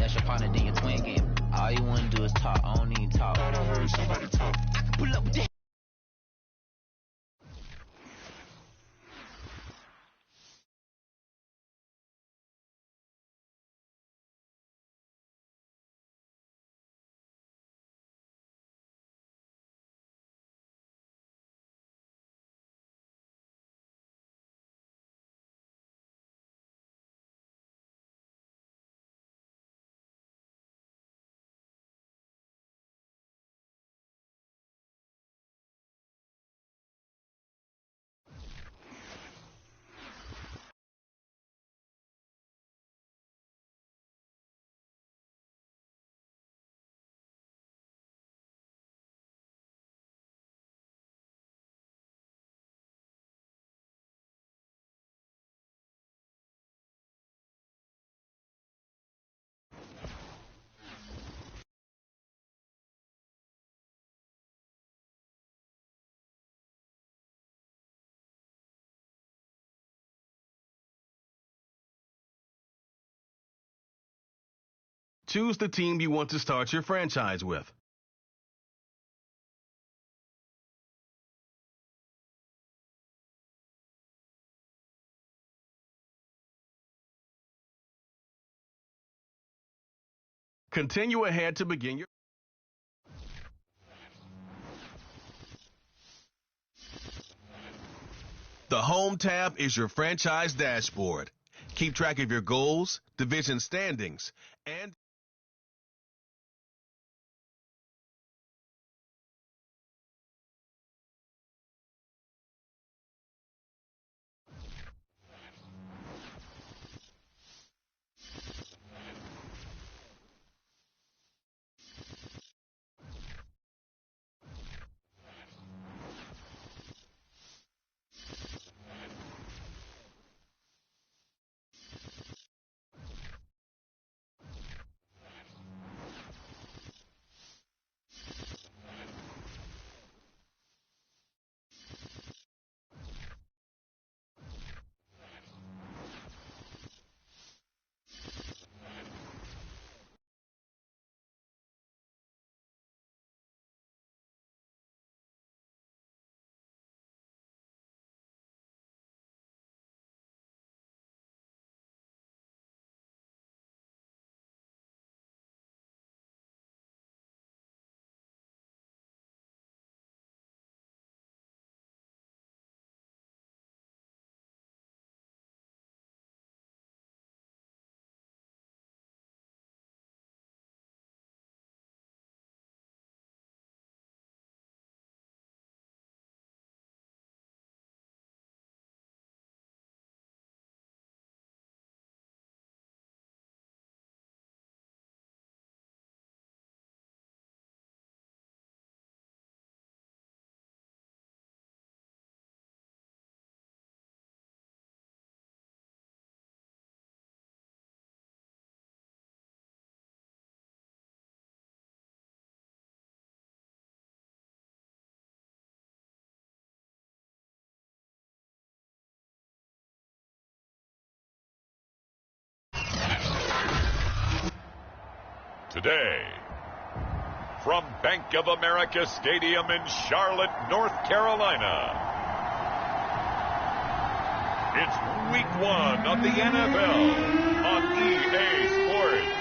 That's your partner, then your twin game. All you want to do is talk. I don't need talk. I heard somebody talk. I can pull up with that. Choose the team you want to start your franchise with. Continue ahead to begin your... The Home tab is your franchise dashboard. Keep track of your goals, division standings, and... Today, from Bank of America Stadium in Charlotte, North Carolina, it's Week 1 of the NFL on EA Sports.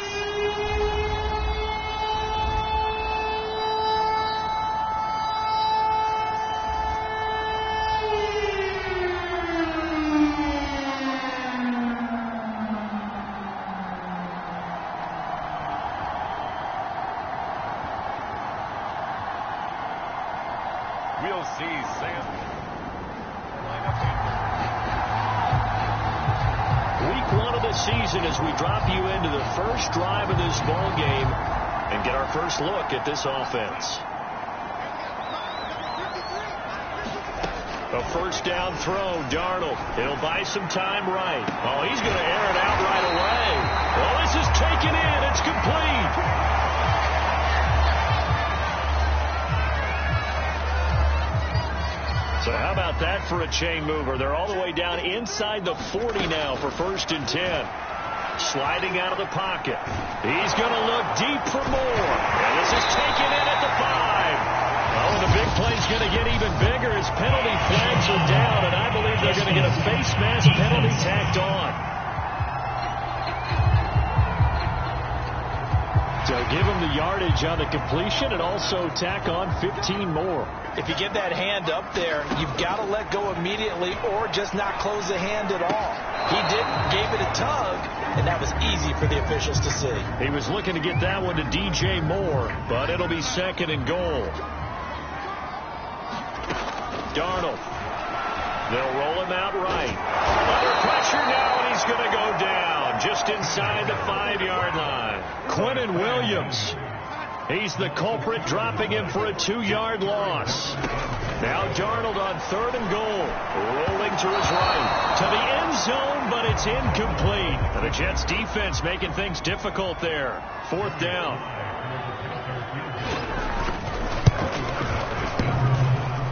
We'll see Sam. Week 1 of the season as we drop you into the first drive of this ball game and get our first look at this offense. A first down throw, Darnold. It'll buy some time right. Oh, he's going to air it out right away. Well, this is taken in. It's complete. So how about that for a chain mover? They're all the way down inside the 40 now for 1st and 10. sliding out of the pocket. He's going to look deep for more. And this is taken in at the 5. Oh, and the big play's going to get even bigger as penalty flags are down, and I believe they're going to get a face mask penalty tacked on. So give him the yardage on the completion and also tack on 15 more. If you get that hand up there, you've got to let go immediately or just not close the hand at all. He didn't, gave it a tug, and that was easy for the officials to see. He was looking to get that one to DJ Moore, but it'll be 2nd and goal. Darnold. They'll roll him out right. Under pressure now, and he's going to go down just inside the 5-yard line. Quinnen Williams. He's the culprit, dropping him for a 2-yard loss. Now Darnold on 3rd and goal. Rolling to his right. To the end zone, but it's incomplete. And the Jets defense making things difficult there. 4th down.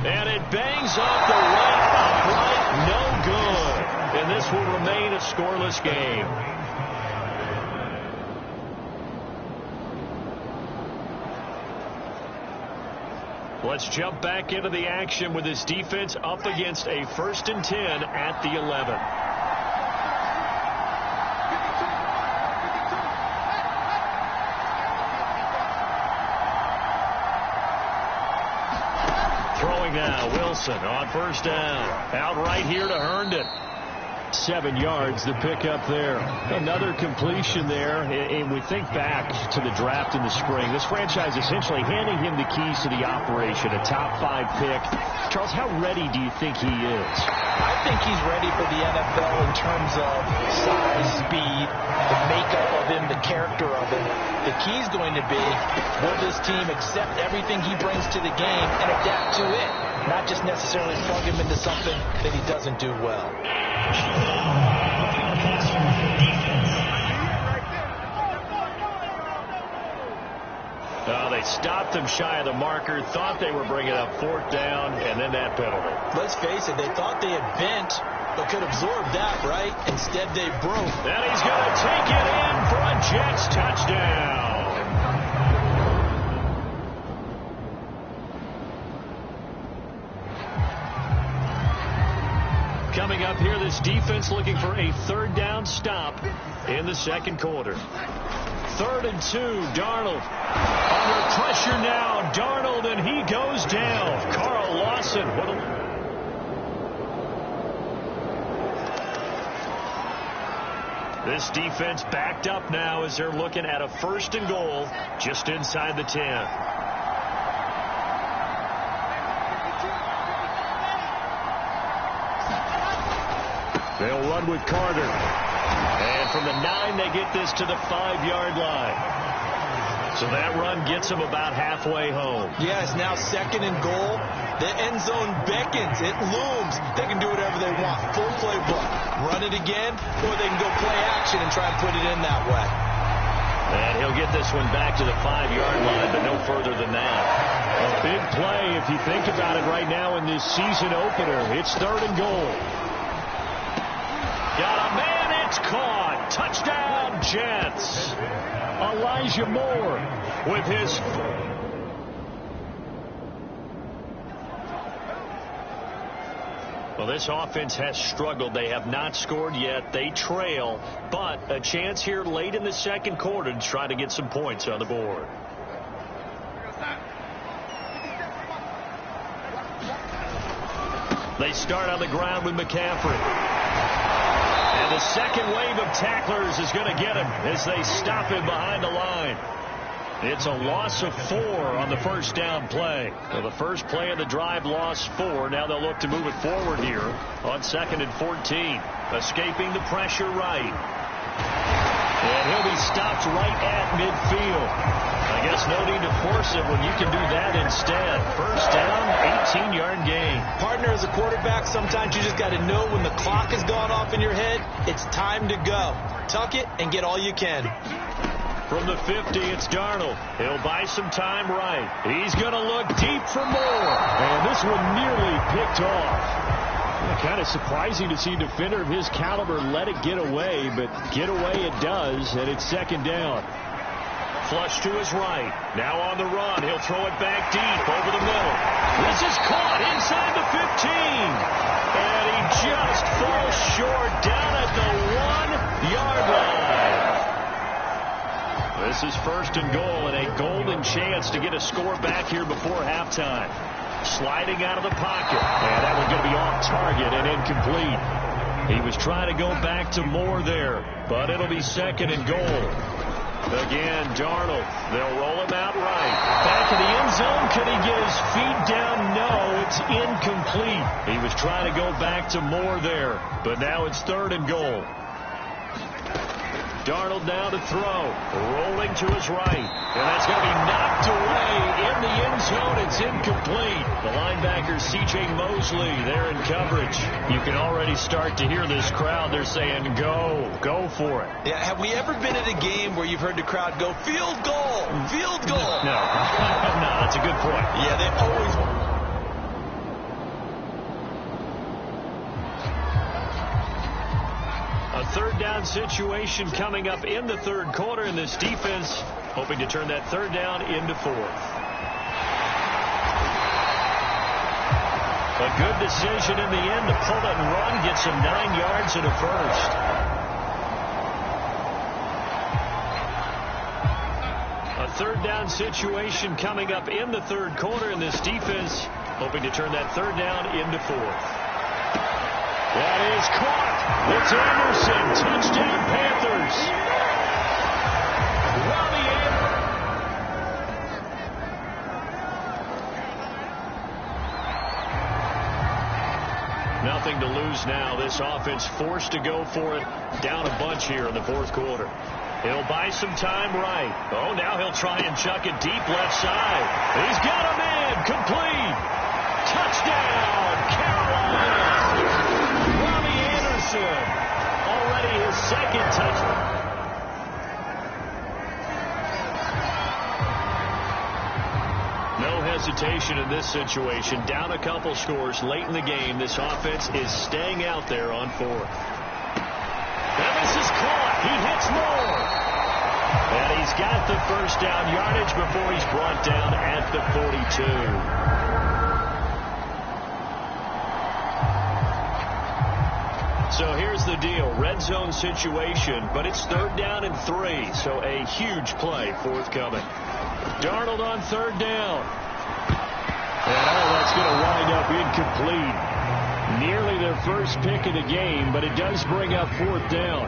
And it bangs off the right upright. No good. And this will remain a scoreless game. Let's jump back into the action with this defense up against a 1st and 10 at the 11. Throwing now, Wilson on 1st down. Out right here to Herndon. 7 yards, the pickup there. Another completion there. And we think back to the draft in the spring. This franchise essentially handing him the keys to the operation, a top 5 pick. Charles, how ready do you think he is? I think he's ready for the NFL in terms of size, speed, the makeup of him, the character of him. The key is going to be, will this team accept everything he brings to the game and adapt to it? Not just necessarily plug him into something that he doesn't do well. They stopped him shy of the marker, thought they were bringing up 4th down, and then that penalty. Let's face it, they thought they had bent, but could absorb that, right? Instead, they broke. And he's going to take it in for a Jets touchdown. Coming up here, this defense looking for a 3rd down stop in the 2nd quarter. 3rd and 2, Darnold. Under pressure now, Darnold, and he goes down. Carl Lawson. This defense backed up now as they're looking at a 1st and goal just inside the 10. They'll run with Carter. And from the 9, they get this to the 5-yard line. So that run gets them about halfway home. Yes, now 2nd and goal. The end zone beckons. It looms. They can do whatever they want. Full playbook. Run it again, or they can go play action and try and put it in that way. And he'll get this one back to the 5-yard line, but no further than that. A big play, if you think about it right now in this season opener. It's 3rd and goal. Got a man, it's caught. Touchdown, Jets. Elijah Moore with his... Well, this offense has struggled. They have not scored yet. They trail, but a chance here late in the 2nd quarter to try to get some points on the board. They start on the ground with McCaffrey. And the 2nd wave of tacklers is going to get him as they stop him behind the line. It's a loss of 4 on the 1st down play. So the first play of the drive lost 4. Now they'll look to move it forward here on 2nd and 14. Escaping the pressure right. And he'll be stopped right at midfield. I guess no need to force it when you can do that instead. 1st down, 18-yard gain. Partner, as a quarterback, sometimes you just got to know when the clock has gone off in your head, it's time to go. Tuck it and get all you can. From the 50, it's Darnold. He'll buy some time right. He's going to look deep for more. And this one nearly picked off. Kind of surprising to see a defender of his caliber let it get away, but get away it does, and it's second down. Flush to his right. Now on the run. He'll throw it back deep over the middle. This is caught inside the 15. And he just falls short down at the 1-yard line. This is first and goal, and a golden chance to get a score back here before halftime. Sliding out of the pocket. And that one's going to be off target and incomplete. He was trying to go back to Moore there, but it'll be second and goal. Again, Darnold. They'll roll him out right. Back in the end zone. Could he get his feet down? No, it's incomplete. He was trying to go back to Moore there, but now it's third and goal. Darnold now to throw. Rolling to his right. And that's going to be knocked away in the end zone. It's incomplete. The linebacker, C.J. Mosley, there in coverage. You can already start to hear this crowd. They're saying, go. Go for it. Yeah, have we ever been at a game where you've heard the crowd go, field goal, field goal? No. No, that's a good point. Yeah, they always... A third down situation coming up in the third quarter, and this defense hoping to turn that third down into fourth. A good decision in the end to pull it and run, gets him 9 yards and a first. A third down situation coming up in the third quarter, and this defense hoping to turn that third down into fourth. That is caught. It's Anderson. Touchdown, Panthers. Robbie Anderson. Nothing to lose now. This offense forced to go for it. Down a bunch here in the fourth quarter. He'll buy some time right. Oh, now he'll try and chuck it deep left side. He's got a man. Complete. Touchdown, Carolina. Already his second touchdown. No hesitation in this situation. Down a couple scores late in the game. This offense is staying out there on fourth. And this is caught. He hits Moore. And he's got the first down yardage before he's brought down at the 42. So here's the deal. Red zone situation, but it's third down and 3, so a huge play forthcoming. Darnold on third down. And that's going to wind up incomplete. Nearly their first pick of the game, but it does bring up fourth down.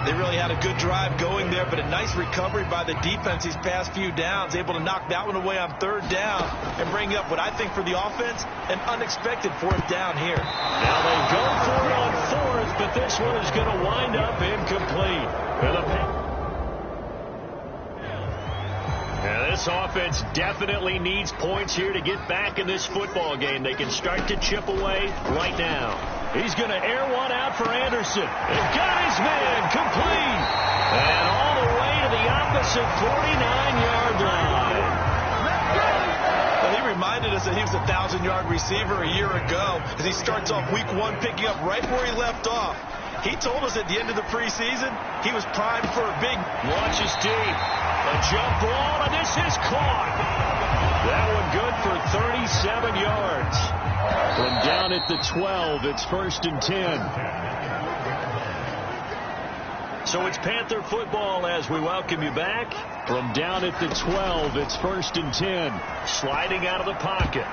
They really had a good drive going there, but a nice recovery by the defense these past few downs, able to knock that one away on third down and bring up what I think for the offense, an unexpected fourth down here. Now they go for it on fourth, but this one is going to wind up incomplete. Now this offense definitely needs points here to get back in this football game. They can start to chip away right now. He's going to air one out for Anderson. They've got his man complete. And all the way to the opposite 49-yard line. Well, he reminded us that he was a 1,000-yard receiver a year ago as he starts off week 1 picking up right where he left off. He told us at the end of the preseason he was primed for a big... Launches deep. A jump ball, and this is caught. That one good for 37 yards. From down at the 12, it's first and 10. So it's Panther football as we welcome you back. From down at the 12, it's first and 10. Sliding out of the pocket.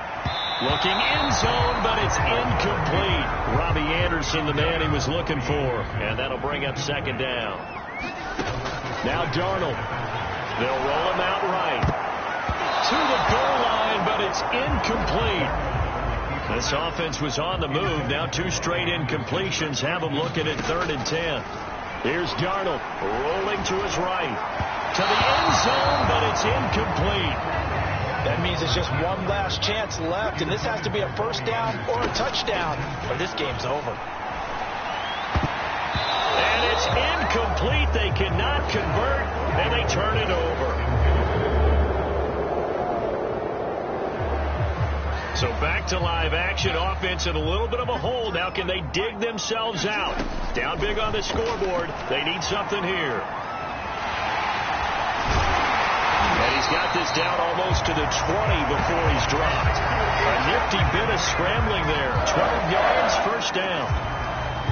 Looking end zone, but it's incomplete. Robbie Anderson, the man he was looking for. And that'll bring up second down. Now Darnold. They'll roll him out right. To the goal line, but it's incomplete. This offense was on the move. Now 2 straight incompletions have them looking at third and 10. Here's Darnold rolling to his right. To the end zone, but it's incomplete. That means it's just one last chance left, and this has to be a first down or a touchdown, or this game's over. And it's incomplete. They cannot convert, and they turn it over. So back to live action. Offense in a little bit of a hole. Now can they dig themselves out? Down big on the scoreboard. They need something here. And he's got this down almost to the 20 before he's dropped. A nifty bit of scrambling there. 12 yards, first down.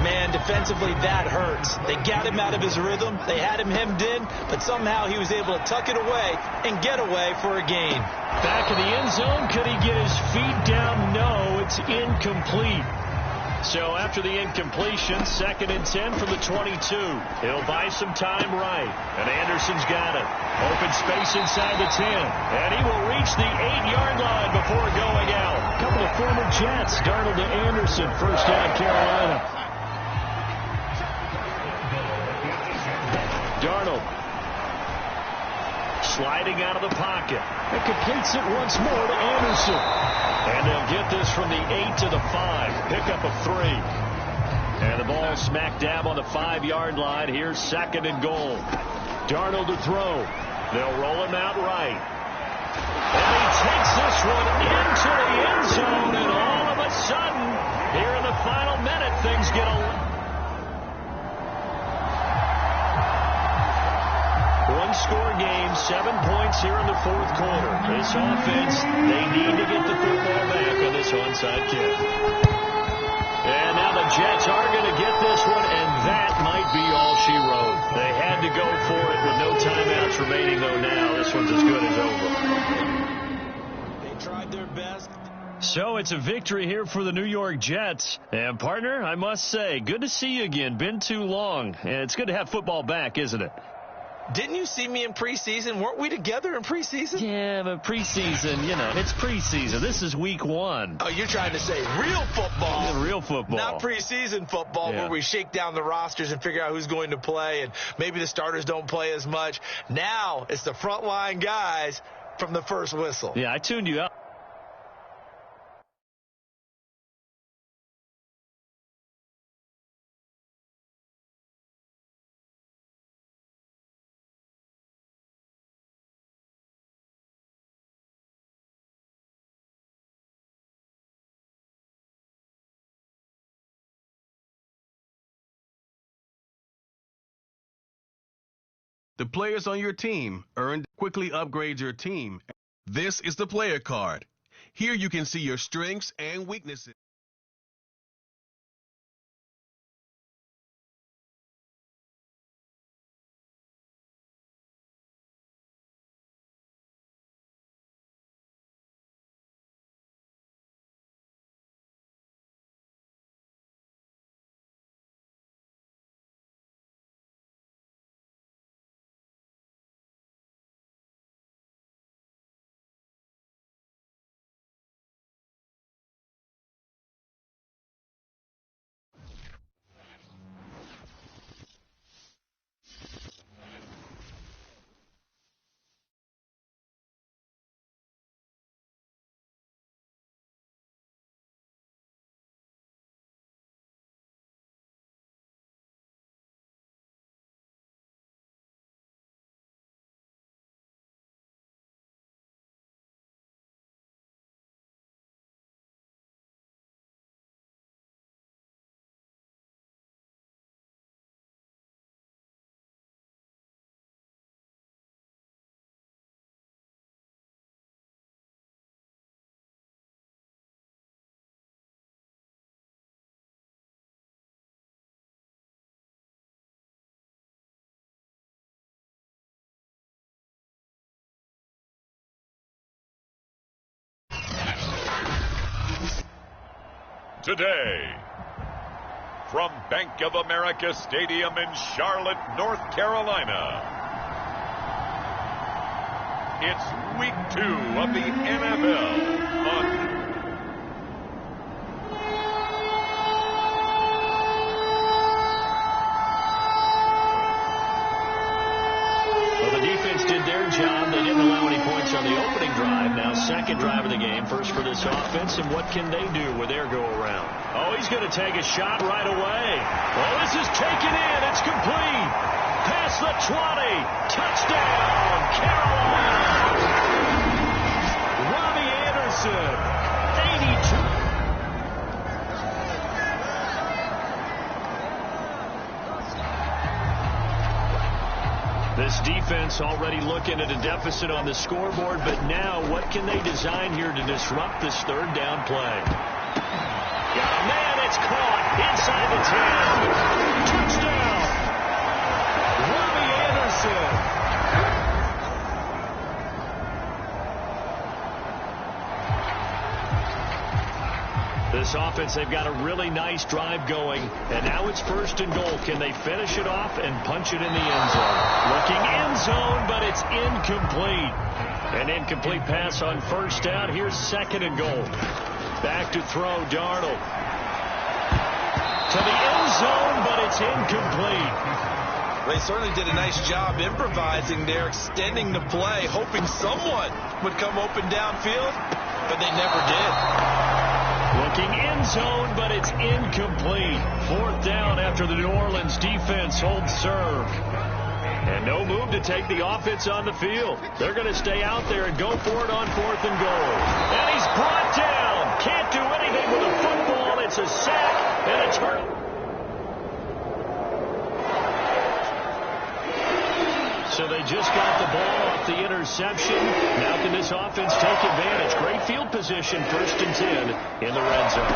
Man, defensively, that hurts. They got him out of his rhythm. They had him hemmed in, but somehow he was able to tuck it away and get away for a gain. Back in the end zone, could he get his feet down? No, it's incomplete. So after the incompletion, 2nd and 10 from the 22. He'll buy some time right. And Anderson's got it. Open space inside the 10. And he will reach the 8-yard line before going out. A couple of former Jets. Darnold to Anderson. First down, Carolina. Darnold sliding out of the pocket and completes it once more to Anderson. And they'll get this from the 8 to the 5. Pickup of 3. And the ball smack dab on the 5-yard line. Here's 2nd and goal. Darnold to throw. They'll roll him out right. And he takes this one into the end zone. And all of a sudden, here in the final minute, things get a... One-score game, 7 points here in the 4th quarter. This offense, they need to get the football back on this onside kick. And now the Jets are going to get this one, and that might be all she wrote. They had to go for it with no timeouts remaining, though now this one's as good as over. They tried their best. So it's a victory here for the New York Jets. And, partner, I must say, good to see you again. Been too long. And it's good to have football back, isn't it? Didn't you see me in preseason? Weren't we together in preseason? Yeah, but preseason, you know, it's preseason. This is week 1. Oh, you're trying to say real football. Yeah, real football. Not preseason football where we shake down the rosters and figure out who's going to play, and maybe the starters don't play as much. Now it's the frontline guys from the first whistle. Yeah, I tuned you out. The players on your team earned quickly upgrade your team. This is the player card. Here you can see your strengths and weaknesses. Today, from Bank of America Stadium in Charlotte, North Carolina, it's week 2 of the NFL on job. They didn't allow any points on the opening drive. Now second drive of the game. First for this offense. And what can they do with their go-around? Oh, he's going to take a shot right away. Oh, this is taken in. It's complete. Past the 20. Touchdown, Carolina. Robbie Anderson. This defense already looking at a deficit on the scoreboard, but now what can they design here to disrupt this third down play? Got a man, it's caught inside the 10. Touchdown! Robbie Anderson. This offense, they've got a really nice drive going, and now it's first and goal. Can they finish it off and punch it in the end zone? Looking end zone, but it's incomplete. An incomplete pass on first down. Here's second and goal. Back to throw, Darnold. To the end zone, but it's incomplete. They certainly did a nice job improvising there, extending the play, hoping someone would come open downfield, but they never did. Looking end zone, but it's incomplete. Fourth down after the New Orleans defense holds serve. And no move to take the offense on the field. They're going to stay out there and go for it on fourth and goal. And he's brought down. Can't do anything with a football. It's a sack and a turn. So they just got the ball off the interception. Now can this offense take advantage? Great field position, first and 10 in the red zone.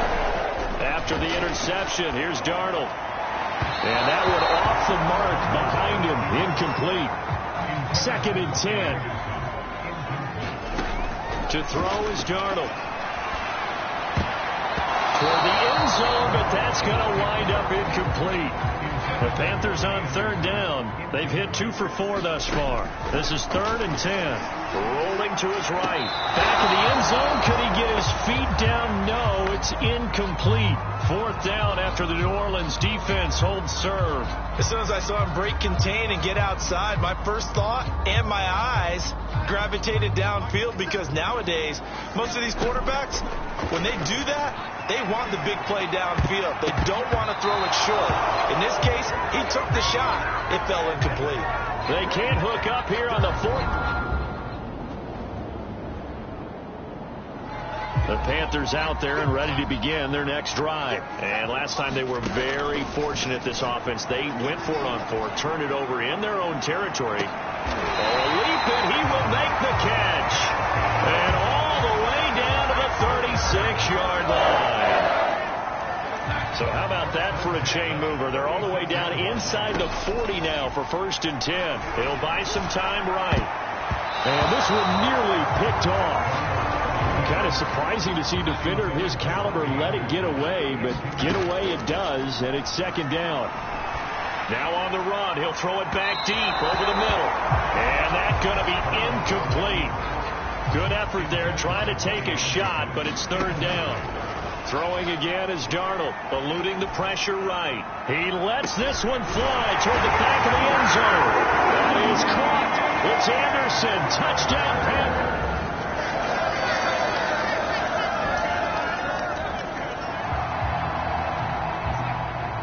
After the interception, here's Darnold. And that one off the mark behind him, incomplete. Second and 10. To throw is Darnold. Toward the end zone, but that's going to wind up incomplete. The Panthers on third down. They've hit 2 for 4 thus far. This is third and 10. Rolling to his right. Back in the end zone. Could he get his feet down? No, it's incomplete. Fourth down after the New Orleans defense holds serve. As soon as I saw him break contain and get outside, my first thought and my eyes gravitated downfield, because nowadays, most of these quarterbacks, when they do that, they want the big play downfield. They don't want to throw it short. In this case, he took the shot. It fell incomplete. They can't hook up here on the fourth. The Panthers out there and ready to begin their next drive. And last time they were very fortunate, this offense. They went for it on fourth, turned it over in their own territory. A leap, and he will make the catch. And all the way down to the 36-yard line. So how about that for a chain mover? They're all the way down inside the 40 now for first and 10. It'll buy some time right. And this one nearly picked off. Kind of surprising to see a defender of his caliber let it get away, but get away it does, and it's second down. Now on the run, he'll throw it back deep over the middle. And that's going to be incomplete. Good effort there trying to take a shot, but it's third down. Throwing again is Darnold, eluding the pressure right. He lets this one fly toward the back of the end zone. That is caught. It's Anderson. Touchdown, Panthers.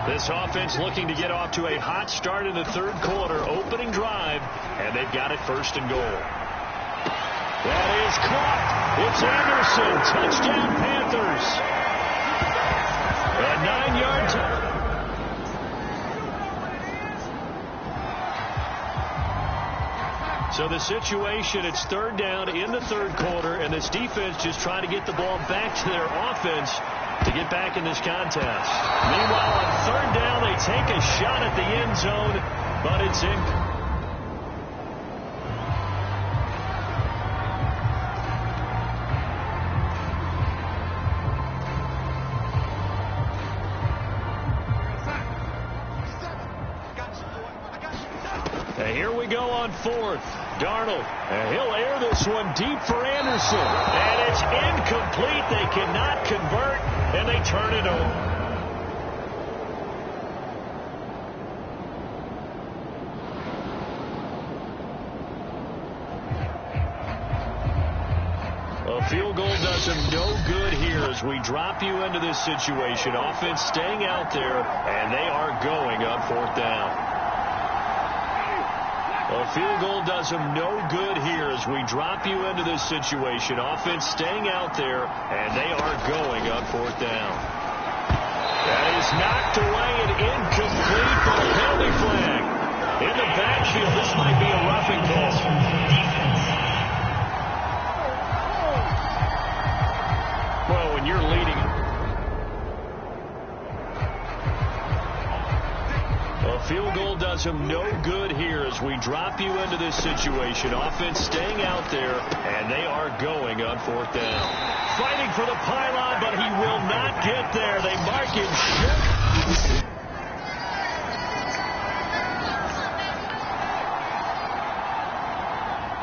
This offense looking to get off to a hot start in the third quarter, opening drive, and they've got it first and goal. That is caught. It's Anderson. Touchdown, Panthers. A 9-yard touchdown. So the situation, it's third down in the third quarter, and this defense just trying to get the ball back to their offense to get back in this contest. Meanwhile, on third down, they take a shot at the end zone, but it's in. And here we go on fourth. Darnold, and he'll air this one deep for Anderson. And it's incomplete. They cannot convert, and they turn it over. A field goal does them no good here as we drop you into this situation. Offense staying out there, and they are going on fourth down. A field goal does them no good here as we drop you into this situation. Offense staying out there, and they are going on fourth down. That is knocked away and incomplete for a penalty flag. In the backfield, this might be a field goal does him no good here as we drop you into this situation. Offense staying out there, and they are going on fourth down. Fighting for the pylon, but he will not get there. They mark him short.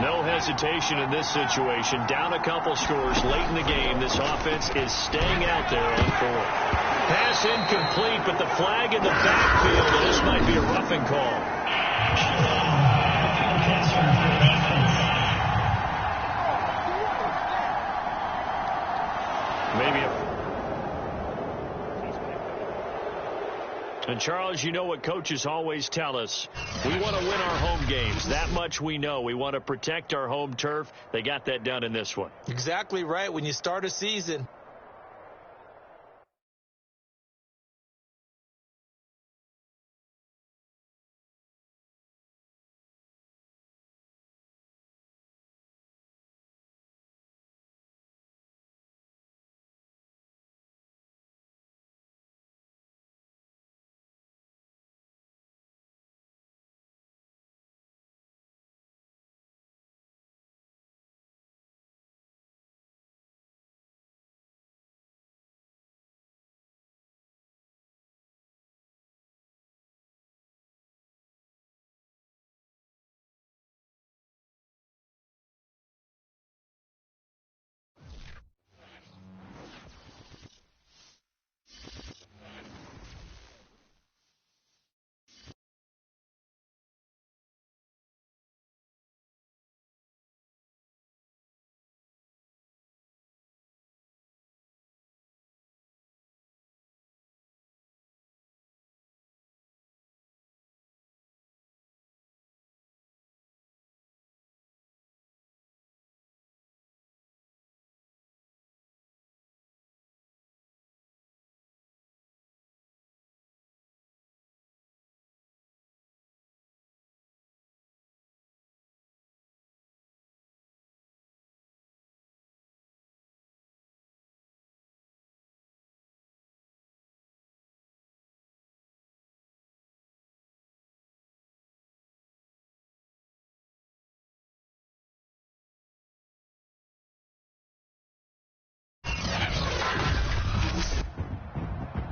No hesitation in this situation. Down a couple scores late in the game. This offense is staying out there on fourth. Pass incomplete, but the flag in the backfield, and this might be a roughing call. Maybe a... And, Charles, you know what coaches always tell us. We want to win our home games. That much we know. We want to protect our home turf. They got that done in this one. Exactly right. When you start a season,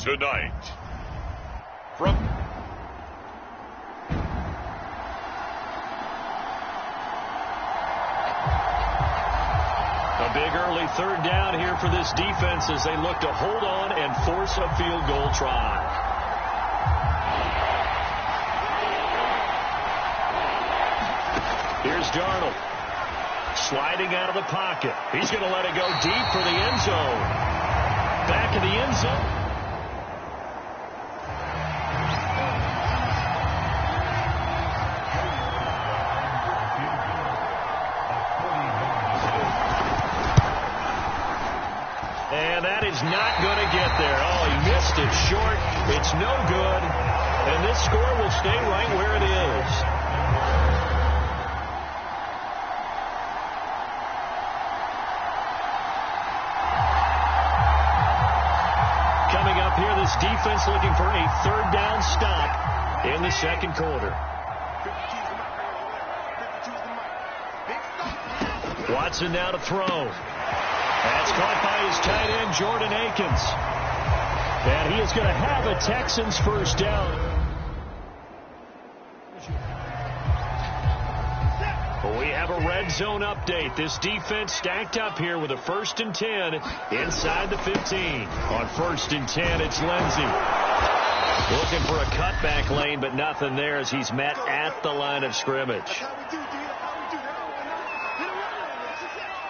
tonight, from a big early third down here for this defense as they look to hold on and force a field goal try. Here's Darnold. Sliding out of the pocket. He's going to let it go deep for the end zone. Back of the end zone. And that is not going to get there. Oh, he missed it short. It's no good. And this score will stay right where it is. Coming up here, this defense looking for a third down stop in the second quarter. Watson now to throw. That's caught by his tight end, Jordan Akins. And he is going to have a Texans first down. We have a red zone update. This defense stacked up here with a 1st and 10 inside the 15. On 1st and 10, it's Lindsey. Looking for a cutback lane, but nothing there as he's met at the line of scrimmage.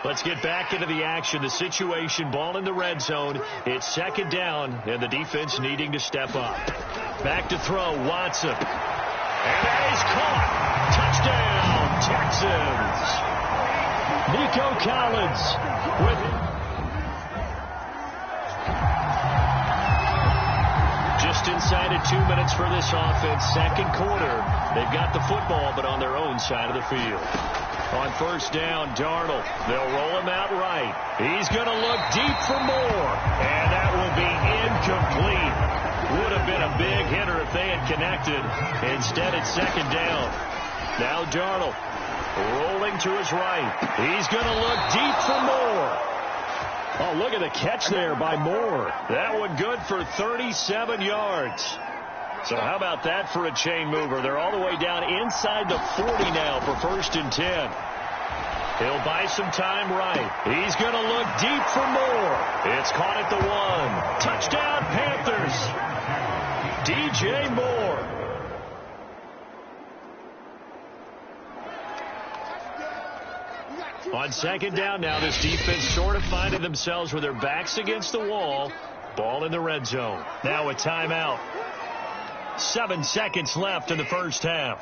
Let's get back into the action. The situation, ball in the red zone. It's 2nd down, and the defense needing to step up. Back to throw, Watson. And that is caught. Touchdown, Texans. Nico Collins with just inside of 2 minutes for this offense. Second quarter. They've got the football, but on their own side of the field. On 1st down, Darnold. They'll roll him out right. He's going to look deep for more. And that will be incomplete. Would have been a big game-winning hitter if they had connected. Instead, it's second down. Now Darnold rolling to his right. He's going to look deep for Moore. Oh, look at the catch there by Moore. That one good for 37 yards. So how about that for a chain mover? They're all the way down inside the 40 now for 1st and 10. He'll buy some time right. He's going to look deep for Moore. It's caught at the 1. Touchdown, Panthers. DJ Moore. On second down now, this defense sort of finding themselves with their backs against the wall. Ball in the red zone. Now a timeout. 7 seconds left in the first half.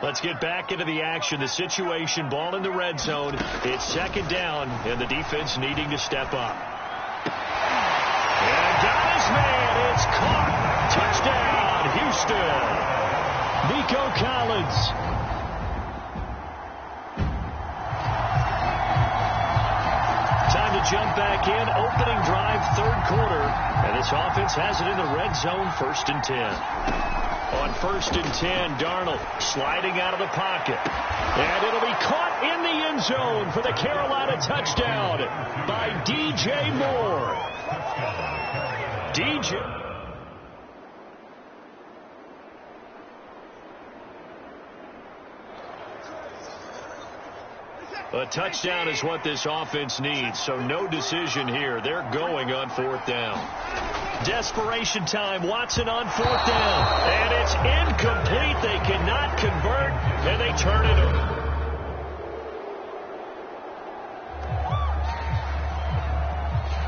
Let's get back into the action. The situation, ball in the red zone. It's second down, and the defense needing to step up. And got his man. It's caught. Touchdown, Houston. Nico Collins. Time to jump back in. Opening drive, third quarter. And this offense has it in the red zone, 1st and 10. On 1st and 10, Darnold sliding out of the pocket. And it'll be caught in the end zone for the Carolina touchdown by DJ Moore. DJ. A touchdown is what this offense needs, so no decision here. They're going on 4th down. Desperation time. Watson on 4th down. And it's incomplete. They cannot convert, and they turn it over.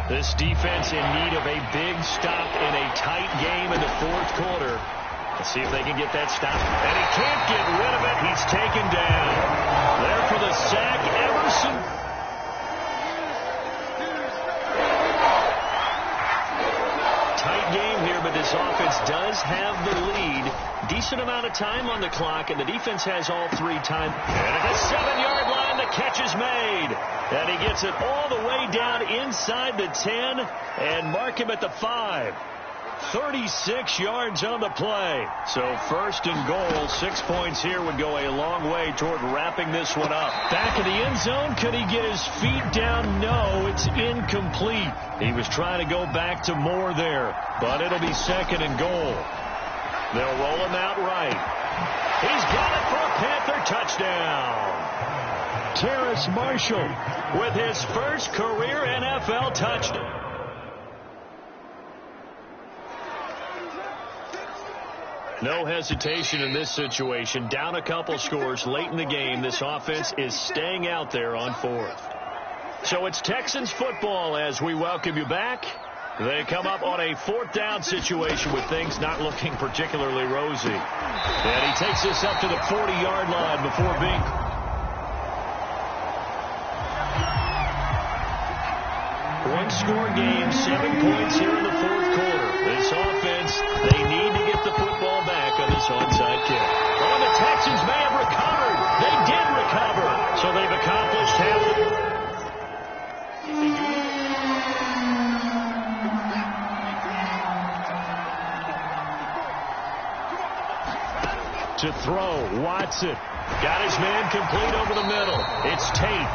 This defense in need of a big stop in a tight game in the 4th quarter. Let's see if they can get that stop. And he can't get rid of it. He's taken down. There for the sack, Emerson. Tight game here, but this offense does have the lead. Decent amount of time on the clock, and the defense has all 3 times. And at the 7-yard line, the catch is made. And he gets it all the way down inside the 10 and mark him at the 5. 36 yards on the play. So 1st and goal, 6 points here would go a long way toward wrapping this one up. Back in the end zone, could he get his feet down? No, it's incomplete. He was trying to go back to Moore there, but it'll be 2nd and goal. They'll roll him out right. He's got it for a Panther touchdown. Terrace Marshall with his first career NFL touchdown. No hesitation in this situation. Down a couple scores late in the game. This offense is staying out there on 4th. So it's Texans football as we welcome you back. They come up on a 4th down situation with things not looking particularly rosy. And he takes this up to the 40-yard line before being... One-score game, 7 points here in the 4th quarter. This offense, they need to get the football back on this onside kick. Oh, the Texans may have recovered. They did recover. So they've accomplished half the... To throw, Watson. Got his man complete over the middle. It's Tate.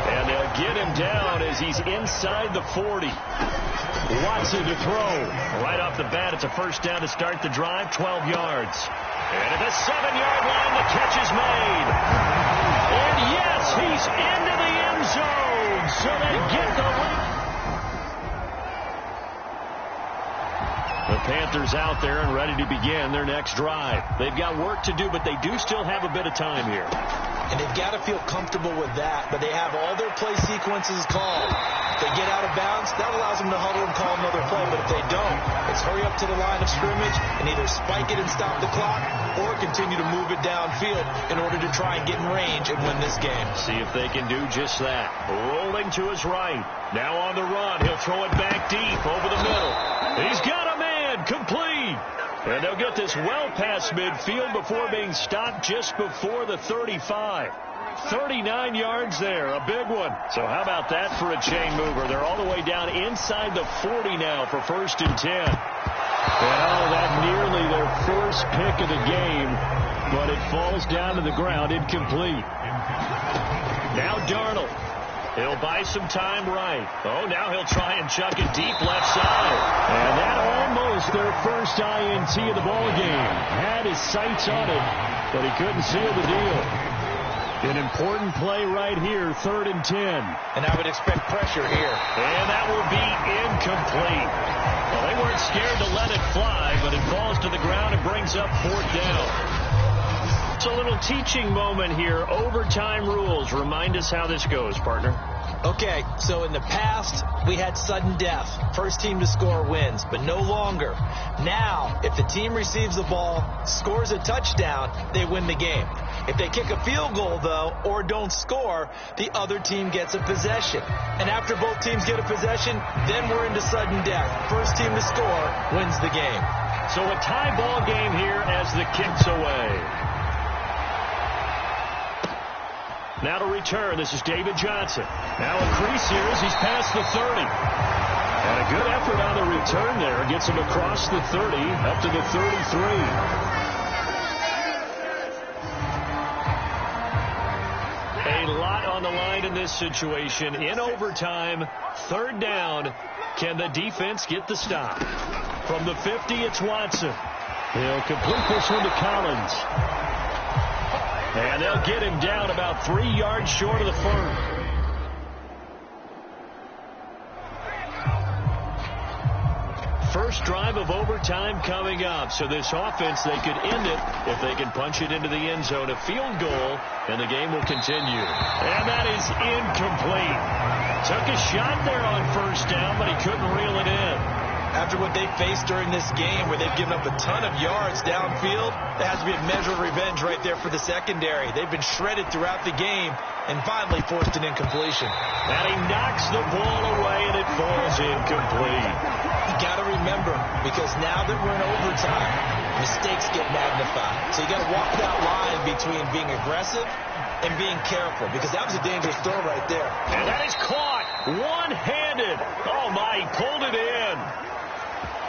And they'll get him down as he's inside the 40. Watson to throw. Right off the bat, it's a 1st down to start the drive, 12 yards. And at the 7-yard line, the catch is made. And yes, he's into the end zone. So they get the lead. The Panthers out there and ready to begin their next drive. They've got work to do, but they do still have a bit of time here. And they've got to feel comfortable with that, but they have all their play sequences called. If they get out of bounds, that allows them to huddle and call another play, but if they don't, it's hurry up to the line of scrimmage and either spike it and stop the clock or continue to move it downfield in order to try and get in range and win this game. See if they can do just that. Rolling to his right. Now on the run. He'll throw it back deep over the middle. He's got a man complete. And they'll get this well past midfield before being stopped just before the 35. 39 yards there, a big one. So how about that for a chain mover? They're all the way down inside the 40 now for 1st and 10. And that nearly their first pick of the game, but it falls down to the ground incomplete. Now Darnold. He'll buy some time right. Oh, now he'll try and chuck it deep left side. And that almost their first INT of the ball game. Had his sights on it, but he couldn't seal the deal. An important play right here, 3rd and 10. And I would expect pressure here. And that will be incomplete. Well, they weren't scared to let it fly, but it falls to the ground and brings up 4th down. It's a little teaching moment here. Overtime rules. Remind us how this goes, partner. Okay, so in the past, we had sudden death. First team to score wins, but no longer. Now, if the team receives the ball, scores a touchdown, they win the game. If they kick a field goal, though, or don't score, the other team gets a possession. And after both teams get a possession, then we're into sudden death. First team to score wins the game. So a tie ball game here as the kick's away. Now to return, this is David Johnson. Now a crease here as he's past the 30. And a good effort on the return there. Gets him across the 30, up to the 33. A lot on the line in this situation. In overtime, 3rd down. Can the defense get the stop? From the 50, it's Watson. He'll complete this one to Collins. And they'll get him down about 3 yards short of the firm. First drive of overtime coming up. So this offense, they could end it if they can punch it into the end zone. A field goal, and the game will continue. And that is incomplete. Took a shot there on 1st down, but he couldn't reel it in. After what they faced during this game where they've given up a ton of yards downfield, there has to be a measure of revenge right there for the secondary. They've been shredded throughout the game and finally forced an incompletion. And he knocks the ball away and it falls incomplete. You got to remember, because now that we're in overtime, mistakes get magnified. So you got to walk that line between being aggressive and being careful, because that was a dangerous throw right there. And that is caught one-handed. Oh, my, he pulled it in.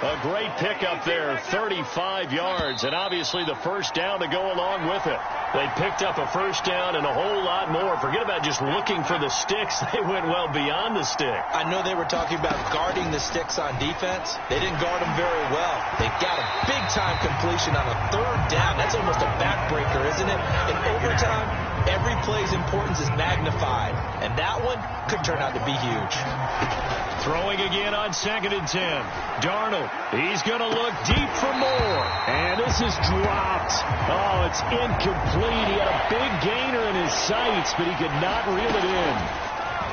A great pickup there, 35 yards, and obviously the first down to go along with it. They picked up a first down and a whole lot more. Forget about just looking for the sticks. They went well beyond the stick. I know they were talking about guarding the sticks on defense. They didn't guard them very well. They got a big-time completion on a 3rd down. That's almost a backbreaker, isn't it? In overtime, every play's importance is magnified, and that one could turn out to be huge. Throwing again on 2nd and 10. Darnold, he's going to look deep for more. And this is dropped. Oh, it's incomplete. He had a big gainer in his sights, but he could not reel it in.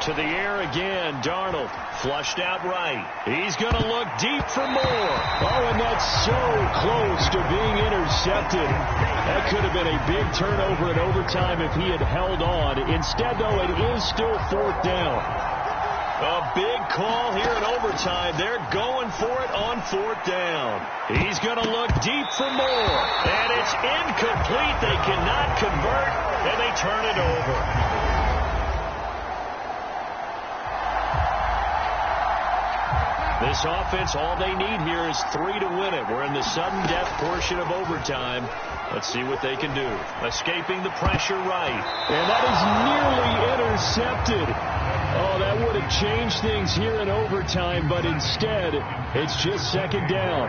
To the air again, Darnold, flushed out right. He's going to look deep for more. Oh, and that's so close to being intercepted. That could have been a big turnover in overtime if he had held on. Instead, though, it is still 4th down. A big call here in overtime. They're going for it on 4th down. He's going to look deep for more. And it's incomplete. They cannot convert, and they turn it over. This offense, all they need here is 3 to win it. We're in the sudden death portion of overtime. Let's see what they can do. Escaping the pressure right. And that is nearly intercepted. Oh, that would have changed things here in overtime, but instead, it's just 2nd down.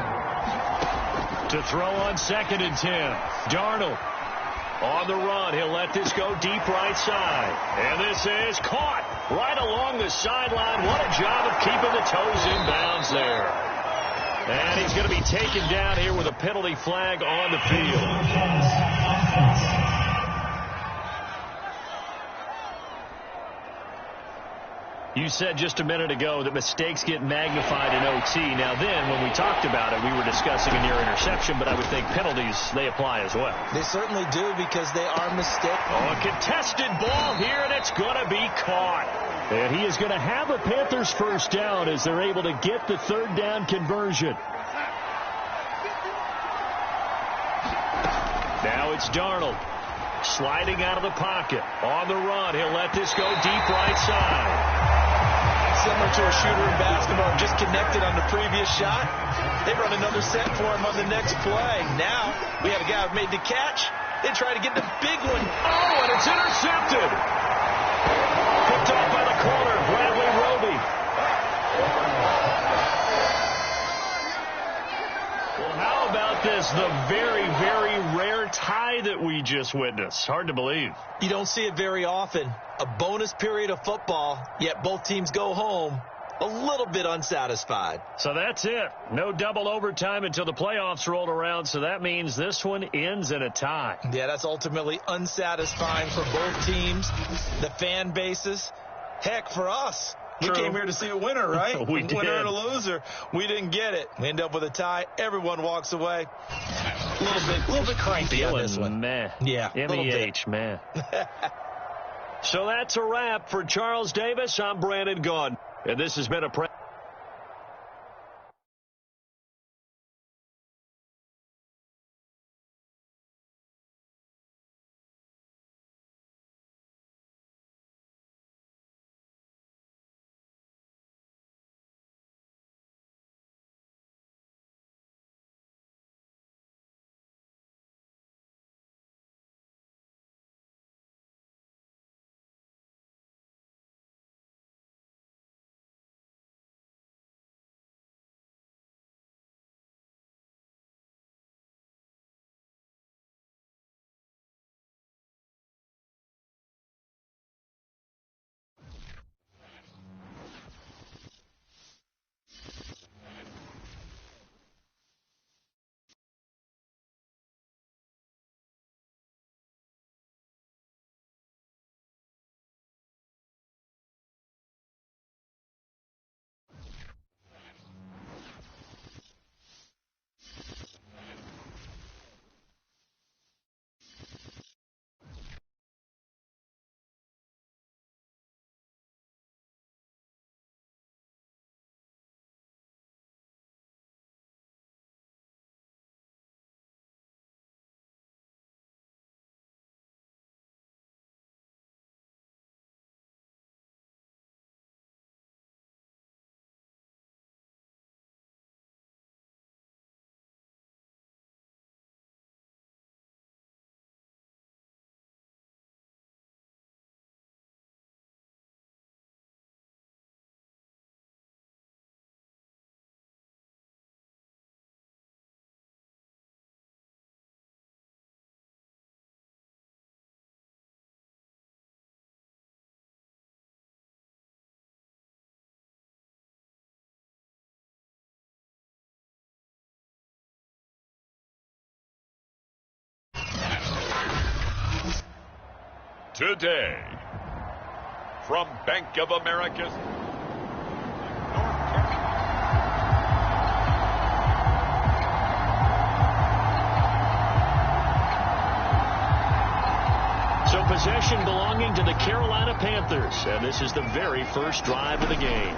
To throw on 2nd and 10. Darnold on the run. He'll let this go deep right side. And this is caught right along the sideline. What a job of keeping the toes in bounds there. And he's going to be taken down here with a penalty flag on the field. You said just a minute ago that mistakes get magnified in OT. Now then, when we talked about it, we were discussing a near interception, but I would think penalties, they apply as well. They certainly do, because they are mistakes. Oh, a contested ball here, and it's going to be caught. And he is going to have a Panthers first down as they're able to get the 3rd down conversion. Now it's Darnold. Sliding out of the pocket. On the run. He'll let this go deep right side. Similar to a shooter in basketball, just connected on the previous shot. They run another set for him on the next play. Now, we have a guy who made the catch. They try to get the big one. Oh, and it's intercepted. Picked off by the corner, Bradley Roby. Well, how about this? The very, very rare tie that we just witnessed. Hard to believe. You don't see it very often. A bonus period of football, yet both teams go home a little bit unsatisfied. So that's it. No double overtime until the playoffs rolled around, so that means this one ends in a tie. Yeah, that's ultimately unsatisfying for both teams, the fan bases. Heck, for us. True. We came here to see a winner, right? We did. Winner and a loser. We didn't get it. We end up with a tie. Everyone walks away. A little bit cranky on this one. Meh. Yeah, M-E-H, man. So that's a wrap for Charles Davis. I'm Brandon Gaudin, and this has been a Today, from Bank of America's So possession belonging to the Carolina Panthers, and this is the very first drive of the game.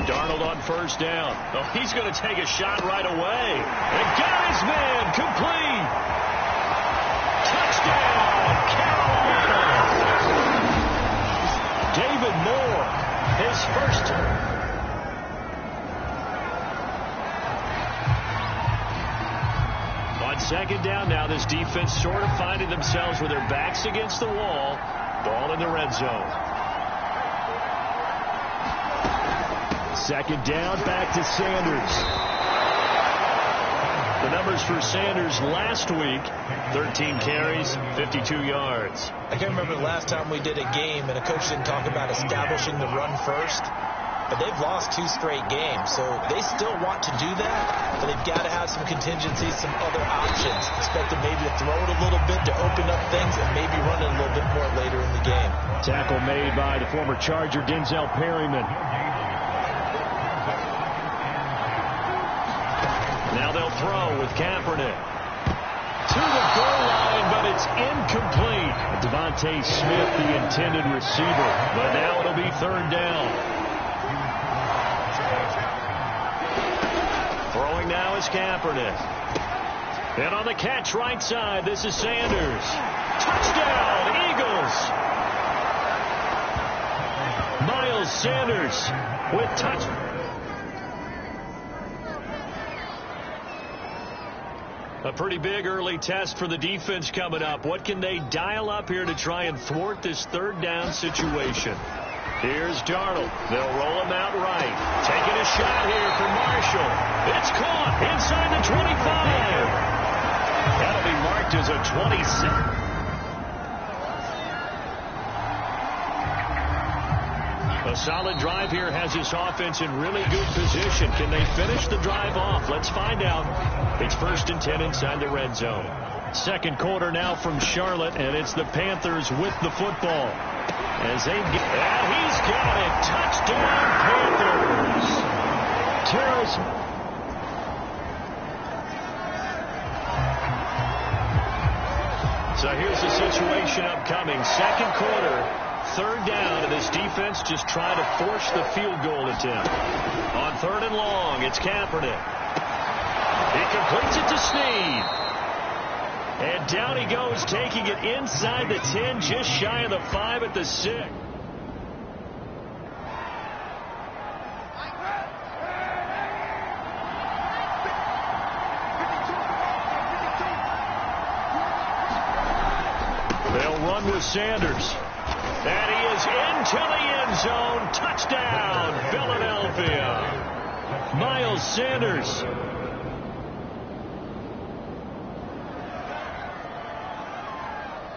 Darnold on first down. Oh, he's going to take a shot right away. And got his man complete. Touchdown, Carolina. David Moore, his first. On second down now, this defense sort of finding themselves with their backs against the wall. Ball in the red zone. Second down, back to Sanders. The numbers for Sanders last week, 13 carries, 52 yards. I can't remember the last time we did a game and a coach didn't talk about establishing the run first. But they've lost 2 straight games, so they still want to do that, but they've got to have some contingencies, some other options. Expect them maybe to throw it a little bit to open up things and maybe run it a little bit more later in the game. Tackle made by the former Charger, Denzel Perryman. Now they'll throw with Kaepernick. To the goal line, but it's incomplete. Devontae Smith, the intended receiver, but now it'll be third down. Throwing now is Kaepernick. And on the catch right side, this is Sanders. Touchdown, Eagles. Miles Sanders with touchdown. A pretty big early test for the defense coming up. What can they dial up here to try and thwart this third down situation? Here's Darnold. They'll roll him out right. Taking a shot here for Marshall. It's caught inside the 25. That'll be marked as a 27. A solid drive here has this offense in really good position. Can they finish the drive off? Let's find out. It's 1st and 10 inside the red zone. Second quarter now from Charlotte, and it's the Panthers with the football. As they get, and he's got it. Touchdown, Panthers. Terrace. So here's the situation upcoming. Second quarter. Third down, and this defense just trying to force the field goal attempt. On 3rd and long, it's Kaepernick. He completes it to Snead. And down he goes, taking it inside the 10, just shy of the 5 at the 6. They'll run with Sanders. And he is into the end zone. Touchdown, Philadelphia. Miles Sanders.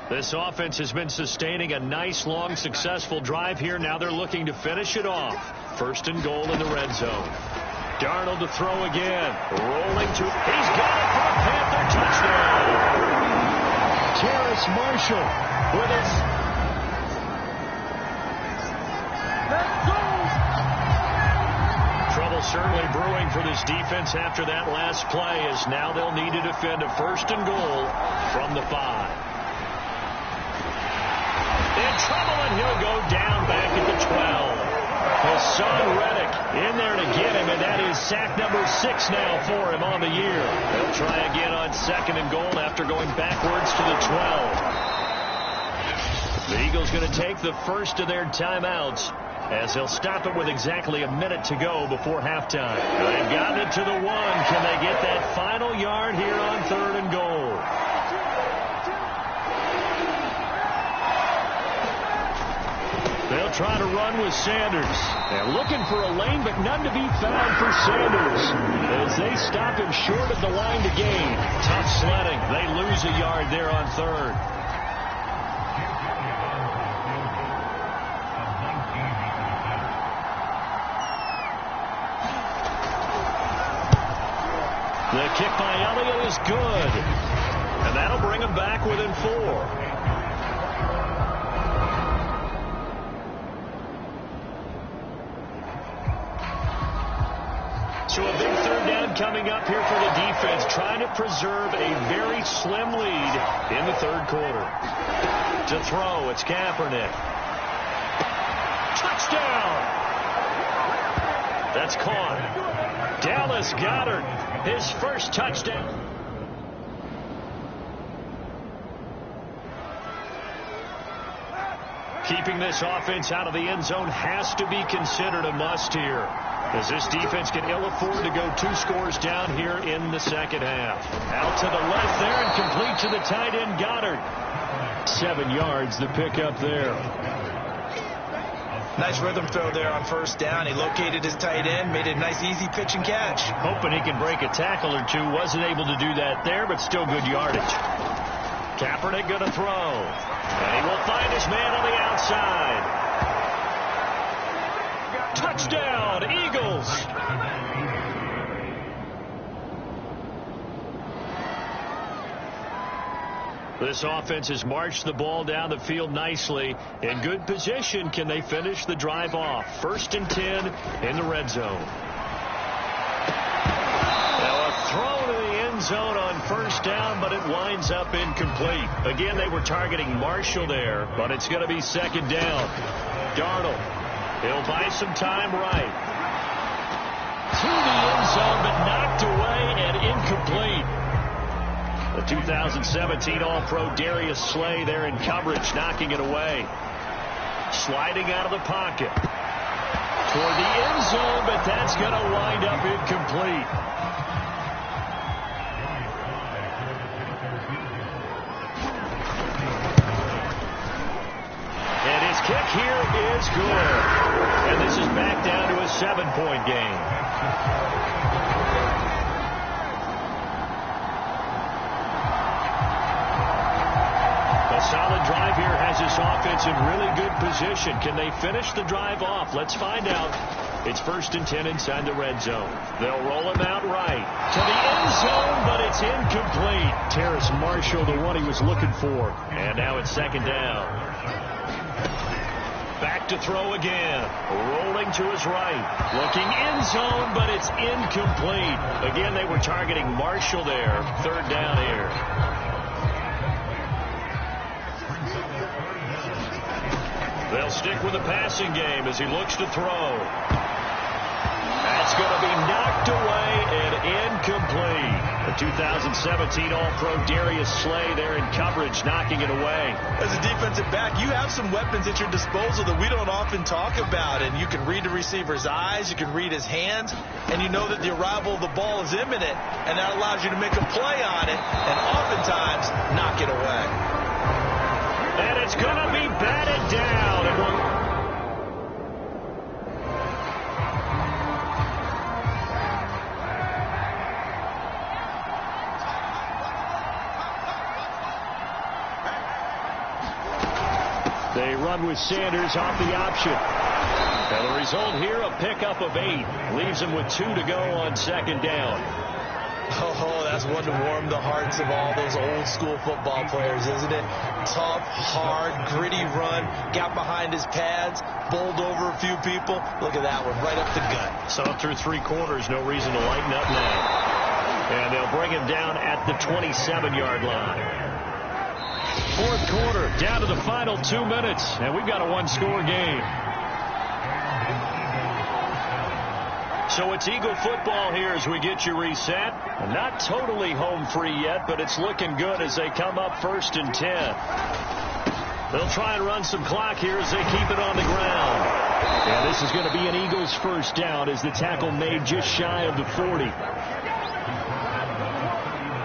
This offense has been sustaining a nice, long, successful drive here. Now they're looking to finish it off. 1st and goal in the red zone. Darnold to throw again. Rolling to... He's got it for a Panther touchdown. Terrace Marshall with his... Trouble certainly brewing for this defense after that last play, as now they'll need to defend a 1st and goal from the 5. In trouble, and he'll go down back at the 12. Hassan Reddick in there to get him, and that is sack number 6 now for him on the year. They'll try again on 2nd and goal after going backwards to the 12. The Eagles going to take the first of their timeouts, as they'll stop it with exactly a minute to go before halftime. They've gotten it to the 1. Can they get that final yard here on 3rd and goal? They'll try to run with Sanders. They're looking for a lane, but none to be found for Sanders, as they stop him short of the line to gain. Tough sledding. They lose a yard there on 3rd. The kick by Elliott is good, and that'll bring him back within 4. So a big third down coming up here for the defense, trying to preserve a very slim lead in the 3rd quarter. To throw, it's Kaepernick. Touchdown! That's caught. Dallas Goedert, his first touchdown. Keeping this offense out of the end zone has to be considered a must here, as this defense can ill afford to go 2 scores down here in the second half. Out to the left there and complete to the tight end, Goddard. 7 yards the pickup there. Nice rhythm throw there on 1st down. He located his tight end, made it a nice easy pitch and catch. Hoping he can break a tackle or 2. Wasn't able to do that there, but still good yardage. Kaepernick going to throw. And he will find his man on the outside. Touchdown, Eagles. This offense has marched the ball down the field nicely. In good position, can they finish the drive off? 1st and 10 in the red zone. Now a throw to the end zone on 1st down, but it winds up incomplete. Again, they were targeting Marshall there, but it's going to be 2nd down. Darnold, he'll buy some time right. To the end zone, but knocked away and incomplete. 2017 All-Pro Darius Slay there in coverage, knocking it away. Sliding out of the pocket. Toward the end zone, but that's going to wind up incomplete. And his kick here is good. And this is back down to a 7-point game. A solid drive here has this offense in really good position. Can they finish the drive off? Let's find out. It's 1st and 10 inside the red zone. They'll roll him out right to the end zone, but it's incomplete. Terrace Marshall, the one he was looking for. And now it's 2nd down. Back to throw again. Rolling to his right. Looking end zone, but it's incomplete. Again, they were targeting Marshall there. 3rd down here. They'll stick with the passing game as he looks to throw. That's going to be knocked away and incomplete. The 2017 All-Pro Darius Slay there in coverage, knocking it away. As a defensive back, you have some weapons at your disposal that we don't often talk about. And you can read the receiver's eyes, you can read his hands, and you know that the arrival of the ball is imminent. And that allows you to make a play on it and oftentimes knock it away. And it's going to be batted down. They run with Sanders off the option. And the result here, a pickup of 8. Leaves them with 2 to go on 2nd down. Oh, that's one to warm the hearts of all those old school football players, isn't it? Tough, hard, gritty run. Got behind his pads, bowled over a few people. Look at that one, right up the gut. So through 3 quarters, no reason to lighten up now. And they'll bring him down at the 27-yard line. 4th quarter, down to the final 2 minutes, and we've got a 1-score game. So it's Eagle football here as we get you reset. Not totally home free yet, but it's looking good as they come up 1st and 10. They'll try and run some clock here as they keep it on the ground. And this is going to be an Eagles 1st down as the tackle made just shy of the 40.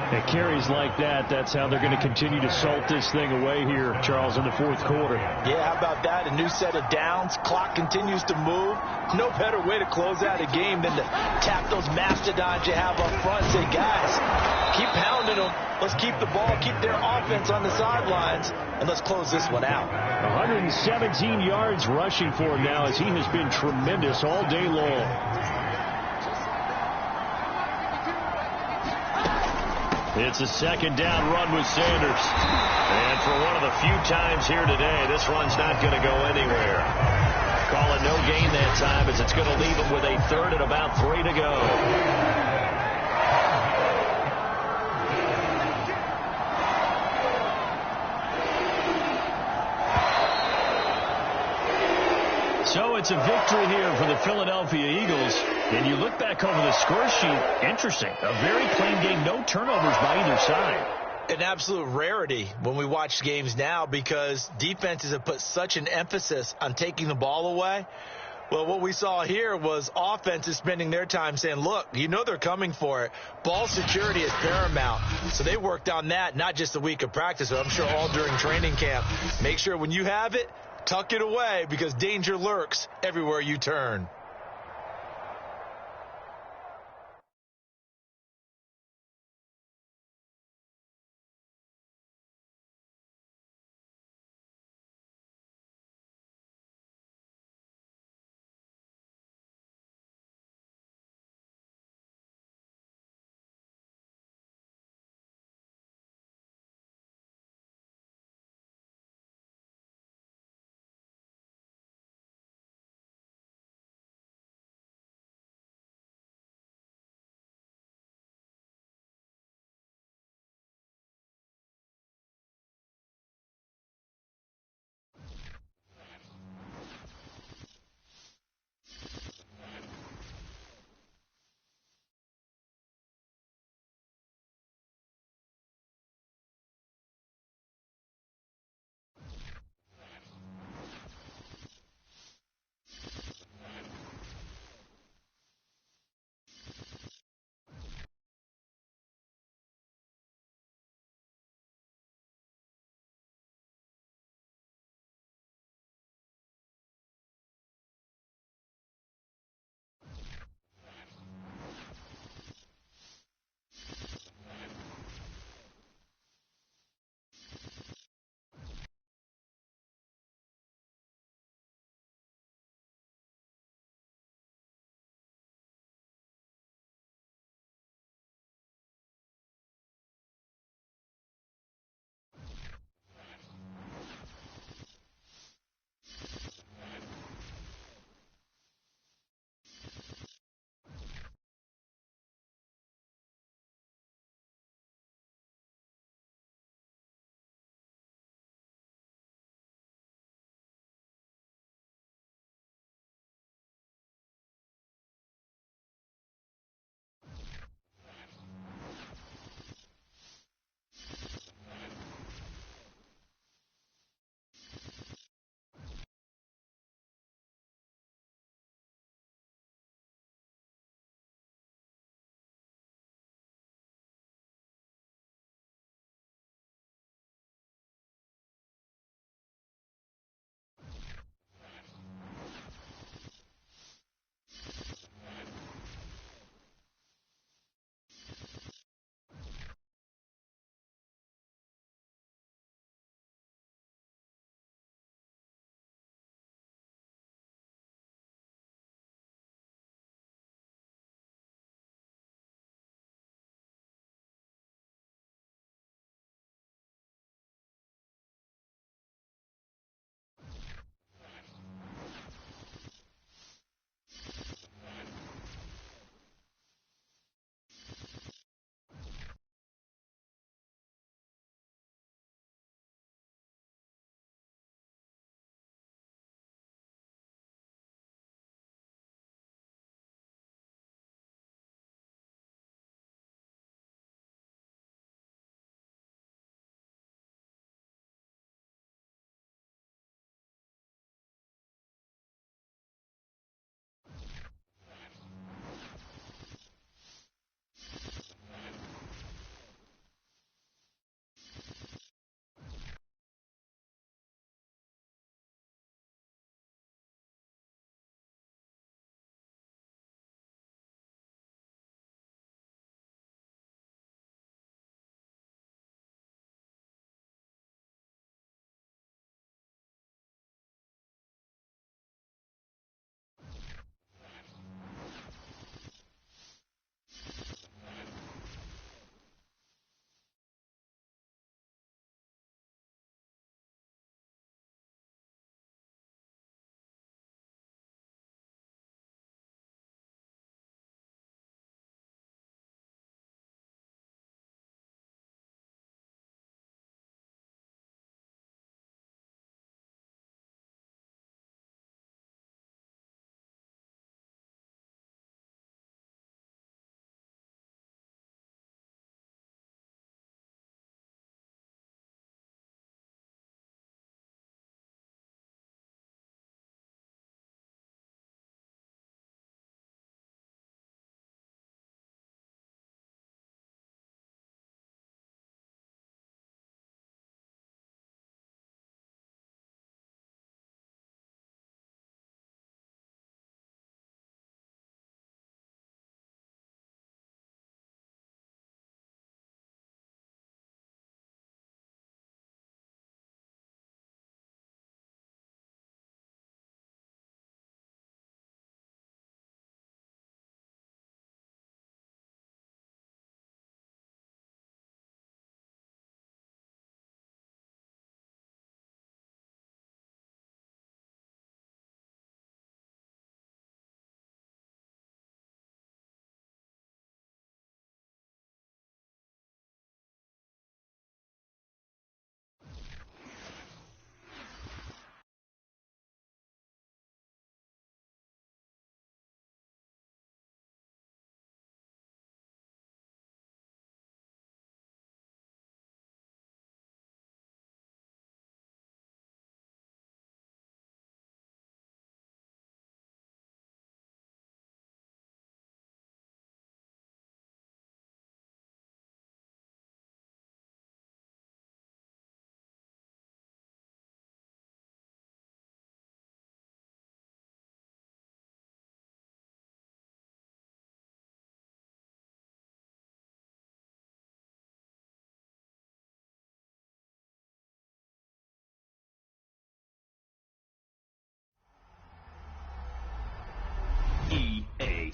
At carries like that, that's how they're going to continue to salt this thing away here, Charles, in the 4th quarter. Yeah, how about that? A new set of downs. Clock continues to move. No better way to close out a game than to tap those mastodons you have up front. Say, guys, keep pounding them. Let's keep the ball, keep their offense on the sidelines, and let's close this one out. 117 yards rushing for him now as he has been tremendous all day long. It's a 2nd down run with Sanders. And for one of the few times here today, this run's not going to go anywhere. Call it no gain that time as it's going to leave him with a 3rd and about 3 to go. So it's a victory here for the Philadelphia Eagles. And you look back over the score sheet, interesting. A very clean game, no turnovers by either side. An absolute rarity when we watch games now because defenses have put such an emphasis on taking the ball away. Well, what we saw here was offenses spending their time saying, look, you know they're coming for it. Ball security is paramount. So they worked on that, not just a week of practice, but I'm sure all during training camp. Make sure when you have it, tuck it away because danger lurks everywhere you turn.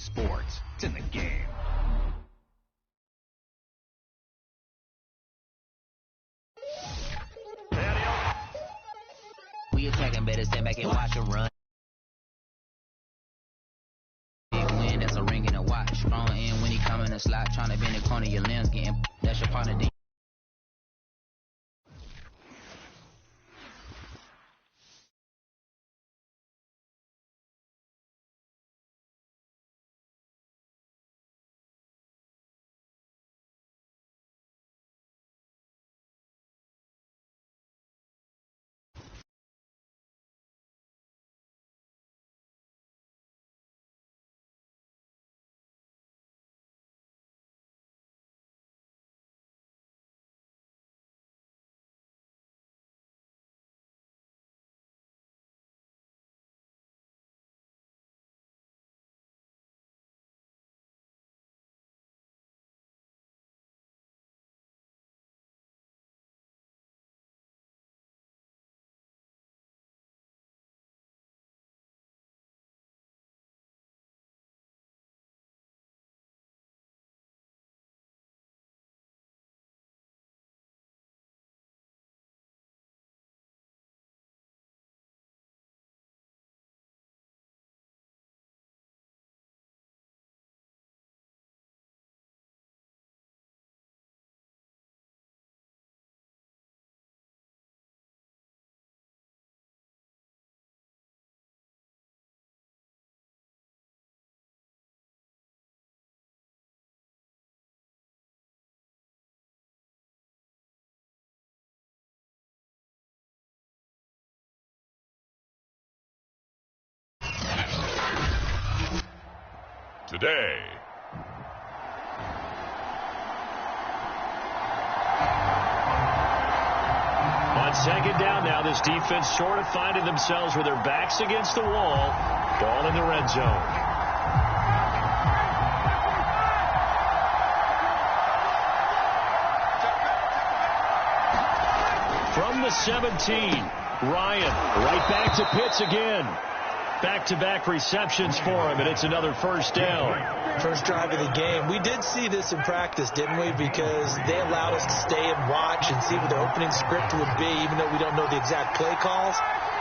Sports. It's in the game. We attacking, better stand back and watch them run. Big win, that's a ring and a watch. Strong in when he come in the slot, trying to bend the corner, your limbs getting. That's your partner. Today. On second down now, this defense sort of finding themselves with their backs against the wall. Ball in the red zone. From the 17, Ryan right back to Pitts again. Back-to-back receptions for him, and it's another first down. First drive of the game. We did see this in practice, didn't we? Because they allowed us to stay and watch and see what the opening script would be, even though we don't know the exact play calls.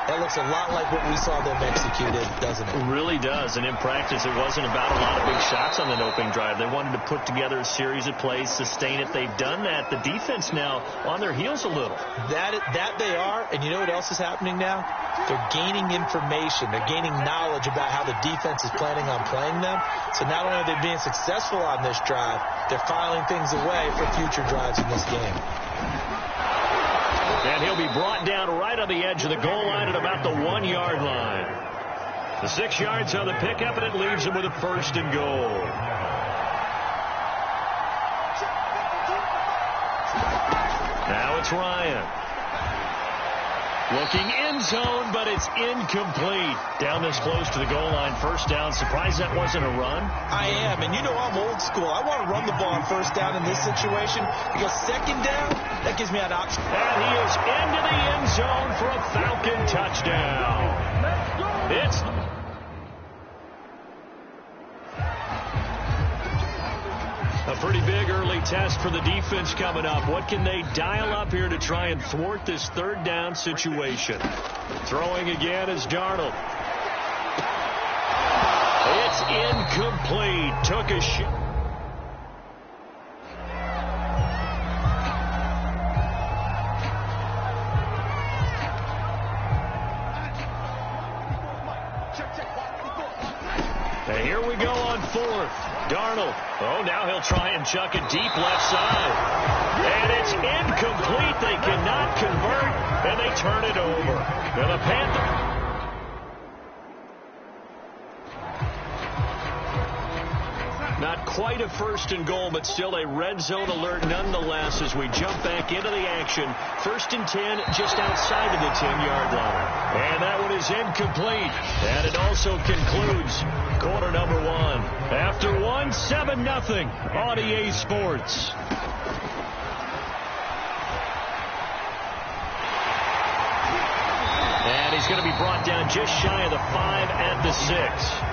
That looks a lot like what we saw them executed, doesn't it? It really does. And in practice, it wasn't about a lot of big shots on that opening drive. They wanted to put together a series of plays, sustain it. They've done that. The defense now on their heels a little. That they are. And you know what else is happening now? They're gaining information. They're gaining knowledge about how the defense is planning on playing them. So not only are they being successful on this drive, they're filing things away for future drives in this game. And he'll be brought down right on the edge of the goal line at about the 1-yard line. The 6 yards on the pickup, and it leaves him with a first and goal. Now it's Ryan. Looking end zone, but it's incomplete. Down this close to the goal line, first down. Surprised that wasn't a run? I am, and you know I'm old school. I want to run the ball on first down in this situation because second down, that gives me an option. And he is into the end zone for a Falcon touchdown. It's a pretty big early test for the defense coming up. What can they dial up here to try and thwart this third down situation? Throwing again is Darnold. It's incomplete. Took a shot. And here we go on fourth. Darnold. Oh, now he'll try and chuck it deep left side. And it's incomplete. They cannot convert, and they turn it over. And the Panthers. Not quite a first and goal, but still a red zone alert nonetheless as we jump back into the action. 1st and 10 just outside of the 10-yard line. And that one is incomplete. And it also concludes quarter number 1. After 1, 7-0 on EA Sports. And he's going to be brought down just shy of the 5 at the 6.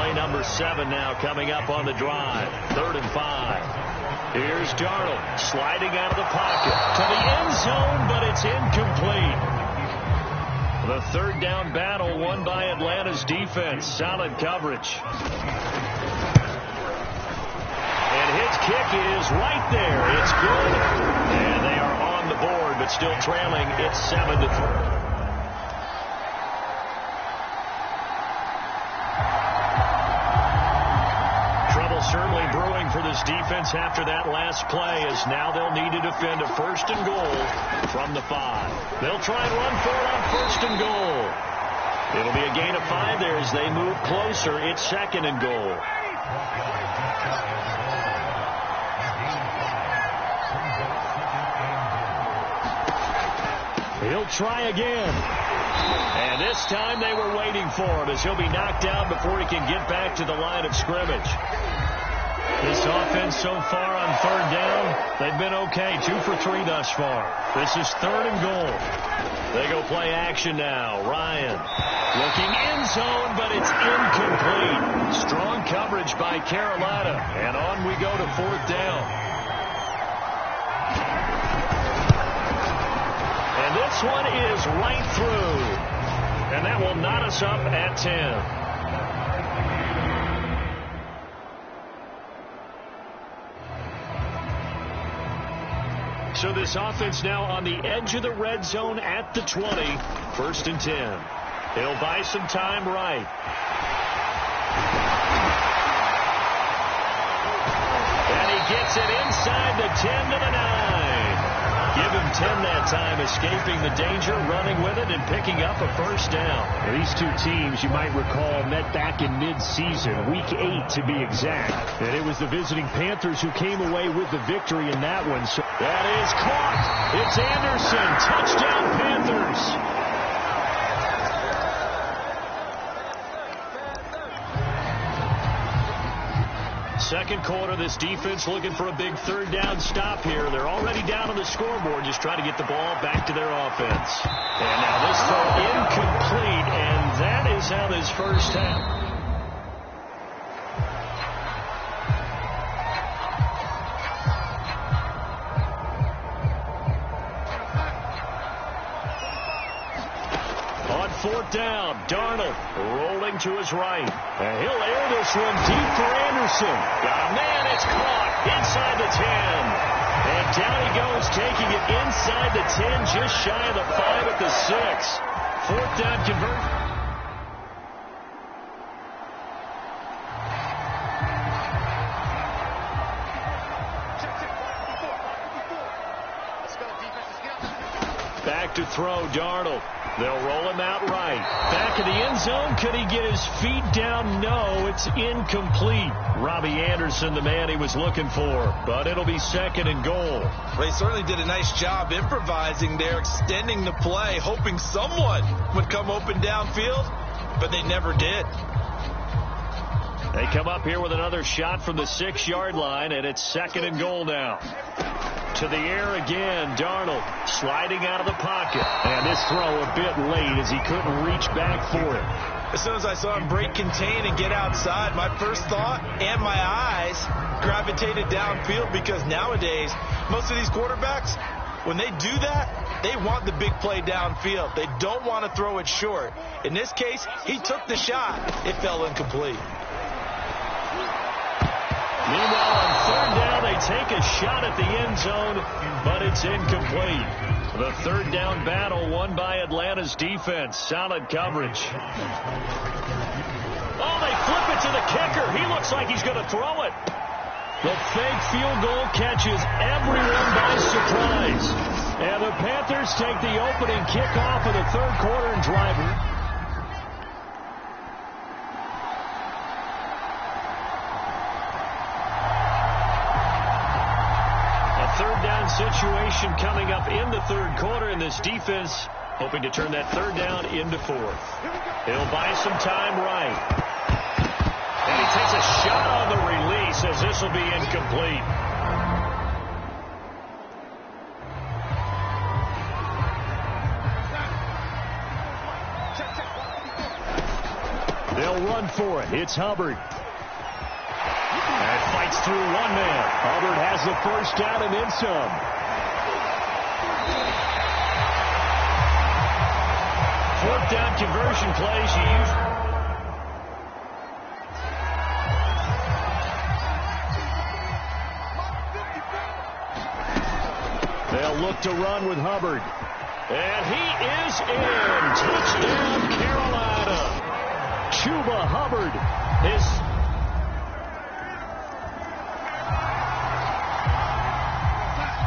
Play number 7 now coming up on the drive. 3rd and 5. Here's Darnold sliding out of the pocket to the end zone, but it's incomplete. The 3rd down battle won by Atlanta's defense. Solid coverage. And his kick is right there. It's good. And they are on the board, but still trailing. It's 7-3. Certainly brewing for this defense after that last play, as now they'll need to defend a 1st and goal from the 5. They'll try and run for it on 1st and goal. It'll be a gain of 5 there as they move closer. It's 2nd and goal. He'll try again. And this time they were waiting for him, as he'll be knocked down before he can get back to the line of scrimmage. This offense so far on 3rd down, they've been okay. 2 for 3 thus far. This is 3rd and goal. They go play action now. Ryan looking end zone, but it's incomplete. Strong coverage by Carolina. And on we go to 4th down. And this one is right through. And that will knot us up at 10. So this offense now on the edge of the red zone at the 20. 1st and 10. He'll buy some time right. And he gets it inside the 10 to the 9. Give him 10 that time, escaping the danger, running with it, and picking up a 1st down. Now, these two teams, you might recall, met back in mid-season, week 8 to be exact. And it was the visiting Panthers who came away with the victory in that one. So that is caught. It's Anderson. Touchdown, Panthers. Second quarter, this defense looking for a big 3rd down stop here. They're already down on the scoreboard, just trying to get the ball back to their offense. And now this throw incomplete, and that is how this 1st half. On 4th down, Darnold rolling to his right. And he'll air this one deep for Anderson. Got a man, it's caught inside the 10. And down he goes, taking it inside the 10, just shy of the 5 at the 6. 4th down conversion. Back to throw, Darnold. They'll roll him out right. Back in the end zone. Could he get his feet down? No, it's incomplete. Robbie Anderson, the man he was looking for. But it'll be 2nd and goal. Well, he certainly did a nice job improvising there, extending the play, hoping someone would come open downfield, but they never did. They come up here with another shot from the 6-yard line, and it's 2nd and goal now. To the air again, Darnold sliding out of the pocket. And this throw a bit late as he couldn't reach back for it. As soon as I saw him break contain and get outside, my first thought and my eyes gravitated downfield, because nowadays, most of these quarterbacks, when they do that, they want the big play downfield. They don't want to throw it short. In this case, he took the shot. It fell incomplete. Meanwhile, on 3rd down, they take a shot at the end zone, but it's incomplete. The 3rd down battle won by Atlanta's defense. Solid coverage. Oh, they flip it to the kicker. He looks like he's going to throw it. The fake field goal catches everyone by surprise. And the Panthers take the opening kickoff of the 3rd quarter and drive. Situation coming up in the 3rd quarter, and this defense hoping to turn that 3rd down into 4th. He'll buy some time right. And he takes a shot on the release, as this will be incomplete. They'll run for it. It's Hubbard. And fights through one man. Hubbard has the first down and then some. Fourth down conversion plays you use. They'll look to run with Hubbard. And he is in. Touchdown, Carolina. Chuba Hubbard is...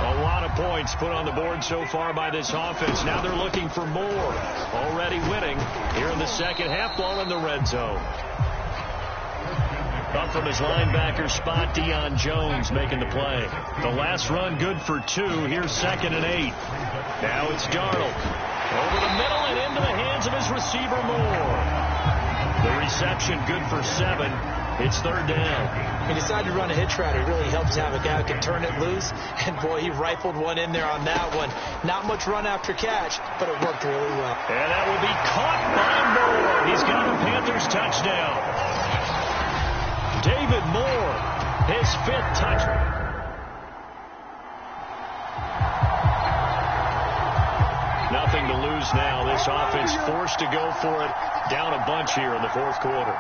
A lot of points put on the board so far by this offense. Now they're looking for more. Already winning here in the second half, ball in the red zone. Up from his linebacker spot, Deion Jones making the play. The last run good for 2. Here's 2nd and 8. Now it's Darnold. Over the middle and into the hands of his receiver Moore. The reception good for 7. It's 3rd down. He decided to run a hitch route. It really helps to have a guy who can turn it loose. And, boy, he rifled one in there on that one. Not much run after catch, but it worked really well. And that will be caught by Moore. He's got a Panthers touchdown. David Moore, his 5th touchdown. Nothing to lose now. This offense forced to go for it. Down a bunch here in the 4th quarter.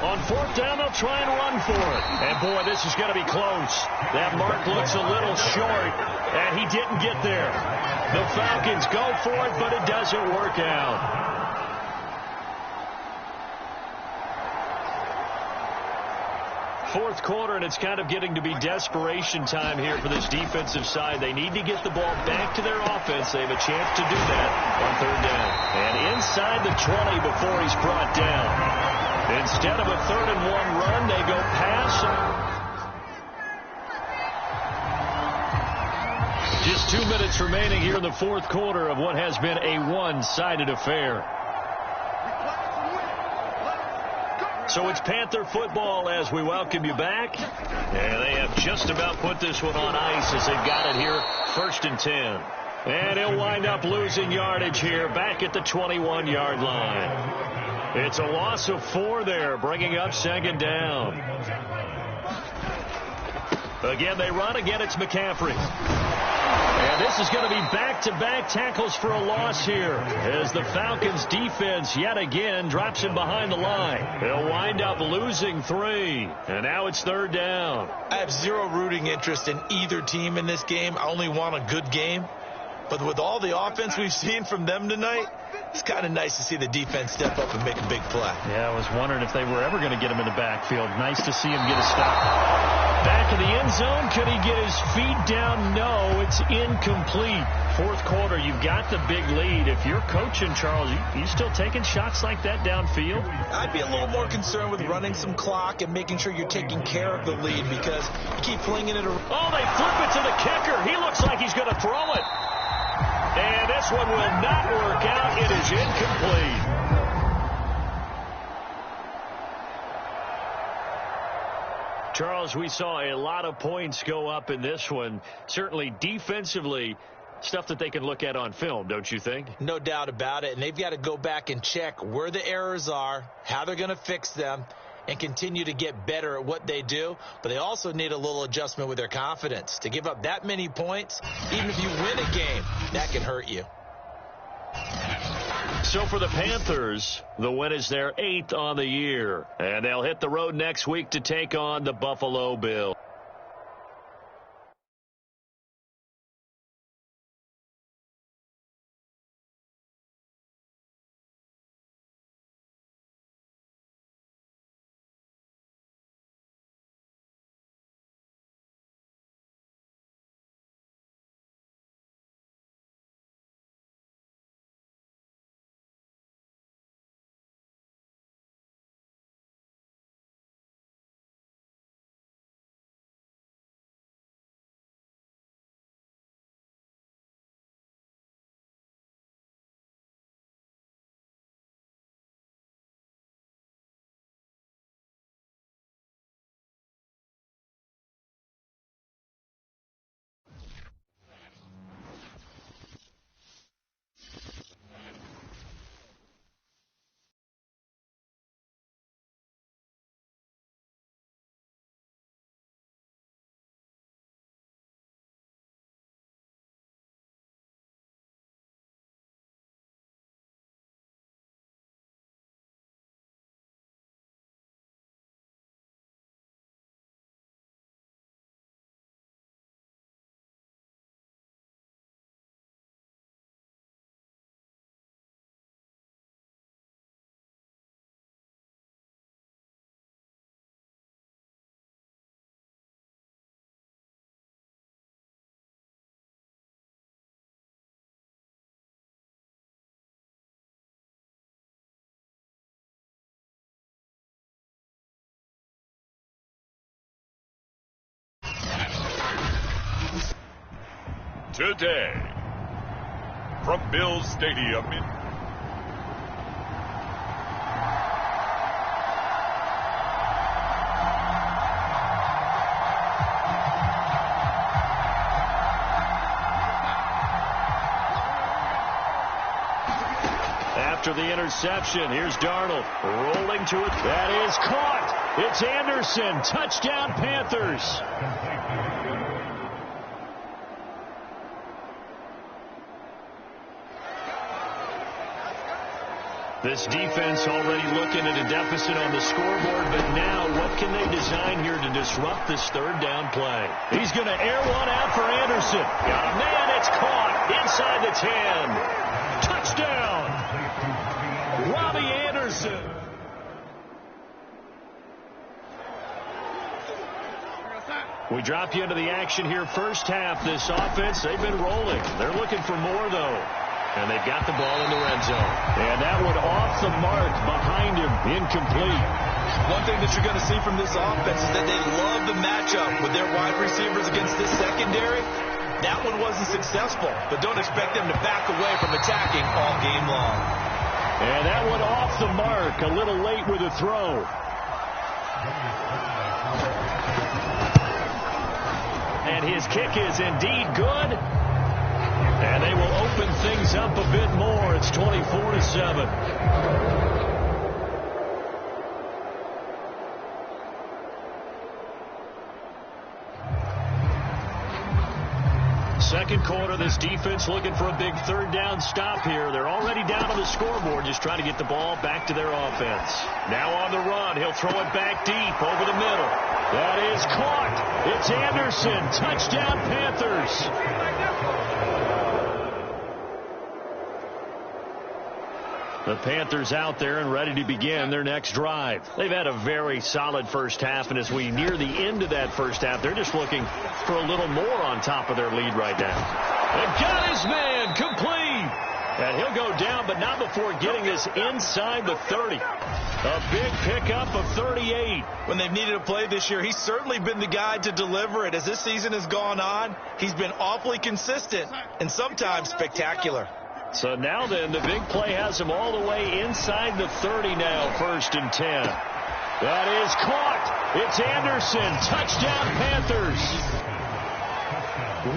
On 4th down, they'll try and run for it. And, boy, this is going to be close. That mark looks a little short, and he didn't get there. The Falcons go for it, but it doesn't work out. 4th quarter, and it's kind of getting to be desperation time here for this defensive side. They need to get the ball back to their offense. They have a chance to do that on 3rd down. And inside the 20 before he's brought down. Instead of a 3rd and 1 run, they go pass. Just 2 minutes remaining here in the 4th quarter of what has been a one-sided affair. So it's Panther football as we welcome you back. And they have just about put this one on ice as they've got it here, 1st and 10. And he'll wind up losing yardage here back at the 21-yard line. It's a loss of 4 there, bringing up 2nd down. Again, they run. Again, it's McCaffrey. And this is going to be back-to-back tackles for a loss here as the Falcons defense yet again drops him behind the line. They'll wind up losing 3. And now it's 3rd down. I have zero rooting interest in either team in this game. I only want a good game. But with all the offense we've seen from them tonight, it's kind of nice to see the defense step up and make a big play. Yeah, I was wondering if they were ever going to get him in the backfield. Nice to see him get a stop. Back in the end zone. Could he get his feet down? No, it's incomplete. 4th quarter, you've got the big lead. If you're coaching, Charles, you still taking shots like that downfield? I'd be a little more concerned with running some clock and making sure you're taking care of the lead because you keep flinging it around. Oh, they flip it to the kicker. He looks like he's going to throw it. And this one will not work out. It is incomplete. Charles, we saw a lot of points go up in this one. Certainly defensively, stuff that they can look at on film, don't you think? No doubt about it. And they've got to go back and check where the errors are, how they're going to fix them, and continue to get better at what they do. But they also need a little adjustment with their confidence. To give up that many points, even if you win a game, that can hurt you. So for the Panthers, the win is their 8th on the year. And they'll hit the road next week to take on the Buffalo Bills. today. From Bills Stadium in after the interception, here's Darnold rolling to it. That is caught. It's Anderson. Touchdown, Panthers. This defense already looking at a deficit on the scoreboard, but now what can they design here to disrupt this third down play? He's going to air one out for Anderson. Got a man, it's caught inside the 10. Touchdown, Robbie Anderson. We drop you into the action here first half. This offense, they've been rolling. They're looking for more, though. And they've got the ball in the red zone. And that one off the mark behind him. Incomplete. One thing that you're going to see from this offense is that they love the matchup with their wide receivers against this secondary. That one wasn't successful, but don't expect them to back away from attacking all game long. And that one off the mark. A little late with a throw. And his kick is indeed good. And they will open things up a bit more. It's 24-7. Second quarter, this defense looking for a big third down stop here. They're already down on the scoreboard, just trying to get the ball back to their offense. Now on the run, he'll throw it back deep over the middle. That is caught. It's Anderson. Touchdown, Panthers. The Panthers out there and ready to begin their next drive. They've had a very solid first half, and as we near the end of that first half, they're just looking for a little more on top of their lead right now. They've got his man complete. And he'll go down, but not before getting this inside the 30. A big pickup of 38. When they've needed a play this year, he's certainly been the guy to deliver it. As this season has gone on, he's been awfully consistent and sometimes spectacular. So now then, the big play has him all the way inside the 30 now, 1st and 10. That is caught. It's Anderson. Touchdown, Panthers.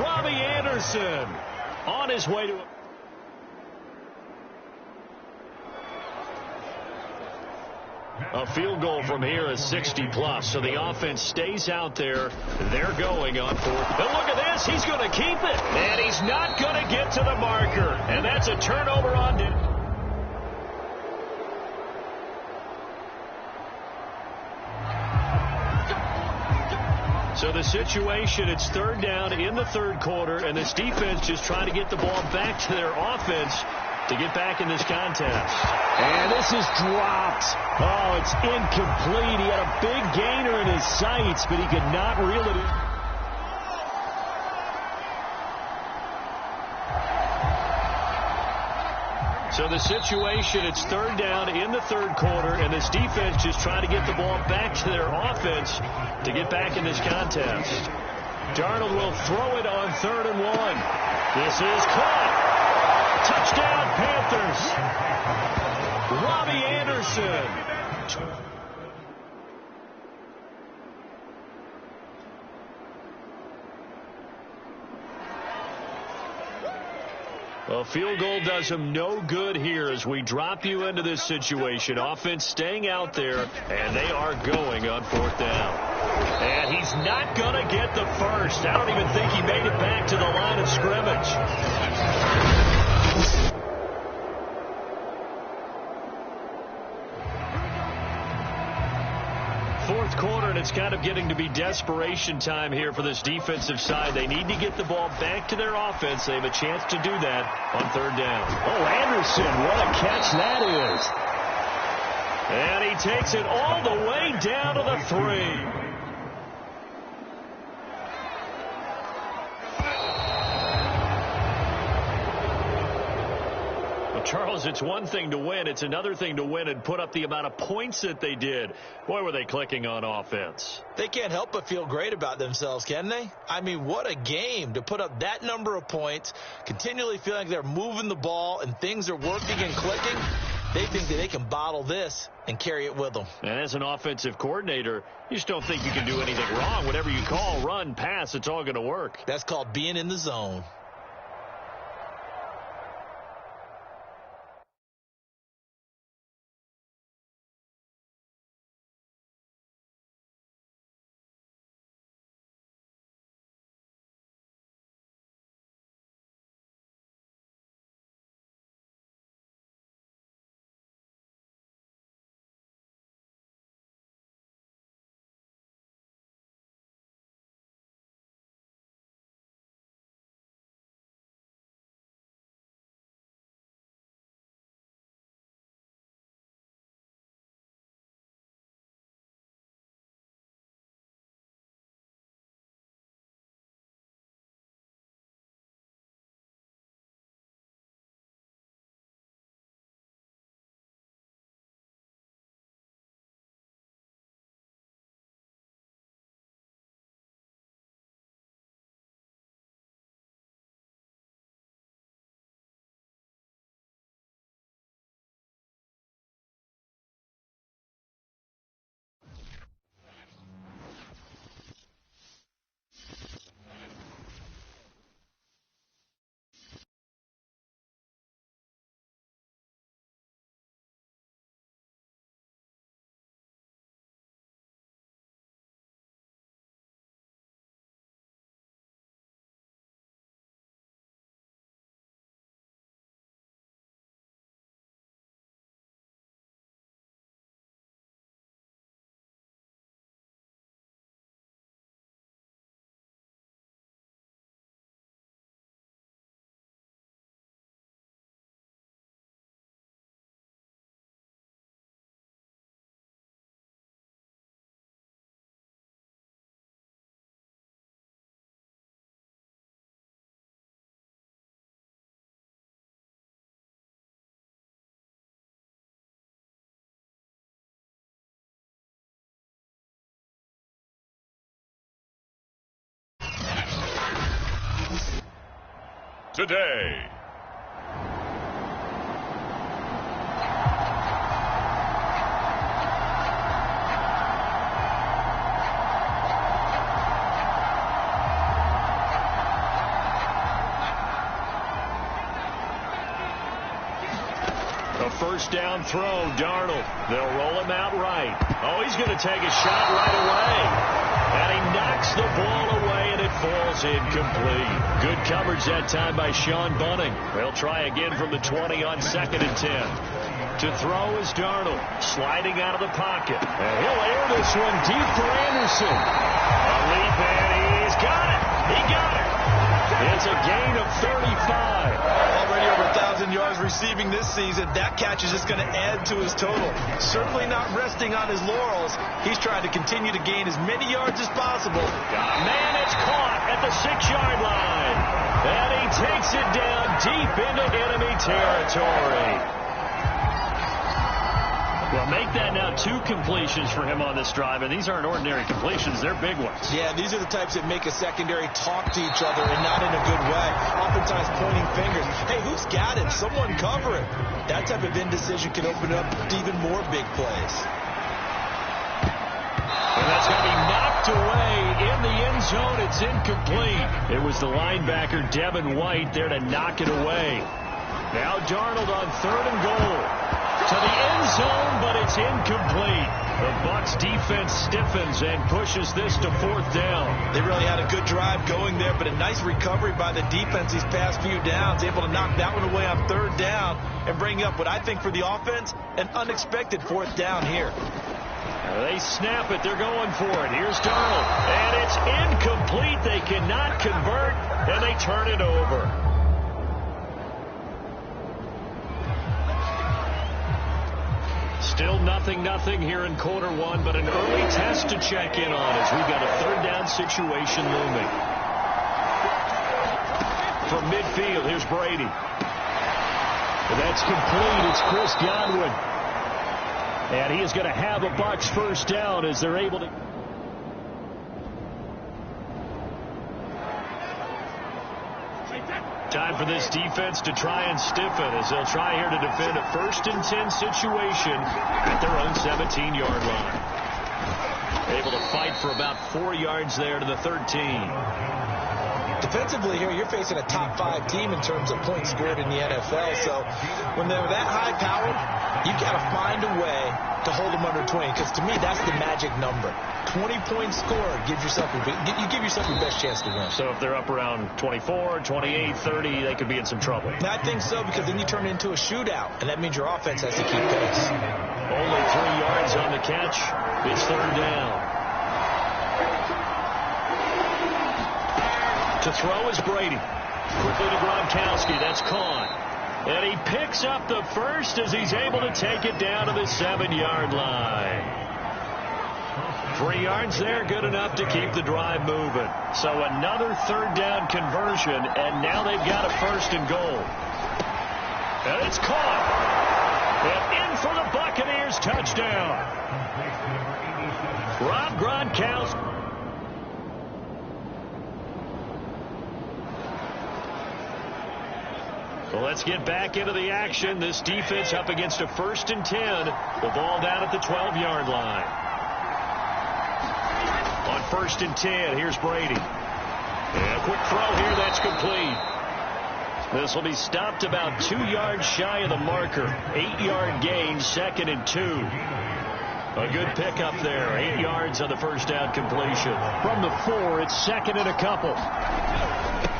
Robbie Anderson on his way to... A field goal from here is 60+, so the offense stays out there. They're going on 4th. But look at this. He's going to keep it. And he's not going to get to the marker. And that's a turnover on him. So the situation, it's third down in the third quarter, and this defense just trying to get the ball back to their offense to get back in this contest. And this is dropped. Oh, it's incomplete. He had a big gainer in his sights, but he could not reel it in. So the situation, it's third down in the third quarter, and this defense just trying to get the ball back to their offense to get back in this contest. Darnold will throw it on 3rd and 1. This is caught. Touchdown, Panthers. Robbie Anderson. A field goal does him no good here as we drop you into this situation. Offense staying out there, and they are going on 4th down. And he's not going to get the first. I don't even think he made it back to the line of scrimmage. Fourth quarter, and it's kind of getting to be desperation time here for this defensive side. They need to get the ball back to their offense. They have a chance to do that on 3rd down. Oh, Anderson, what a catch that is. And he takes it all the way down to the 3. Charles, it's one thing to win. It's another thing to win and put up the amount of points that they did. Boy, were they clicking on offense. They can't help but feel great about themselves, can they? I mean, what a game to put up that number of points, continually feeling like they're moving the ball and things are working and clicking. They think that they can bottle this and carry it with them. And as an offensive coordinator, you just don't think you can do anything wrong. Whatever you call, run, pass, it's all going to work. That's called being in the zone. Today. A first down throw, Darnold. They'll roll him out right. Oh, he's going to take a shot right away. And he knocks the ball away, and it falls incomplete. Good coverage that time by Sean Bunning. They'll try again from the 20 on 2nd and 10. To throw is Darnold, sliding out of the pocket. And he'll air this one deep for Anderson. A leap, and he's got it. He got it. It's a gain of 35. Already over 1,000 yards receiving this season. That catch is just going to add to his total. Certainly not resting on his laurels. He's trying to continue to gain as many yards as possible. Man, it's caught at the 6-yard line. And he takes it down deep into enemy territory. Well, make that now 2 completions for him on this drive, and these aren't ordinary completions. They're big ones. Yeah, these are the types that make a secondary talk to each other and not in a good way. Oftentimes pointing fingers. Hey, who's got it? Someone cover it. That type of indecision can open up to even more big plays. And that's going to be knocked away in the end zone. It's incomplete. It was the linebacker, Devin White, there to knock it away. Now Darnold on 3rd and goal. To the end zone, but it's incomplete. The Bucs defense stiffens and pushes this to 4th down. They really had a good drive going there, but a nice recovery by the defense these past few downs, able to knock that one away on 3rd down and bring up what I think for the offense, an unexpected 4th down here. They snap it. They're going for it. Here's Darnold. And it's incomplete. They cannot convert, and they turn it over. Still 0-0 here in quarter 1, but an early test to check in on as we've got a 3rd down situation looming. From midfield, here's Brady. And that's complete. It's Chris Godwin. And he is going to have a Bucs first down as they're able to. Time for this defense to try and stiffen as they'll try here to defend a 1st and 10 situation at their own 17-yard line. Able to fight for about 4 yards there to the 13. Defensively here, you're facing a top 5 team in terms of points scored in the NFL. So when they're that high-powered, you've got to find a way to hold them under 20. Because to me, that's the magic number. 20 points scored gives yourself you give yourself your best chance to win. So if they're up around 24, 28, 30, they could be in some trouble. I think so, because then you turn it into a shootout, and that means your offense has to keep pace. Only 3 yards on the catch. It's 3rd down. To throw is Brady. Quickly to Gronkowski. That's caught. And he picks up the first as he's able to take it down to the 7-yard line. 3 yards there, good enough to keep the drive moving. So another 3rd down conversion, and now they've got a 1st and goal. And it's caught. And in for the Buccaneers touchdown. Rob Gronkowski. Well, let's get back into the action. This defense up against a 1st and 10. The ball down at the 12-yard line. On 1st and 10, here's Brady. And a quick throw here, that's complete. This will be stopped about 2 yards shy of the marker. 8-yard gain, 2nd and 2. A good pickup there. 8 yards on the first down completion. From the 4, it's 2nd and a couple.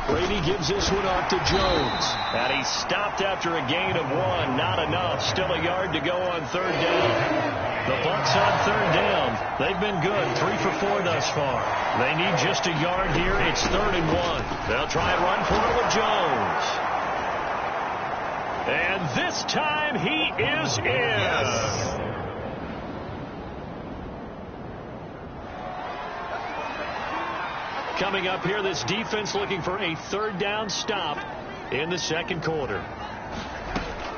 Brady gives this one off to Jones. And he's stopped after a gain of 1. Not enough. Still a yard to go on 3rd down. The Bucs on 3rd down. They've been good. 3 for 4 thus far. They need just a yard here. It's 3rd and 1. They'll try and run for it with Jones. And this time he is in. Yes. Coming up here, this defense looking for a 3rd down stop in the 2nd quarter.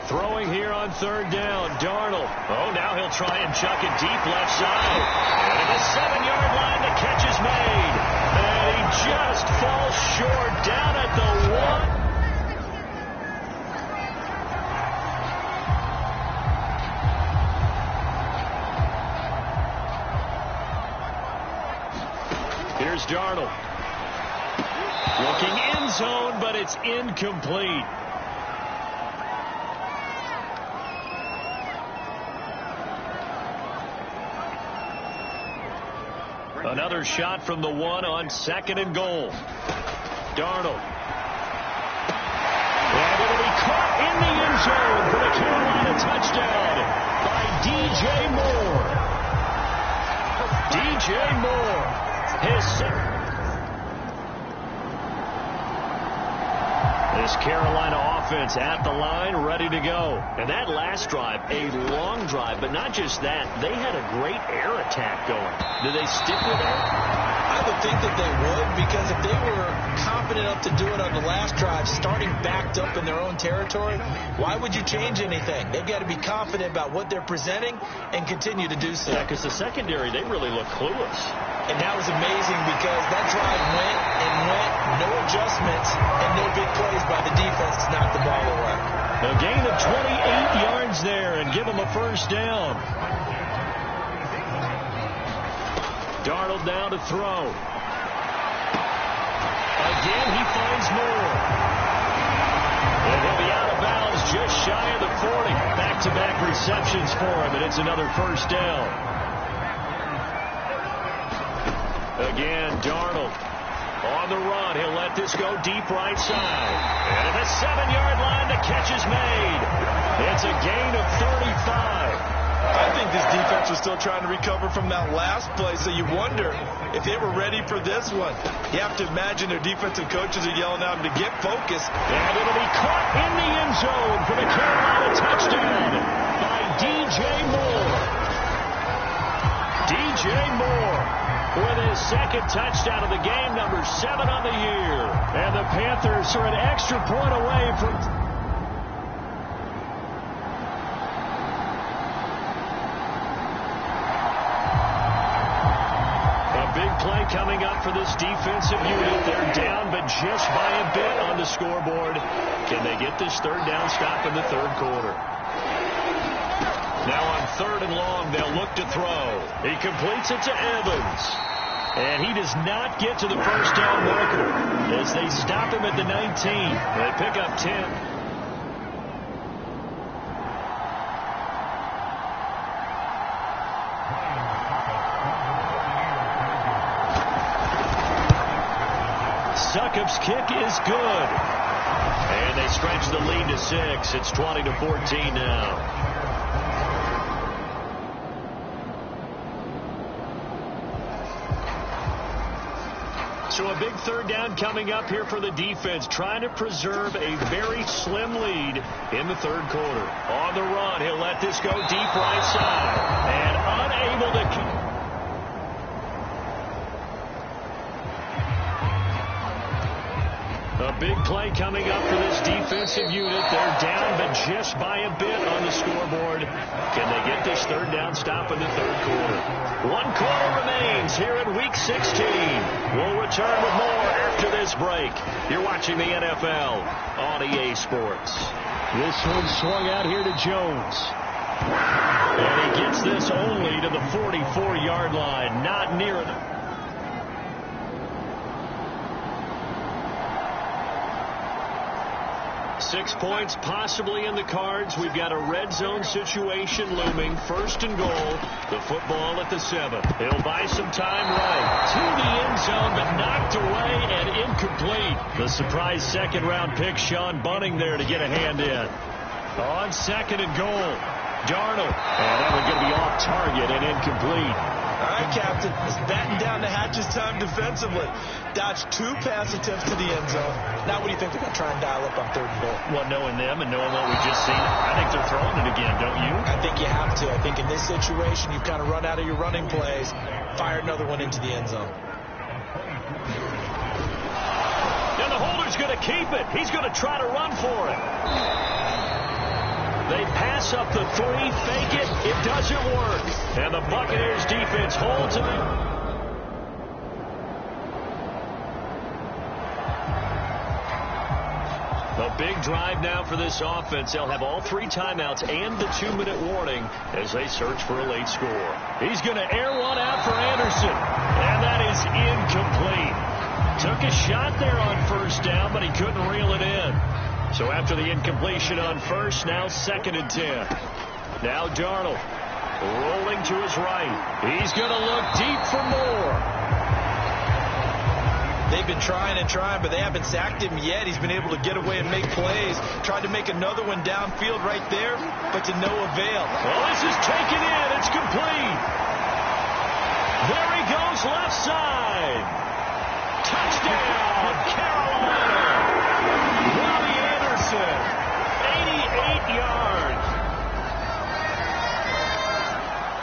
Throwing here on 3rd down, Darnold. Oh, now he'll try and chuck it deep left side. And the 7-yard line, the catch is made. And he just falls short down at the 1. Here's Darnold. Looking end zone, but it's incomplete. Another shot from the 1 on 2nd and goal. Darnold. And it'll be caught in the end zone for the Carolina touchdown by D.J. Moore. His second. This Carolina offense at the line, ready to go. And that last drive, a long drive, but not just that. They had a great air attack going. Do they stick with that? I would think that they would, because if they were confident enough to do it on the last drive, starting backed up in their own territory, why would you change anything? They've got to be confident about what they're presenting and continue to do so. Yeah, because the secondary, they really look clueless. And that was amazing because that drive went and went, no adjustments, and no big plays by the defense to knock the ball away. A gain of 28 yards there and give them a 1st down. Darnold now to throw. Again, he finds Moore. And he'll be out of bounds just shy of the 40. Back-to-back receptions for him, and it's another 1st down. Again, Darnold on the run. He'll let this go deep right side. And at the 7-yard line, the catch is made. It's a gain of 35. I think this defense was still trying to recover from that last play, so you wonder if they were ready for this one. You have to imagine their defensive coaches are yelling at them to get focused. And it'll be caught in the end zone for the Carolina touchdown by D.J. Moore. D.J. Moore with his 2nd touchdown of the game, number 7 on the year. And the Panthers are an extra point away from... coming up for this defensive unit. They're down, but just by a bit on the scoreboard. Can they get this third down stop in the third quarter? Now on 3rd and long, they'll look to throw. He completes it to Evans. And he does not get to the first down marker as they stop him at the 19. They pick up 10. Succop's kick is good. And they stretch the lead to 6. It's 20-14 now. So a big third down coming up here for the defense, trying to preserve a very slim lead in the third quarter. On the run, he'll let this go deep right side. And unable to keep. A big play coming up for this defensive unit. They're down, but just by a bit on the scoreboard. Can they get this third down stop in the third quarter? 1 quarter remains here in Week 16. We'll return with more after this break. You're watching the NFL on EA Sports. This one swung out here to Jones. And he gets this only to the 44-yard line, not near it. 6 points possibly in the cards. We've got a red zone situation looming. 1st and goal. The football at the 7. He'll buy some time right to the end zone, but knocked away and incomplete. The surprise 2nd-round pick, Sean Bunting, there to get a hand in. On 2nd and goal, Darnold. And that one's going to be off target and incomplete. All right, Captain. It's batten down the hatches time defensively. Dodged 2 pass attempts to the end zone. Now what do you think they're going to try and dial up on 3rd and goal? Well, knowing them and knowing what we just seen, I think they're throwing it again, don't you? I think you have to. I think in this situation, you've kind of run out of your running plays. Fire another one into the end zone. And the holder's going to keep it. He's going to try to run for it. They pass up the 3, fake it. It doesn't work. And the Buccaneers defense holds it. A big drive now for this offense. They'll have all 3 timeouts and the 2-minute warning as they search for a late score. He's going to air one out for Anderson. And that is incomplete. Took a shot there on 1st down, but he couldn't reel it in. So after the incompletion on 1st, now 2nd and 10. Now Darnold rolling to his right. He's going to look deep for more. They've been trying and trying, but they haven't sacked him yet. He's been able to get away and make plays. Tried to make another one downfield right there, but to no avail. Well, this is taken in. It's complete. There he goes, left side. Touchdown, Carolina. Robbie Anderson, 88 yards.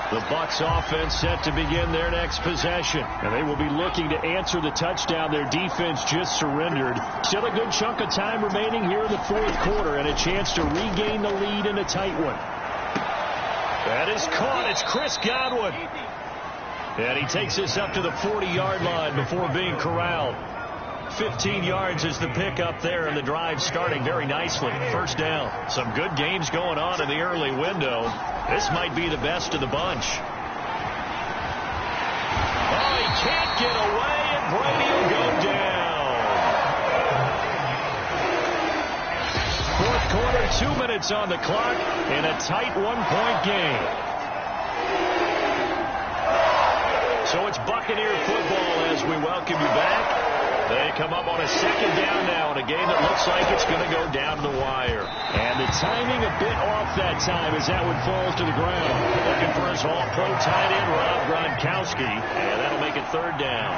The Bucs offense set to begin their next possession. And they will be looking to answer the touchdown their defense just surrendered. Still a good chunk of time remaining here in the 4th quarter and a chance to regain the lead in a tight one. That is caught. It's Chris Godwin. And he takes this up to the 40-yard line before being corralled. 15 yards is the pickup there, and the drive starting very nicely. 1st down. Some good games going on in the early window. This might be the best of the bunch. Oh, he can't get away, and Brady will go down. 4th quarter, 2 minutes on the clock, in a tight 1-point game. So it's Buccaneer football as we welcome you back. They come up on a 2nd down now in a game that looks like it's going to go down the wire. And the timing a bit off that time as that one falls to the ground. Looking for his all-pro tight end, Rob Gronkowski. And that'll make it 3rd down.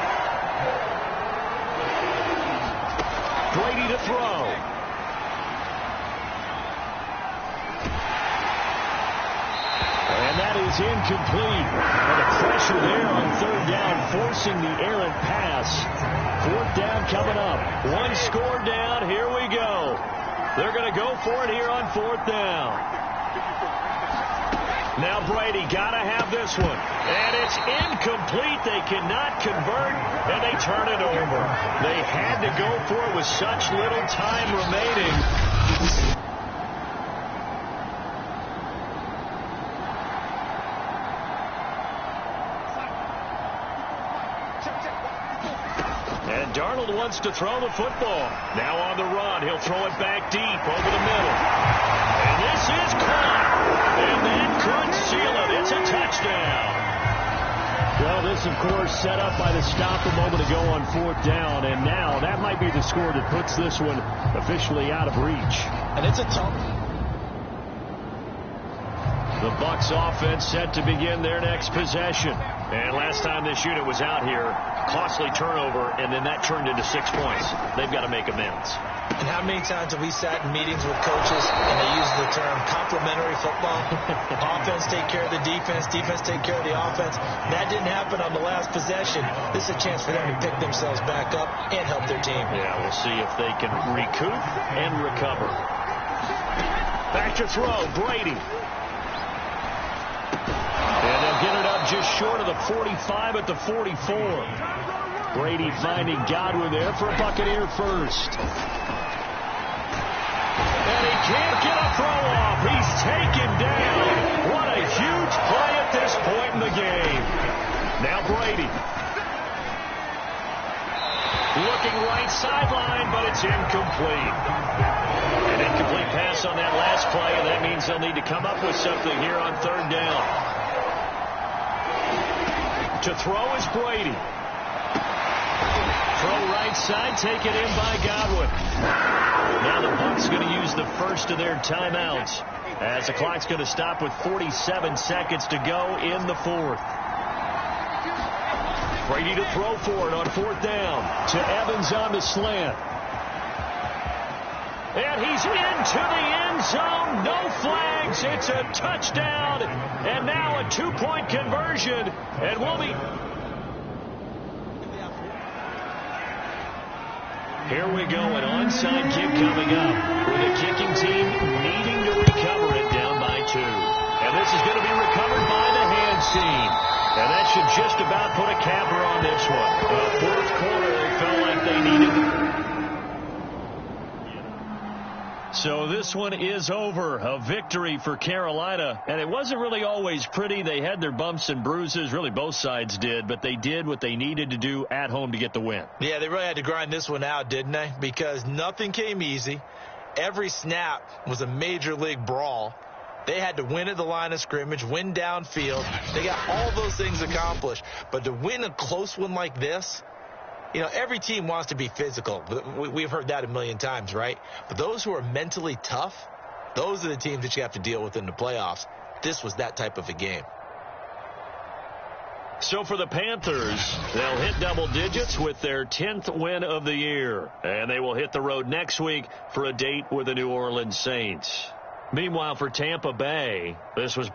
Brady to throw. And that is incomplete. And the pressure there on 3rd down, forcing the errant pass. 4th down coming up. 1 score down. Here we go. They're going to go for it here on 4th down. Now Brady got to have this one. And it's incomplete. They cannot convert, and they turn it over. They had to go for it with such little time remaining. And Darnold wants to throw the football. Now on the run. He'll throw it back deep over the middle. And this is caught. And that could seal it. It's a touchdown. Well, this, of course, set up by the stop a moment ago on 4th down. And now that might be the score that puts this one officially out of reach. And it's a tough. The Bucs offense set to begin their next possession. And last time this unit was out here, costly turnover, and then that turned into 6 points. They've got to make amends. And how many times have we sat in meetings with coaches and they use the term complementary football? Offense take care of the defense, defense take care of the offense. That didn't happen on the last possession. This is a chance for them to pick themselves back up and help their team. Yeah, we'll see if they can recoup and recover. Back to throw, Brady. And they'll get it up just short of the 45 at the 44. Brady finding Godwin there for a Buccaneer first. And he can't get a throw off. He's taken down. What a huge play at this point in the game. Now Brady. Looking right sideline, but it's incomplete. An incomplete pass on that last play, and that means they'll need to come up with something here on 3rd down. To throw is Brady. Throw right side, taken in by Godwin. Now the Bucs going to use the first of their timeouts as the clock's going to stop with 47 seconds to go in the 4th. Brady to throw for it on 4th down. To Evans on the slant. And he's into the end zone. No flags. It's a touchdown. And now a 2-point conversion. And we'll be... Here we go, an onside kick coming up with the kicking team needing to recover it down by 2. And this is going to be recovered by the hands team. And that should just about put a capper on this one. Fourth quarter, they felt like they needed. So this one is over. A victory for Carolina. And it wasn't really always pretty. They had their bumps and bruises. Really, both sides did. But they did what they needed to do at home to get the win. Yeah, they really had to grind this one out, didn't they? Because nothing came easy. Every snap was a major league brawl. They had to win at the line of scrimmage, win downfield. They got all those things accomplished. But to win a close one like this, you know, every team wants to be physical. We've heard that a million times, right? But those who are mentally tough, those are the teams that you have to deal with in the playoffs. This was that type of a game. So for the Panthers, they'll hit double digits with their 10th win of the year. And they will hit the road next week for a date with the New Orleans Saints. Meanwhile, for Tampa Bay, this was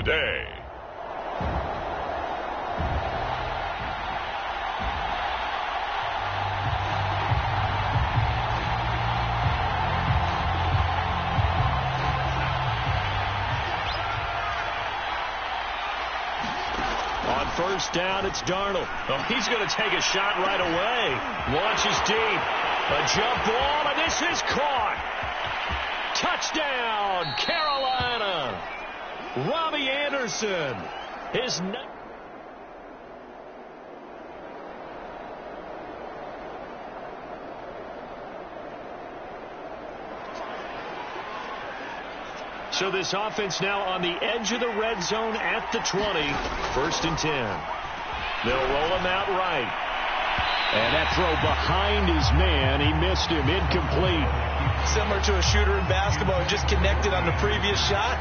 day. On first down, it's Darnold. Oh, he's going to take a shot right away. Launches deep. A jump ball, and this is caught. Touchdown, Carolina. Robbie Anderson. His So this offense now on the edge of the red zone at the 20. 1st and 10. They'll roll him out right. And that throw behind his man. He missed him. Incomplete. Similar to a shooter in basketball who just connected on the previous shot.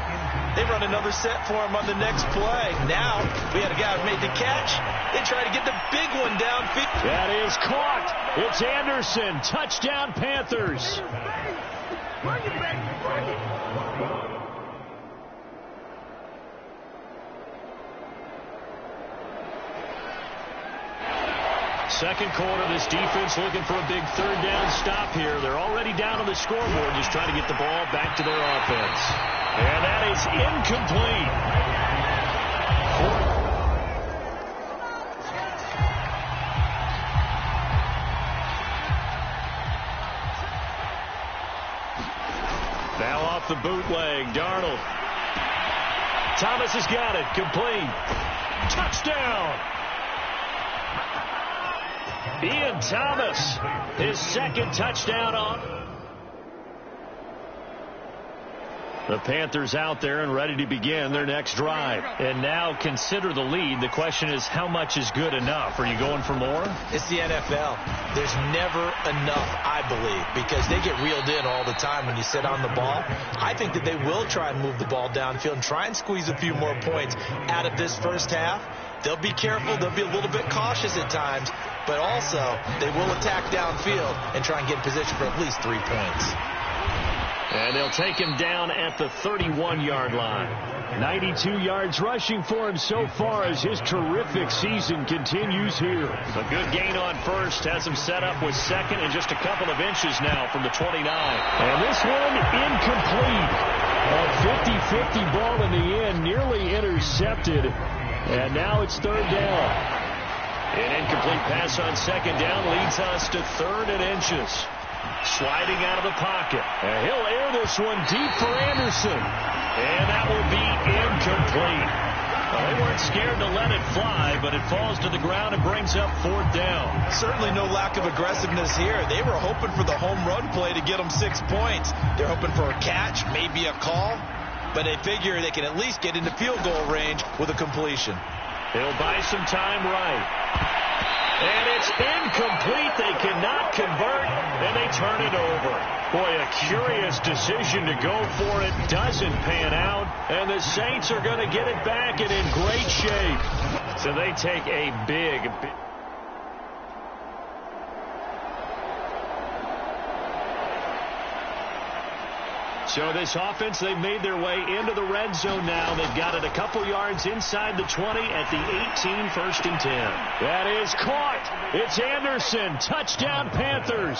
They run another set for him on the next play. Now we had a guy who made the catch. They try to get the big one downfield. That is caught. It's Anderson. Touchdown, Panthers. Second quarter, this defense looking for a big 3rd down stop here. They're already down on the scoreboard, just trying to get the ball back to their offense. And that is incomplete. Now off the bootleg, Darnold. Thomas has got it, complete. Touchdown. Ian Thomas, his 2nd touchdown on. The Panthers out there and ready to begin their next drive. And now consider the lead. The question is, how much is good enough? Are you going for more? It's the NFL. There's never enough, I believe, because they get reeled in all the time when you sit on the ball. I think that they will try and move the ball downfield and try and squeeze a few more points out of this first half. They'll be careful. They'll be a little bit cautious at times, but also they will attack downfield and try and get in position for at least 3 points. And they'll take him down at the 31-yard line. 92 yards rushing for him so far as his terrific season continues here. A good gain on first, has him set up with 2nd and just a couple of inches now from the 29. And this one incomplete. A 50-50 ball in the end, nearly intercepted. And now it's 3rd down. An incomplete pass on 2nd down leads us to 3rd and inches. Sliding out of the pocket. And he'll air this one deep for Anderson. And that will be incomplete. Well, they weren't scared to let it fly, but it falls to the ground and brings up 4th down. Certainly no lack of aggressiveness here. They were hoping for the home run play to get them 6 points. They're hoping for a catch, maybe a call. But they figure they can at least get into field goal range with a completion. He'll buy some time right. And it's incomplete. They cannot convert, and they turn it over. Boy, a curious decision to go for it. Doesn't pan out, and the Saints are going to get it back and in great shape. So they take a big. So this offense, they've made their way into the red zone now. They've got it a couple yards inside the 20 at the 18, 1st and 10. That is caught. It's Anderson. Touchdown, Panthers.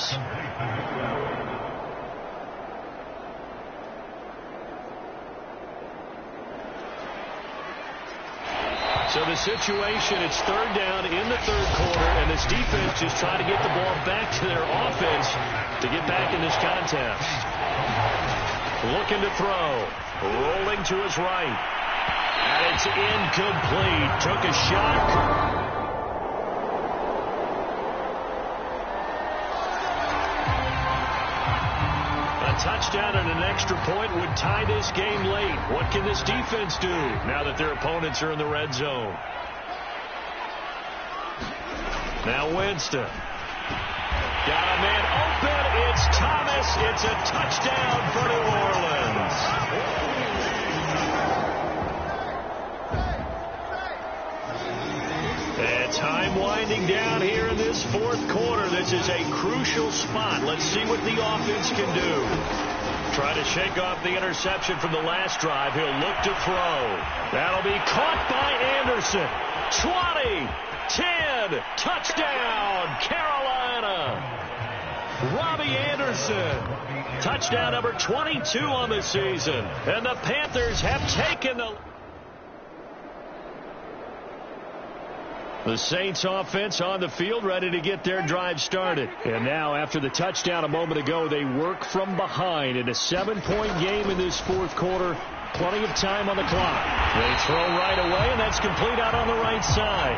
So the situation, it's 3rd down in the 3rd quarter, and this defense just trying to get the ball back to their offense to get back in this contest. Looking to throw. Rolling to his right. And it's incomplete. Took a shot. A touchdown and an extra point would tie this game late. What can this defense do now that their opponents are in the red zone? Now Winston. Got a man open. It's Thomas. It's a touchdown for New Orleans. And time winding down here in this 4th quarter. This is a crucial spot. Let's see what the offense can do. Try to shake off the interception from the last drive. He'll look to throw. That'll be caught by Anderson. 20, 10, touchdown, Carolina. Robbie Anderson, touchdown number 22 on the season. And the Panthers have taken the Saints offense on the field, ready to get their drive started. And now, after the touchdown a moment ago, they work from behind in a 7-point game in this fourth quarter. Plenty of time on the clock. They throw right away, and that's complete out on the right side.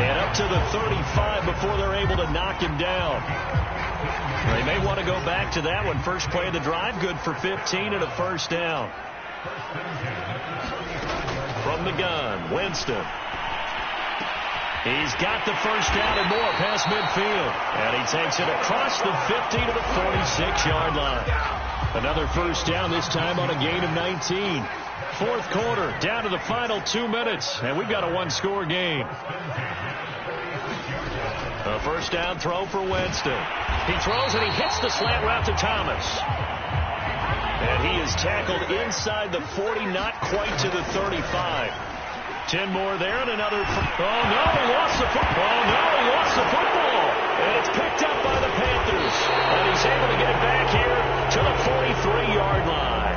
And up to the 35 before they're able to knock him down. They may want to go back to that one. First play of the drive, good for 15 and a first down. From the gun, Winston. He's got the first down and more past midfield. And he takes it across the 50 to the 46-yard line. Another first down, this time on a gain of 19. Fourth quarter, down to the final 2 minutes, and we've got a one-score game. A first down throw for Winston. He throws and he hits the slant route to Thomas. And he is tackled inside the 40, not quite to the 35. 10 more there and another. Oh, no, he lost the football. Oh, no, he lost the football. And it's picked up by the Panthers. And he's able to get it back here to the 43-yard line.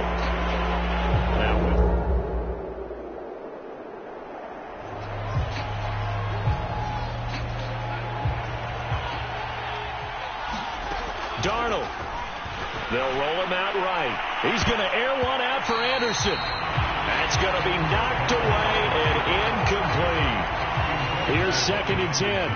Now, Darnold. They'll roll him out right. He's going to air one out for Anderson. That's going to be knocked away and incomplete. Here's 2nd and 10.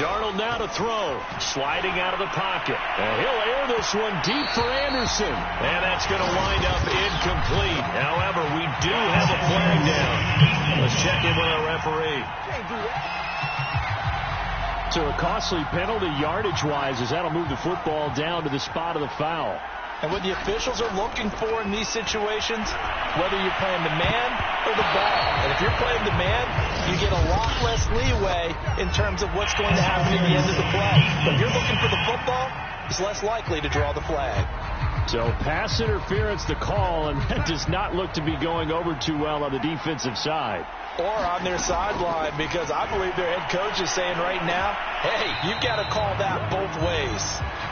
Darnold now to throw. Sliding out of the pocket. And he'll air this one deep for Anderson. And that's going to wind up incomplete. However, we do have a flag down. Let's check in with our referee. So a costly penalty yardage-wise as that'll move the football down to the spot of the foul. And what the officials are looking for in these situations, whether you're playing the man or the ball. And if you're playing the man, you get a lot less leeway in terms of what's going to happen at the end of the play. But if you're looking for the football, it's less likely to draw the flag. So pass interference the call, and that does not look to be going over too well on the defensive side. Or on their sideline, because I believe their head coach is saying right now, hey, you've got to call that both ways.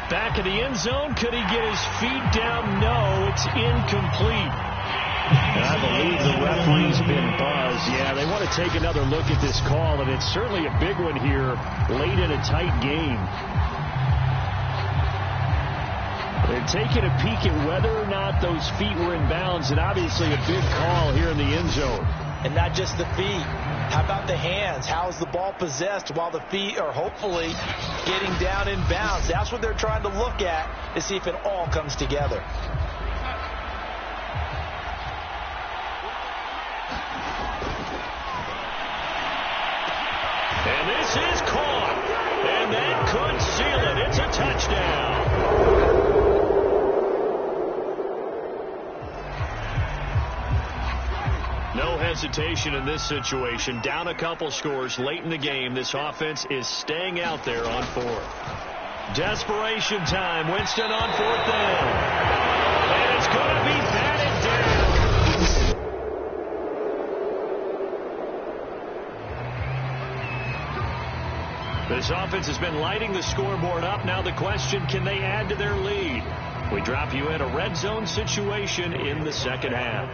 Back in the end zone, could he get his feet down? No, it's incomplete. And I believe the referee's been buzzed. Yeah, they want to take another look at this call, and it's certainly a big one here late in a tight game. They're taking a peek at whether or not those feet were in bounds, and obviously a big call here in the end zone. And not just the feet. How about the hands? How is the ball possessed while the feet are hopefully getting down in bounds? That's what they're trying to look at to see if it all comes together. And this is caught. And that could seal it. It's a touchdown. No hesitation in this situation. Down a couple scores late in the game. This offense is staying out there on fourth. Desperation time. Winston on fourth down. And it's going to be batted down. This offense has been lighting the scoreboard up. Now the question, can they add to their lead? We drop you in a red zone situation in the second half.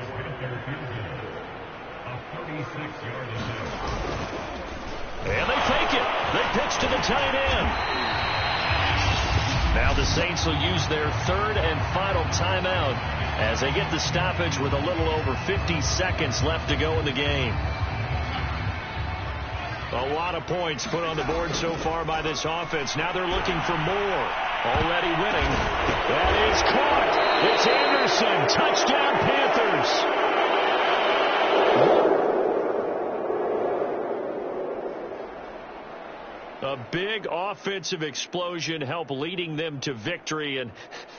And they fake it. They pitch to the tight end. Now the Saints will use their third and final timeout as they get the stoppage with a little over 50 seconds left to go in the game. A lot of points put on the board so far by this offense. Now they're looking for more. Already winning. That is caught. It's Anderson. Touchdown, Panthers. A big offensive explosion helped leading them to victory. And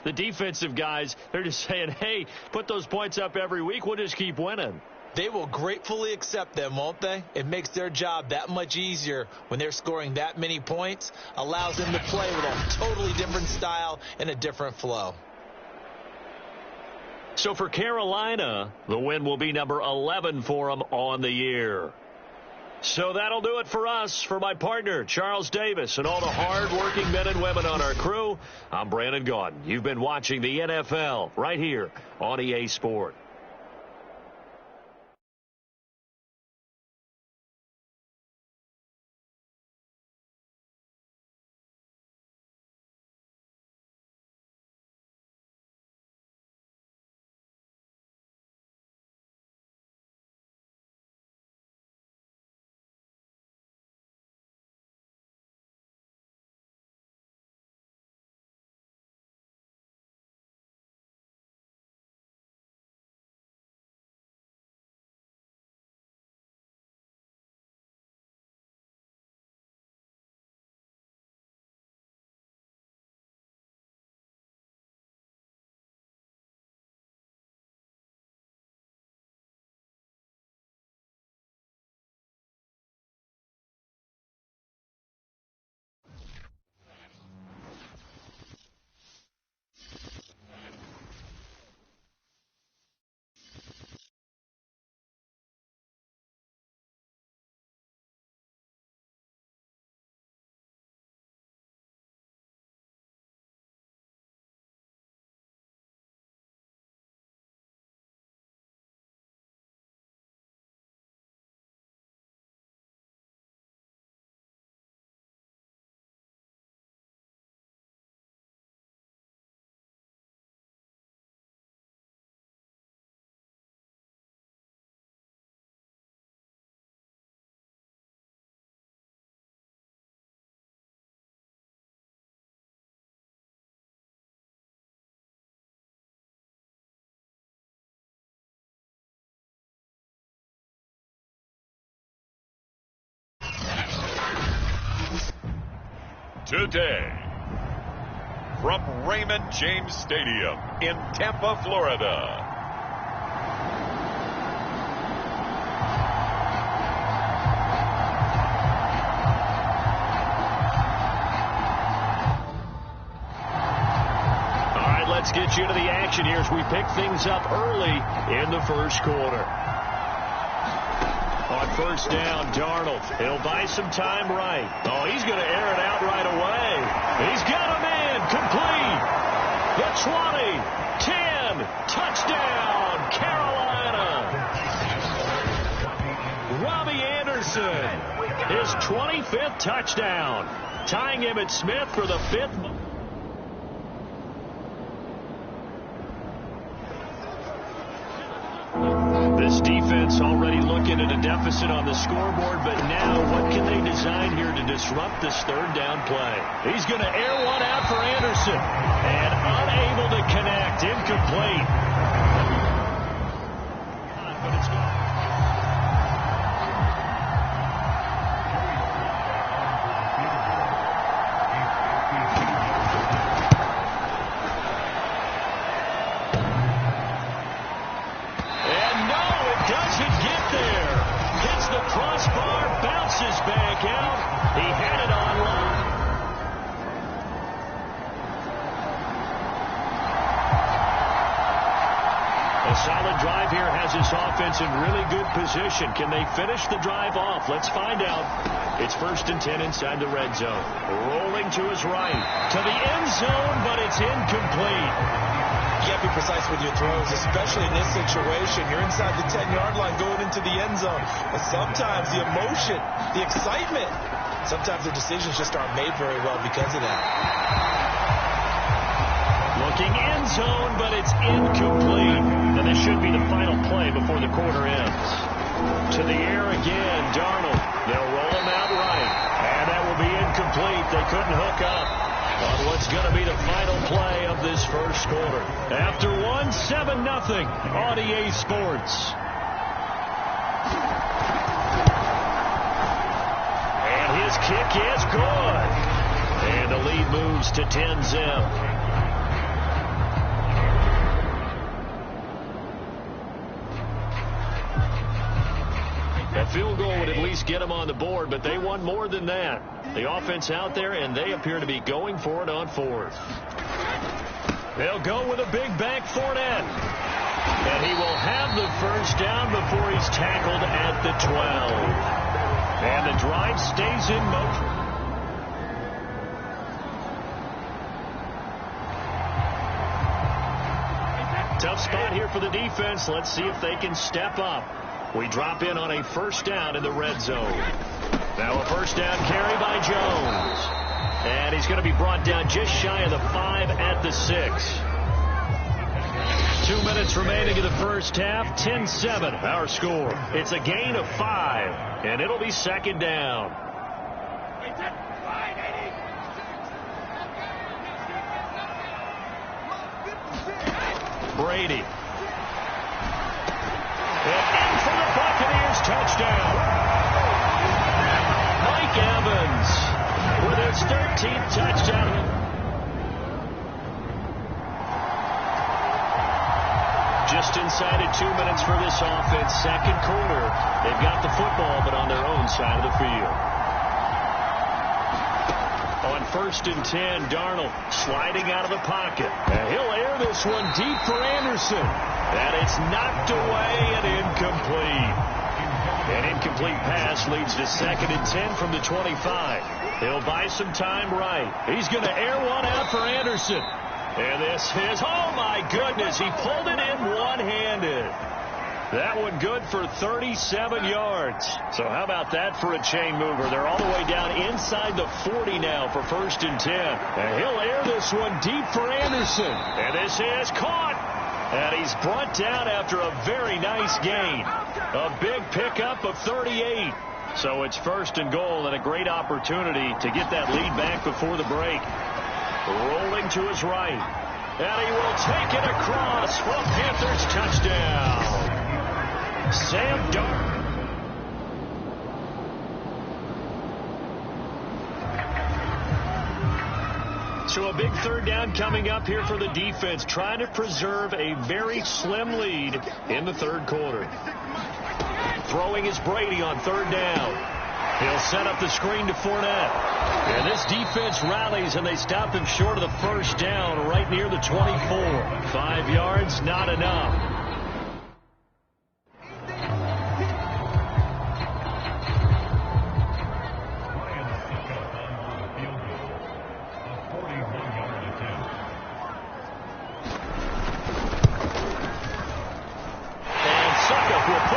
the defensive guys, they're just saying, hey, put those points up every week. We'll just keep winning. They will gratefully accept them, won't they? It makes their job that much easier when they're scoring that many points. Allows them to play with a totally different style and a different flow. So for Carolina, the win will be number 11 for them on the year. So that'll do it for us. For my partner, Charles Davis, and all the hard-working men and women on our crew, I'm Brandon Gaudin. You've been watching the NFL right here on EA Sport. Today, from Raymond James Stadium in Tampa, Florida. All right, let's get you to the action here as we pick things up early in the first quarter. On first down, Darnold. He'll buy some time right. Oh, he's going to air it out right away. He's got him in. Complete. The 20, 10, touchdown, Carolina. Robbie Anderson, his 25th touchdown, tying Emmitt Smith for the 5th. This defense already looking at a deficit on the scoreboard, but now what can they design here to disrupt this third down play? He's going to air one out for Anderson, and unable to connect, incomplete. But it's gone. Crossbar bounces back out. He had it online. A solid drive here has this offense in really good position. Can they finish the drive off? Let's find out. It's 1st and 10 inside the red zone. Rolling to his right. To the end zone, but it's incomplete. You got to be precise with your throws, especially in this situation. You're inside the 10-yard line going into the end zone. But sometimes the emotion, the excitement, sometimes the decisions just aren't made very well because of that. Looking end zone, but it's incomplete. And this should be the final play before the quarter ends. To the air again, Darnold. They'll roll him out right. And that will be incomplete. They couldn't hook up on what's going to be the final play of this first quarter. After 7-0 on EA Sports. And his kick is good. And the lead moves to 10-0. A field goal would at least get them on the board, but they want more than that. The offense out there, and they appear to be going for it on 4th. They'll go with a big back Fournette. And he will have the first down before he's tackled at the 12. And the drive stays in motion. Tough spot here for the defense. Let's see if they can step up. We drop in on a first down in the red zone. Now a first down carry by Jones. And he's going to be brought down just shy of the 5 at the 6. 2 minutes remaining in the first half. 10-7 our score. It's a gain of 5. And it'll be second down. Brady. And in for the Buccaneers touchdown. Mike Evans with his 13th touchdown. Just inside of 2 minutes for this offense. Second quarter. They've got the football, but on their own side of the field. On 1st and 10, Darnold sliding out of the pocket. And he'll air this one deep for Anderson. And it's knocked away and incomplete. An incomplete pass leads to 2nd and 10 from the 25. He'll buy some time right. He's going to air one out for Anderson. And this is, oh my goodness, he pulled it in one-handed. That one good for 37 yards. So how about that for a chain mover? They're all the way down inside the 40 now for 1st and 10. And he'll air this one deep for Anderson. And this is caught. And he's brought down after a very nice gain. A big pickup of 38. So it's 1st and goal and a great opportunity to get that lead back before the break. Rolling to his right. And he will take it across for a Panthers touchdown. Sam Darnold. So a big third down coming up here for the defense, trying to preserve a very slim lead in the third quarter. Throwing is Brady on 3rd down. He'll set up the screen to Fournette. And this defense rallies, and they stop him short of the first down right near the 24. 5 yards, not enough.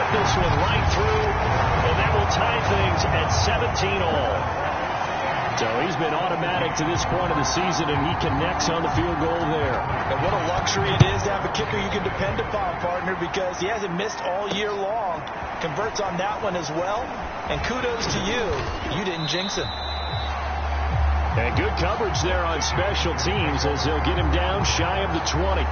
This one right through, and that will tie things at 17 all. So he's been automatic to this point of the season, and he connects on the field goal there. And what a luxury it is to have a kicker you can depend upon, partner, because he hasn't missed all year long. Converts on that one as well, and kudos to you. You didn't jinx him. And good coverage there on special teams as they'll get him down shy of the 20.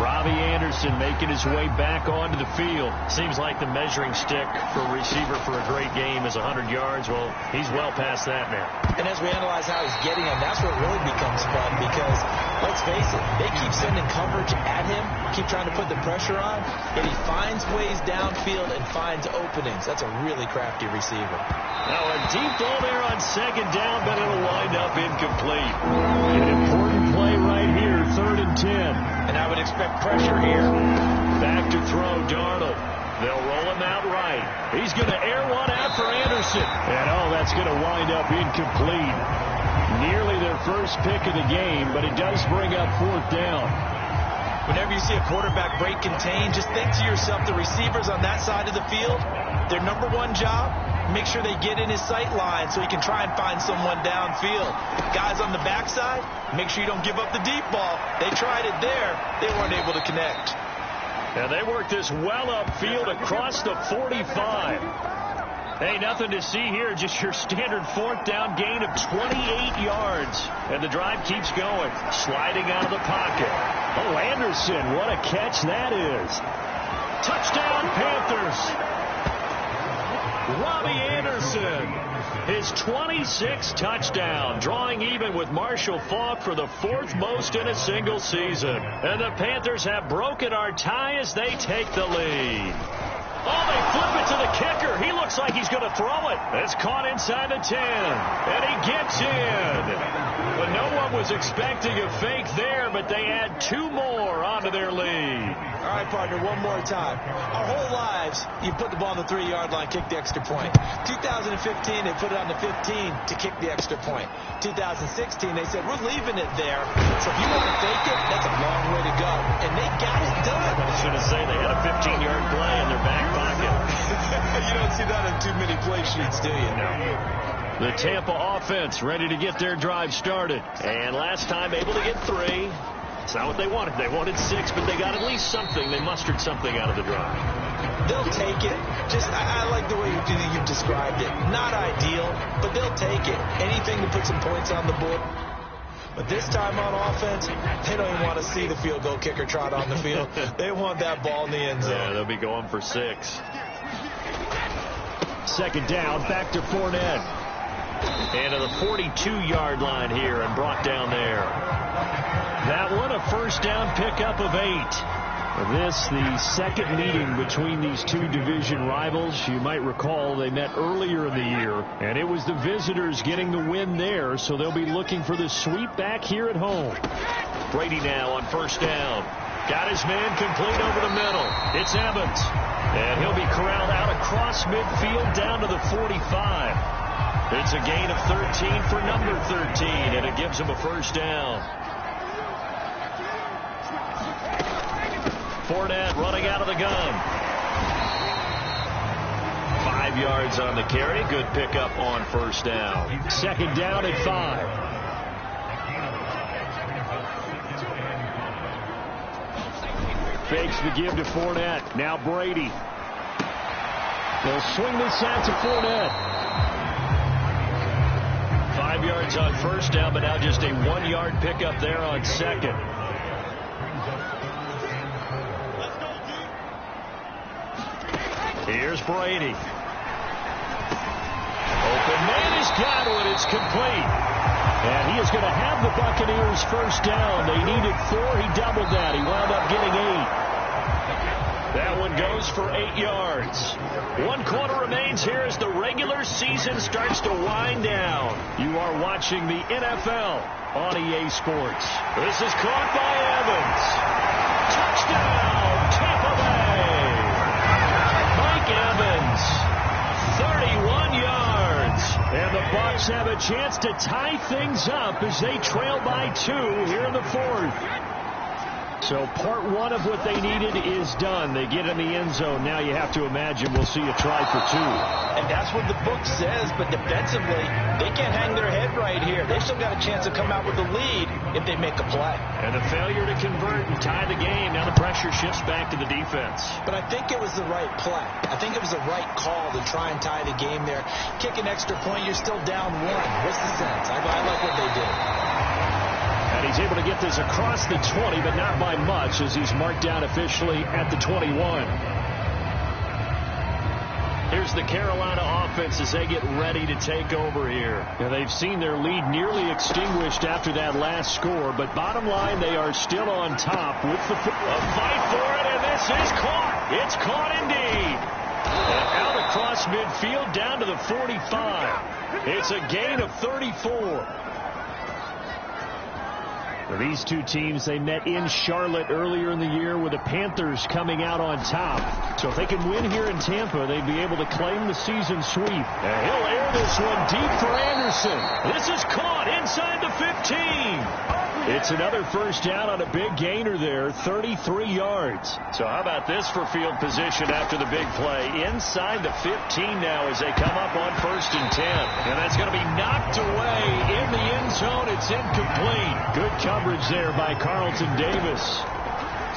Robbie Anderson making his way back onto the field. Seems like the measuring stick for a receiver for a great game is 100 yards. Well, he's well past that now. And as we analyze how he's getting him, that's where it really becomes fun because, let's face it, they keep sending coverage at him, keep trying to put the pressure on, and he finds ways downfield and finds openings. That's a really crafty receiver. Now a deep ball there on 2nd down, but it'll wind up incomplete. An important play right here, 3rd and 10. And I would expect pressure here. Back to throw, Darnold. They'll roll him out right. He's going to air one out for Anderson. And, that's going to wind up incomplete. Nearly their first pick of the game, but it does bring up 4th down. Whenever you see a quarterback break contain, just think to yourself, the receivers on that side of the field, their number one job, make sure they get in his sight line so he can try and find someone downfield. Guys on the backside, make sure you don't give up the deep ball. They tried it there. They weren't able to connect. And they worked this well upfield across the 45. Hey, nothing to see here, just your standard 4th down gain of 28 yards. And the drive keeps going, sliding out of the pocket. Oh, Anderson, what a catch that is. Touchdown, Panthers. Robbie Anderson, his 26th touchdown, drawing even with Marshall Faulk for the 4th most in a single season. And the Panthers have broken our tie as they take the lead. Oh, they flip it to the kicker. He looks like he's going to throw it. It's caught inside the 10. And he gets in. But no one was expecting a fake there, but they add 2 more onto their lead. All right, partner, one more time. Our whole lives, you put the ball on the 3-yard line, kick the extra point. 2015, they put it on the 15 to kick the extra point. 2016, they said, we're leaving it there. So if you want to fake it, that's a long way to go. And they got it done. I should have said they had a 15-yard play in their back pocket. You don't see that in too many play sheets, do you? No. The Tampa offense ready to get their drive started. And last time able to get 3. It's not what they wanted. They wanted 6, but they got at least something. They mustered something out of the drive. They'll take it. I like the way you've described it. Not ideal, but they'll take it. Anything to put some points on the board. But this time on offense, they don't even want to see the field goal kicker trot on the field. They want that ball in the end zone. Yeah, they'll be going for 6. Second down, back to Fournette. And to the 42-yard line here and brought down there. That one, a first down pickup of 8. This, the second meeting between these two division rivals. You might recall they met earlier in the year, and it was the visitors getting the win there, so they'll be looking for the sweep back here at home. Brady now on first down. Got his man complete over the middle. It's Evans. And he'll be corralled out across midfield down to the 45. It's a gain of 13 for number 13, and it gives him a first down. Fournette running out of the gun. 5 yards on the carry. Good pickup on first down. Second down at 5. Fakes the give to Fournette. Now Brady. They'll swing this out to Fournette. 5 yards on first down, but now just a 1-yard pickup there on second. Here's Brady. Open man has got one. It's complete. And he is going to have the Buccaneers first down. They needed 4. He doubled that. He wound up getting 8. That one goes for 8 yards. 1 quarter remains here as the regular season starts to wind down. You are watching the NFL on EA Sports. This is caught by Evans. Touchdown, Tampa Bay. Mike Evans, 31 yards. And the Bucs have a chance to tie things up as they trail by 2 here in the 4th. So part 1 of what they needed is done. They get in the end zone. Now you have to imagine we'll see a try for 2. And that's what the book says, but defensively, they can't hang their head right here. They still got a chance to come out with the lead if they make a play. And a failure to convert and tie the game. Now the pressure shifts back to the defense. But I think it was the right play. I think it was the right call to try and tie the game there. Kick an extra point, you're still down 1. What's the sense? I like what they did. And he's able to get this across the 20, but not by much as he's marked down officially at the 21. Here's the Carolina offense as they get ready to take over here. Now they've seen their lead nearly extinguished after that last score, but bottom line, they are still on top with the a fight for it, and this is caught. It's caught indeed. And out across midfield down to the 45. It's a gain of 34. These two teams, they met in Charlotte earlier in the year with the Panthers coming out on top. So if they can win here in Tampa, they'd be able to claim the season sweep. And he'll air this one deep for Anderson. This is caught inside the 15. It's another first down on a big gainer there, 33 yards. So how about this for field position after the big play? Inside the 15 now as they come up on 1st and 10. And that's going to be knocked away in the end zone. It's incomplete. Good coverage there by Carlton Davis.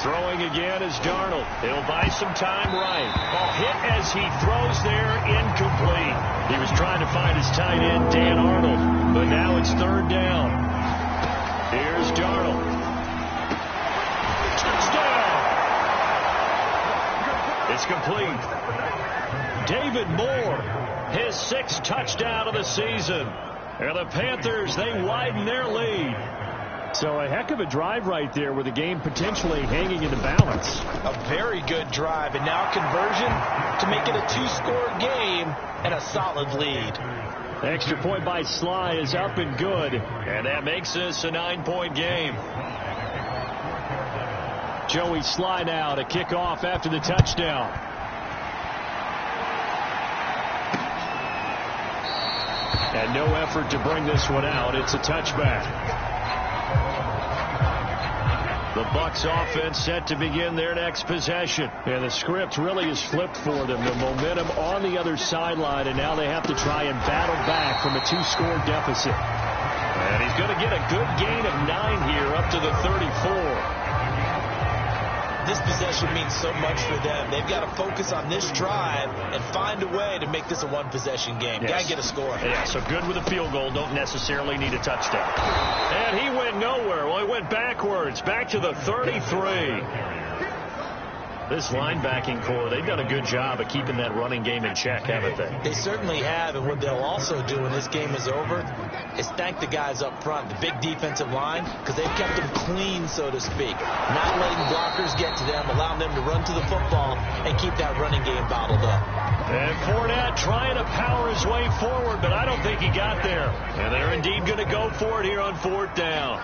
Throwing again is Darnold. He'll buy some time right. Ball hit as he throws there, incomplete. He was trying to find his tight end, Dan Arnold. But now it's 3rd down. Here's Darnold. Touchdown! It's complete. David Moore, his 6th touchdown of the season. And the Panthers, they widen their lead. So a heck of a drive right there with the game potentially hanging in the balance. A very good drive, and now conversion to make it a 2-score game and a solid lead. Extra point by Sly is up and good, and that makes this a 9-point game. Joey Sly now to kick off after the touchdown. And no effort to bring this one out. It's a touchback. The Bucs offense set to begin their next possession. And the script really is flipped for them. The momentum on the other sideline, and now they have to try and battle back from a 2-score deficit. And he's going to get a good gain of 9 here up to the 34. This possession means so much for them. They've got to focus on this drive and find a way to make this a one-possession game. Yes. Got to get a score. Yeah, so good with a field goal. Don't necessarily need a touchdown. And he went nowhere. Well, he went backwards, back to the 33. This linebacking core, they've done a good job of keeping that running game in check, haven't they? They certainly have, and what they'll also do when this game is over is thank the guys up front, the big defensive line, because they've kept them clean, so to speak. Not letting blockers get to them, allowing them to run to the football and keep that running game bottled up. And Fournette trying to power his way forward, but I don't think he got there. And they're indeed going to go for it here on 4th down.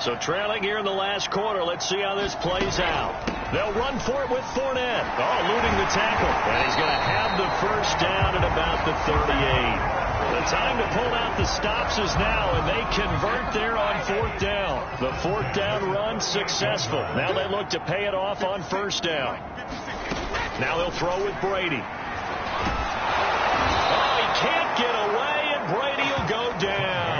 So trailing here in the last quarter, let's see how this plays out. They'll run for it with Fournette. Oh, eluding the tackle. And he's going to have the first down at about the 38. The time to pull out the stops is now, and they convert there on 4th down. The 4th down run successful. Now they look to pay it off on 1st down. Now they'll throw with Brady. Oh, he can't get away, and Brady will go down.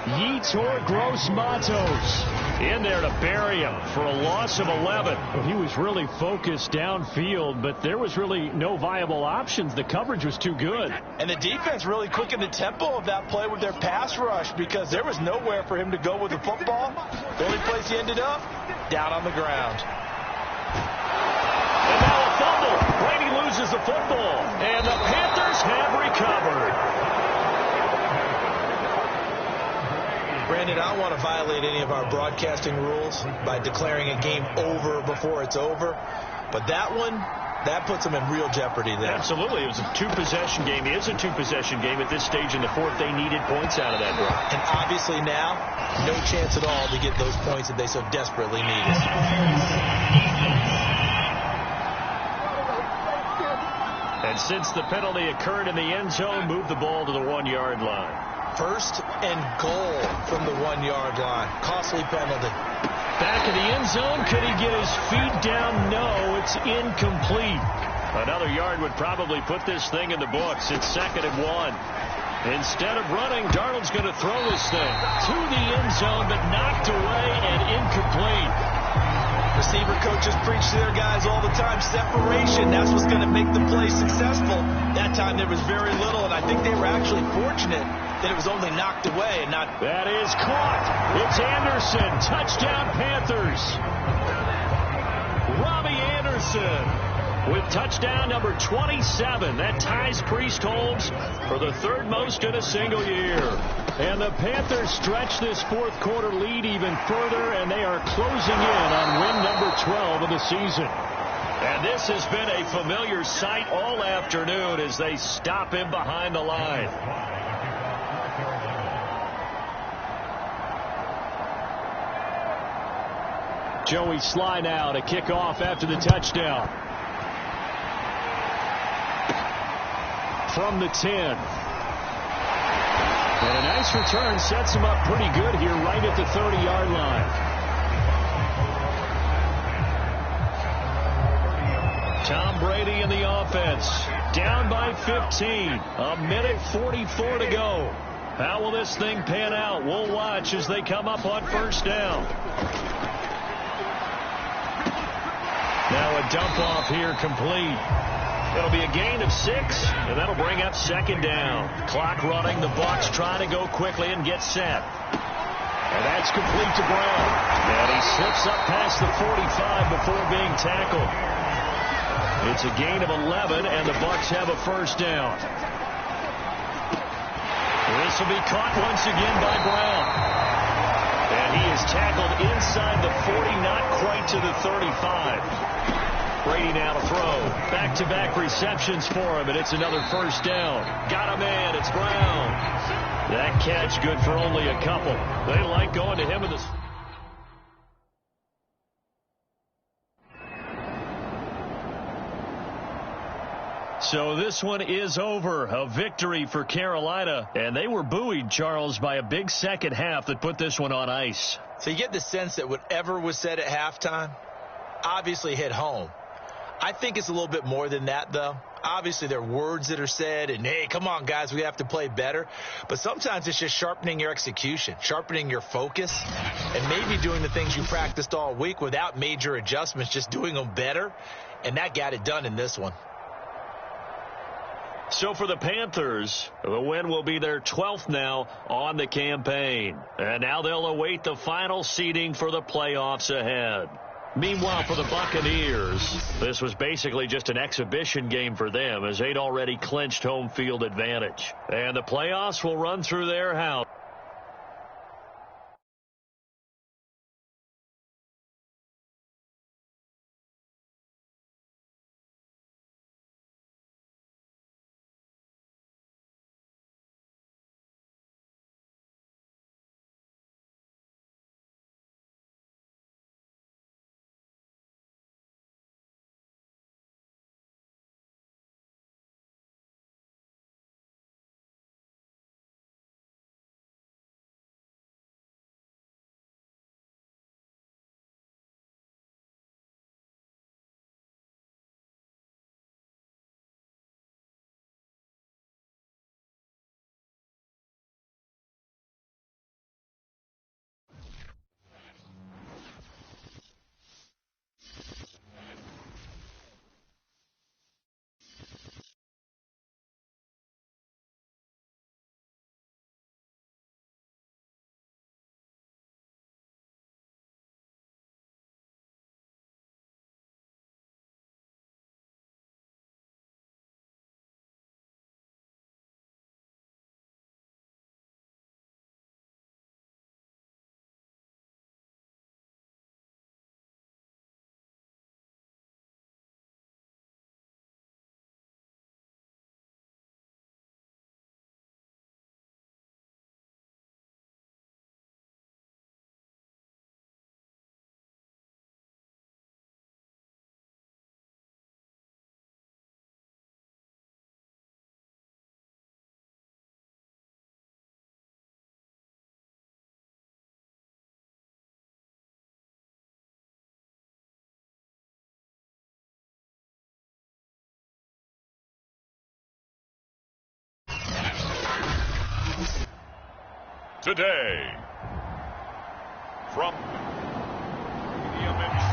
Yetur Gross-Matos in there to bury him for a loss of 11. Well, he was really focused downfield, but there was really no viable options. The coverage was too good. And the defense really quickened the tempo of that play with their pass rush because there was nowhere for him to go with the football. The only place he ended up, down on the ground. And now a fumble. Brady loses the football, and the Panthers have recovered. Brandon, I don't want to violate any of our broadcasting rules by declaring a game over before it's over. But that one, that puts them in real jeopardy there. Absolutely. It was a 2-possession game. It is a 2-possession game at this stage in the 4th. They needed points out of that drive. And obviously now, no chance at all to get those points that they so desperately needed. And since the penalty occurred in the end zone, move the ball to the 1-yard line. 1st and goal from the 1-yard line. Costly penalty. Back in the end zone. Could he get his feet down? No, it's incomplete. Another yard would probably put this thing in the books. It's 2nd and 1. Instead of running, Darnold's going to throw this thing to the end zone, but knocked away and incomplete. Receiver coaches preach to their guys all the time. Separation, that's what's going to make the play successful. That time there was very little, and I think they were actually fortunate that it was only knocked away and not... That is caught. It's Anderson. Touchdown, Panthers. Robbie Anderson with touchdown number 27. That ties Priest-Holmes for the 3rd most in a single year. And the Panthers stretch this 4th quarter lead even further, and they are closing in on win number 12 of the season. And this has been a familiar sight all afternoon as they stop him behind the line. Joey Sly now to kick off after the touchdown. From the 10. And a nice return sets him up pretty good here right at the 30-yard line. Tom Brady in the offense. Down by 15. A minute 44 to go. How will this thing pan out? We'll watch as they come up on 1st down. Now a dump off here complete. It'll be a gain of 6, and that'll bring up 2nd down. Clock running. The Bucs trying to go quickly and get set. And that's complete to Brown. And he slips up past the 45 before being tackled. It's a gain of 11, and the Bucs have a 1st down. This will be caught once again by Brown. And He is tackled inside the 40, not quite to the 35. Brady now to throw. Back-to-back receptions for him, and it's another first down. Got a man. It's Brown. That catch good for only a couple. They like going to him in the... So this one is over. A victory for Carolina. And they were buoyed, Charles, by a big second half that put this one on ice. So you get the sense that whatever was said at halftime obviously hit home. I think it's a little bit more than that, though. Obviously, there are words that are said, and, hey, come on, guys, we have to play better. But sometimes it's just sharpening your execution, sharpening your focus, and maybe doing the things you practiced all week without major adjustments, just doing them better. And that got it done in this one. So for the Panthers, the win will be their 12th now on the campaign. And now they'll await the final seeding for the playoffs ahead. Meanwhile, for the Buccaneers, this was basically just an exhibition game for them as they'd already clinched home field advantage. And the playoffs will run through their house. Today, from the image.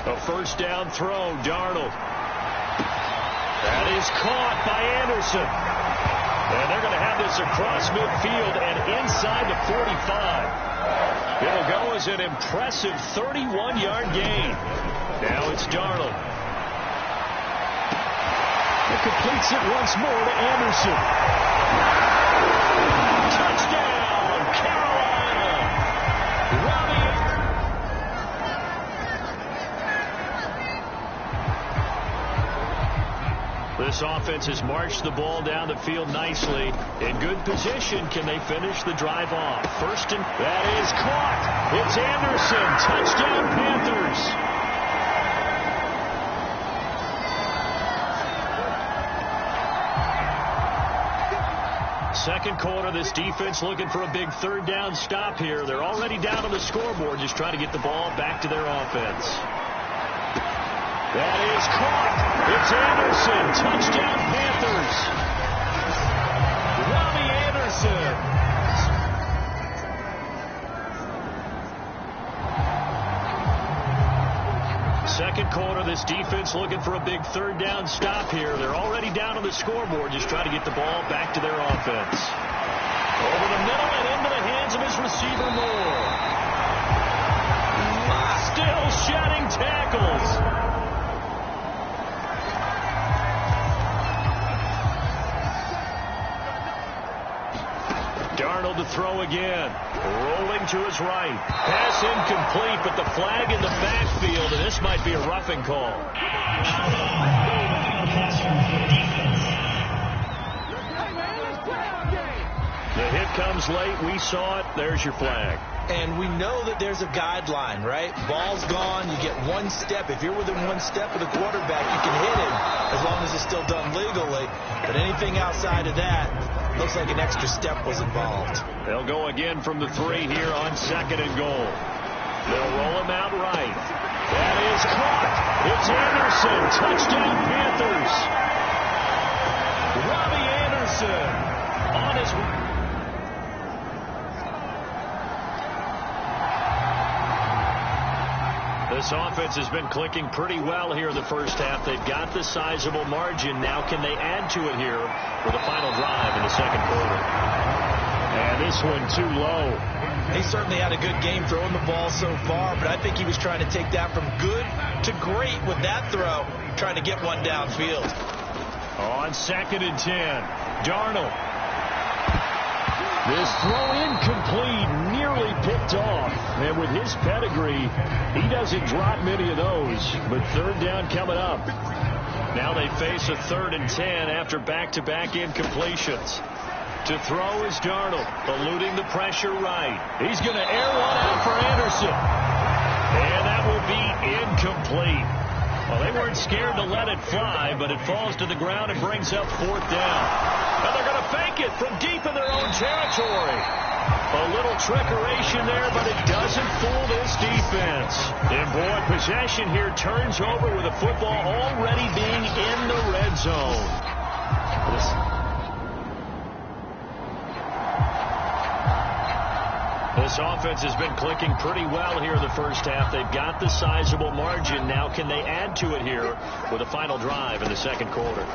A first down throw, Darnold. That is caught by Anderson. And they're going to have this across midfield and inside the 45. It'll go as an impressive 31-yard gain. Now it's Darnold. It completes it once more to Anderson. Touchdown, Carolina. This offense has marched the ball down the field nicely. In good position, can they finish the drive off? First and that is caught. It's Anderson. Touchdown, Panthers. Second quarter, this defense looking for a big third down stop here. They're already down on the scoreboard, just trying to get the ball back to their offense. That is caught. It's Anderson. Touchdown, Panthers. Robbie Anderson. Second quarter, this defense looking for a big third down stop here. They're already down on the scoreboard, just trying to get the ball back to their offense. Over the middle and into the hands of his receiver, Moore. Still shed Darnold to throw again. Rolling to his right. Pass incomplete, but the flag in the backfield, and this might be a roughing call. The hit comes late. We saw it. There's your flag. And we know that there's a guideline, right? Ball's gone. You get one step. If you're within one step of the quarterback, you can hit him as long as it's still done legally. But anything outside of that, looks like an extra step was involved. They'll go again from the 3 here on 2nd and goal. They'll roll him out right. That is caught. It's Anderson. Touchdown Panthers. Robbie Anderson on his way. This offense has been clicking pretty well here in the first half. They've got the sizable margin. Now can they add to it here for the final drive in the second quarter? And this one too low. He certainly had a good game throwing the ball so far, but I think he was trying to take that from good to great with that throw, trying to get one downfield. On 2nd and 10, Darnold. This throw incomplete, nearly picked off. And with his pedigree, he doesn't drop many of those. But 3rd down coming up. Now they face a 3rd and 10 after back-to-back incompletions. To throw is Darnold, eluding the pressure right. He's going to air one out for Anderson. And that will be incomplete. Well, they weren't scared to let it fly, but it falls to the ground and brings up 4th down. And they're going to fake it from deep in their own territory. A little trickeration there, but it doesn't fool this defense. And boy, possession here turns over with the football already being in the red zone. This offense has been clicking pretty well here in the first half. They've got the sizable margin. Now can they add to it here with a final drive in the second quarter?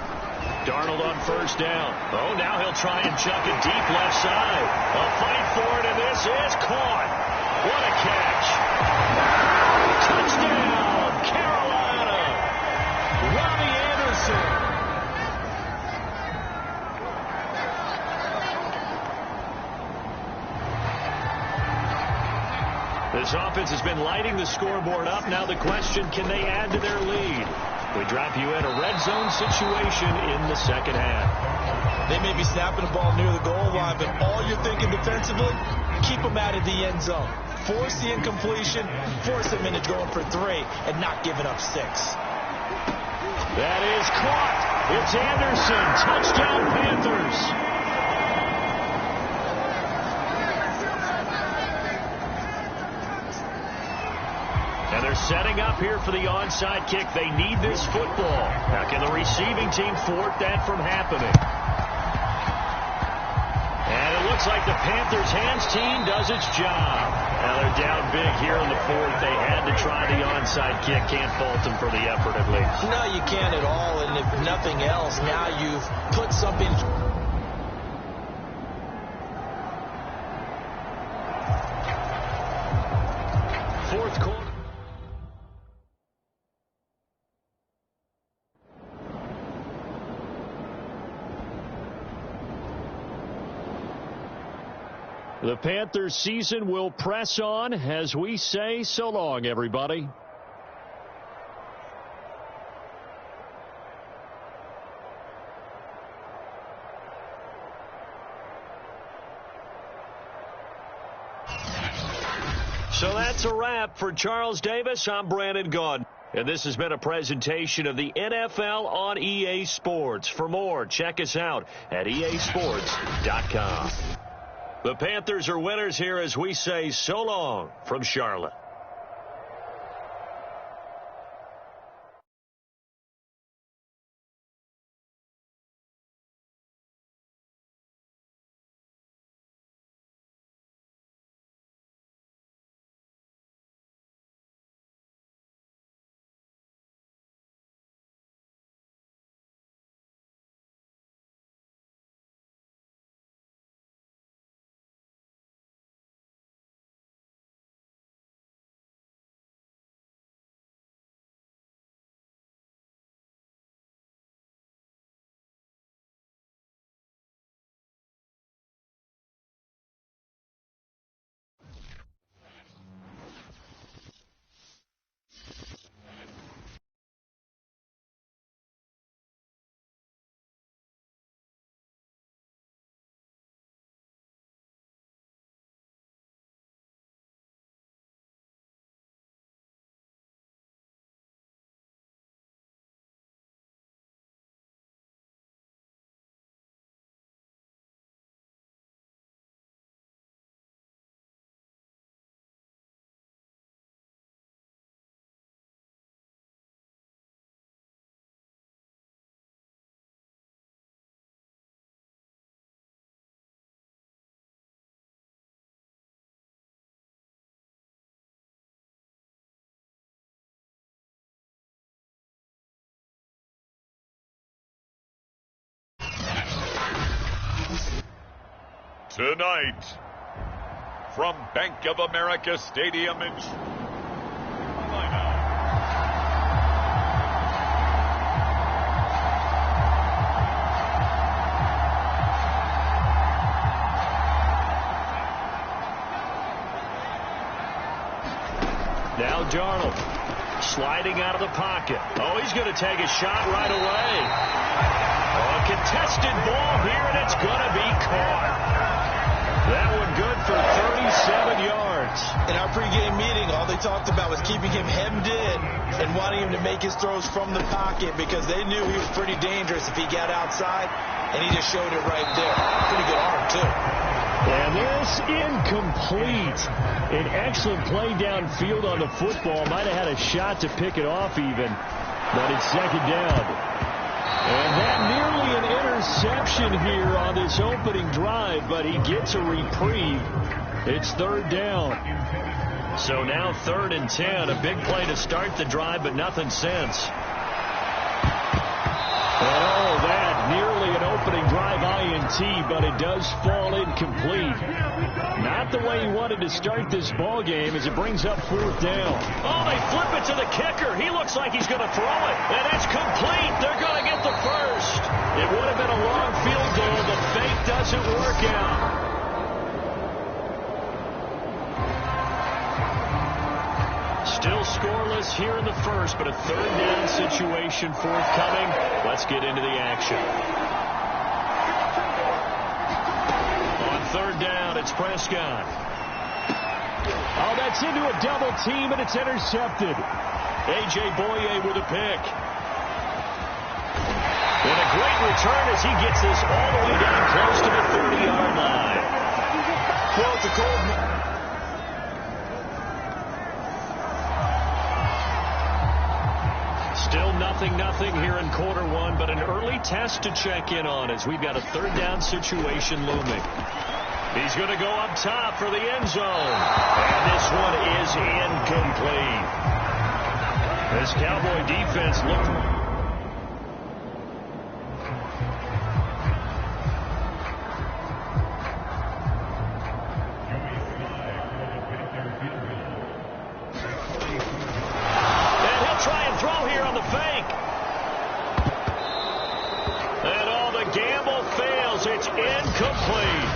Darnold on 1st down. Oh, now he'll try and chuck it deep left side. A fight for it, and this is caught. What a catch. Touchdown, Carolina. Robbie Anderson. This offense has been lighting the scoreboard up. Now the question, can they add to their lead? We drop you in a red zone situation in the second half. They may be snapping the ball near the goal line, but all you're thinking defensively, keep them out of the end zone. Force the incompletion, force them into going for 3, and not giving up 6. That is caught. It's Anderson. Touchdown Panthers. And they're setting up here for the onside kick. They need this football. Now can the receiving team thwart that from happening? And it looks like the Panthers hands team does its job. Now they're down big here in the 4th. They had to try the onside kick. Can't fault them for the effort at least. No, you can't at all. And if nothing else, now you've put something... Fourth quarter. The Panthers season will press on as we say so long, everybody. So that's a wrap for Charles Davis. I'm Brandon Gaudin. And this has been a presentation of the NFL on EA Sports. For more, check us out at easports.com. The Panthers are winners here as we say so long from Charlotte. Tonight, from Bank of America Stadium in Carolina. Now Darnold sliding out of the pocket. Oh, he's going to take a shot right away. Oh, a contested ball here, and it's going to be caught. That one good for 37 yards. In our pregame meeting, all they talked about was keeping him hemmed in and wanting him to make his throws from the pocket because they knew he was pretty dangerous if he got outside, and he just showed it right there. Pretty good arm, too. And this incomplete. An excellent play downfield on the football. Might have had a shot to pick it off even, but it's second down. And that nearly an interception here on this opening drive, but he gets a reprieve. It's third down. So now 3rd and 10. A big play to start the drive, but nothing since. And all that, nearly an opening drive INT, but it does fall incomplete. Not the way he wanted to start this ball game as it brings up 4th down. Oh, they flip it to the kicker. He looks like he's going to throw it, and it's complete. They're going to get the first. It would have been a long field goal. The fake doesn't work out. Still scoreless here in the first, but a 3rd down situation forthcoming. Let's get into the action. On 3rd down, it's Prescott. Oh, that's into a double team, and it's intercepted. A.J. Boye with a pick. And a great return as he gets this all the way down close to the 30-yard line. Well, it's a cold... Still 0-0 here in quarter one, but an early test to check in on as we've got a 3rd down situation looming. He's going to go up top for the end zone. And this one is incomplete. This Cowboy defense looked... It's incomplete.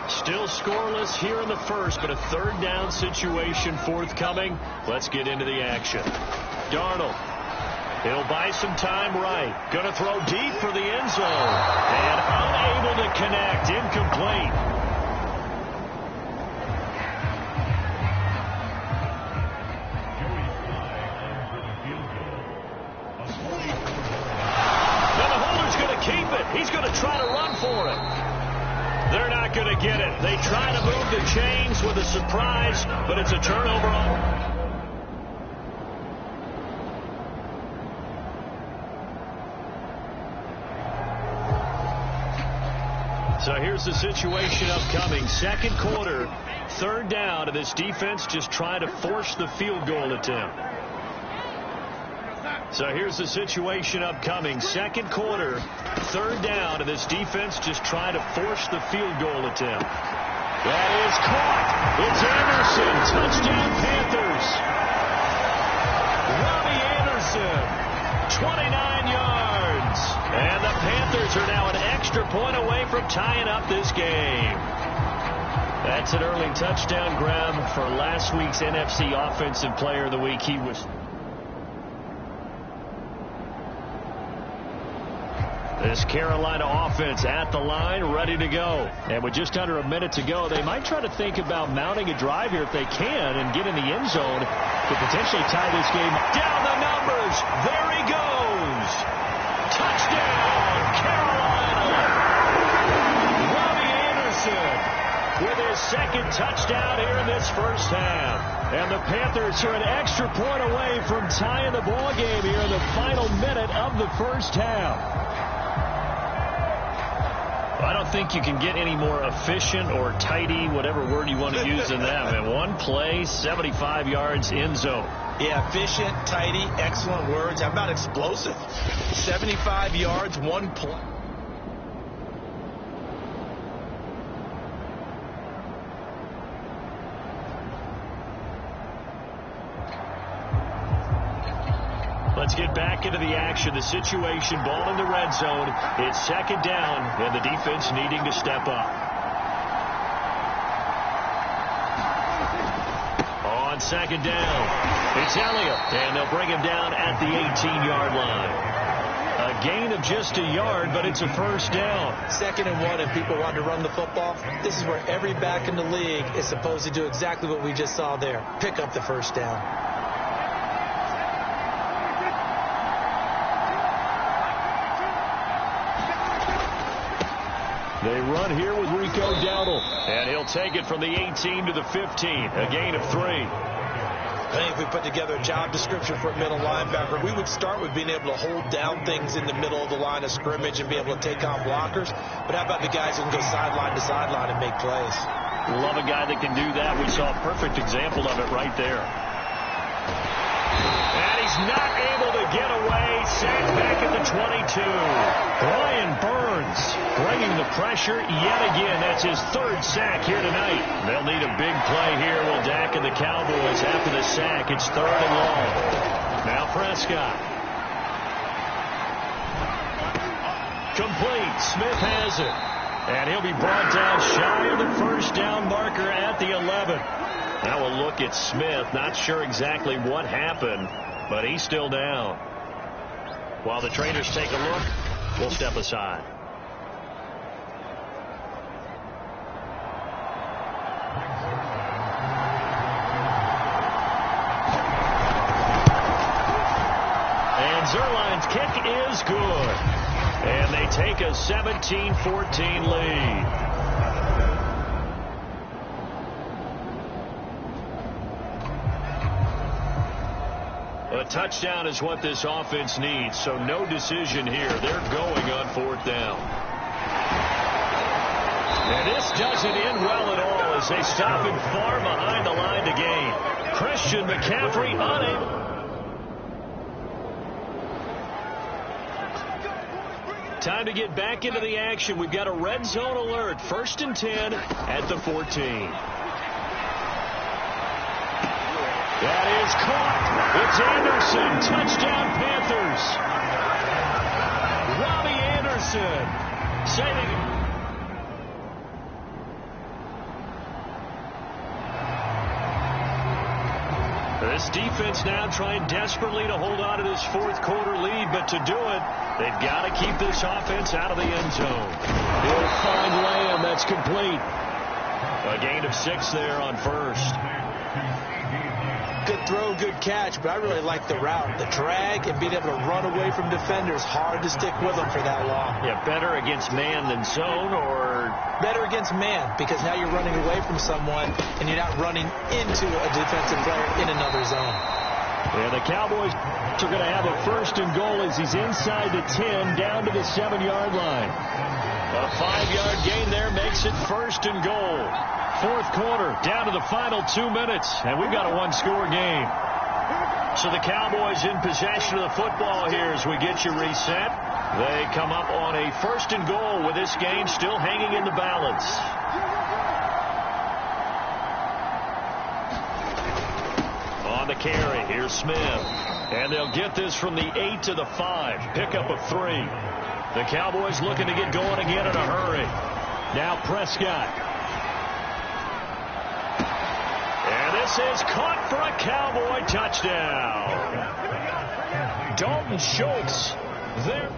Still scoreless here in the first, but a 3rd down situation forthcoming. Let's get into the action. Darnold. He'll buy some time right. Going to throw deep for the end zone. And unable to connect. Incomplete. He's going to try to run for it. They're not going to get it. They try to move the chains with a surprise, but it's a turnover. So here's the situation upcoming. 2nd quarter, 3rd down, and this defense just trying to force the field goal attempt. So here's the situation upcoming. 2nd quarter, 3rd down, and this defense just trying to force the field goal attempt. That is caught. It's Anderson. Touchdown, Panthers. Robbie Anderson, 29 yards. And the Panthers are now an extra point away from tying up this game. That's an early touchdown grab for last week's NFC Offensive Player of the Week. He was... This Carolina offense at the line, ready to go. And with just under a minute to go, they might try to think about mounting a drive here if they can and get in the end zone to potentially tie this game. Down the numbers. There he goes. Touchdown, Carolina. Robbie Anderson with his 2nd touchdown here in this first half. And the Panthers are an extra point away from tying the ball game here in the final minute of the first half. I don't think you can get any more efficient or tidy, whatever word you want to use in that. And one play, 75 yards, end zone. Yeah, efficient, tidy, excellent words. How about explosive? 75 yards, one play. Let's get back into the action. The situation, ball in the red zone. It's second down, and the defense needing to step up. On second down, it's Elliott, and they'll bring him down at the 18-yard line. A gain of just a yard, but it's a first down. 2nd and 1, and people want to run the football. This is where every back in the league is supposed to do exactly what we just saw there. Pick up the first down. They run here with Rico Dowdle, and he'll take it from the 18 to the 15, a gain of 3. I think if we put together a job description for a middle linebacker, we would start with being able to hold down things in the middle of the line of scrimmage and be able to take on blockers. But how about the guys who can go sideline to sideline and make plays? Love a guy that can do that. We saw a perfect example of it right there. And he's not able to get away. Sacked back at the 22. Brian Burns bringing the pressure yet again. That's his 3rd sack here tonight. They'll need a big play here. Will Dak and the Cowboys after the sack. It's 3rd and long. Now Prescott. Complete. Smith has it. And he'll be brought down shy of the first down marker at the 11. Now we'll look at Smith. Not sure exactly what happened, but he's still down. While the trainers take a look, we'll step aside. And Zerline's kick is good. And they take a 17-14 lead. A touchdown is what this offense needs, so no decision here. They're going on 4th down. And this doesn't end well at all as they stop him far behind the line to gain. Christian McCaffrey unable. Time to get back into the action. We've got a red zone alert. 1st and 10 at the 14. That is caught. It's Anderson. Touchdown, Panthers. Robbie Anderson saving it. This defense now trying desperately to hold on to this 4th quarter lead, but to do it, they've got to keep this offense out of the end zone. He'll find Lamb. That's complete. A gain of 6 there on 1st. Good throw, good catch, but I really like the route. The drag and being able to run away from defenders. Hard to stick with them for that long. Yeah, better against man than zone, or? Better against man, because now you're running away from someone and you're not running into a defensive player in another zone. Yeah, the Cowboys are going to have a 1st and goal as he's inside the 10, down to the 7-yard line. A 5-yard gain there makes it 1st and goal. 4th quarter, down to the final 2 minutes, and we've got a 1-score game. So the Cowboys in possession of the football here as we get you reset. They come up on a 1st and goal with this game still hanging in the balance. On the carry, here's Smith. And they'll get this from the 8 to the 5. Pickup of 3. The Cowboys looking to get going again in a hurry. Now Prescott. And this is caught for a Cowboy touchdown. Dalton Schultz there.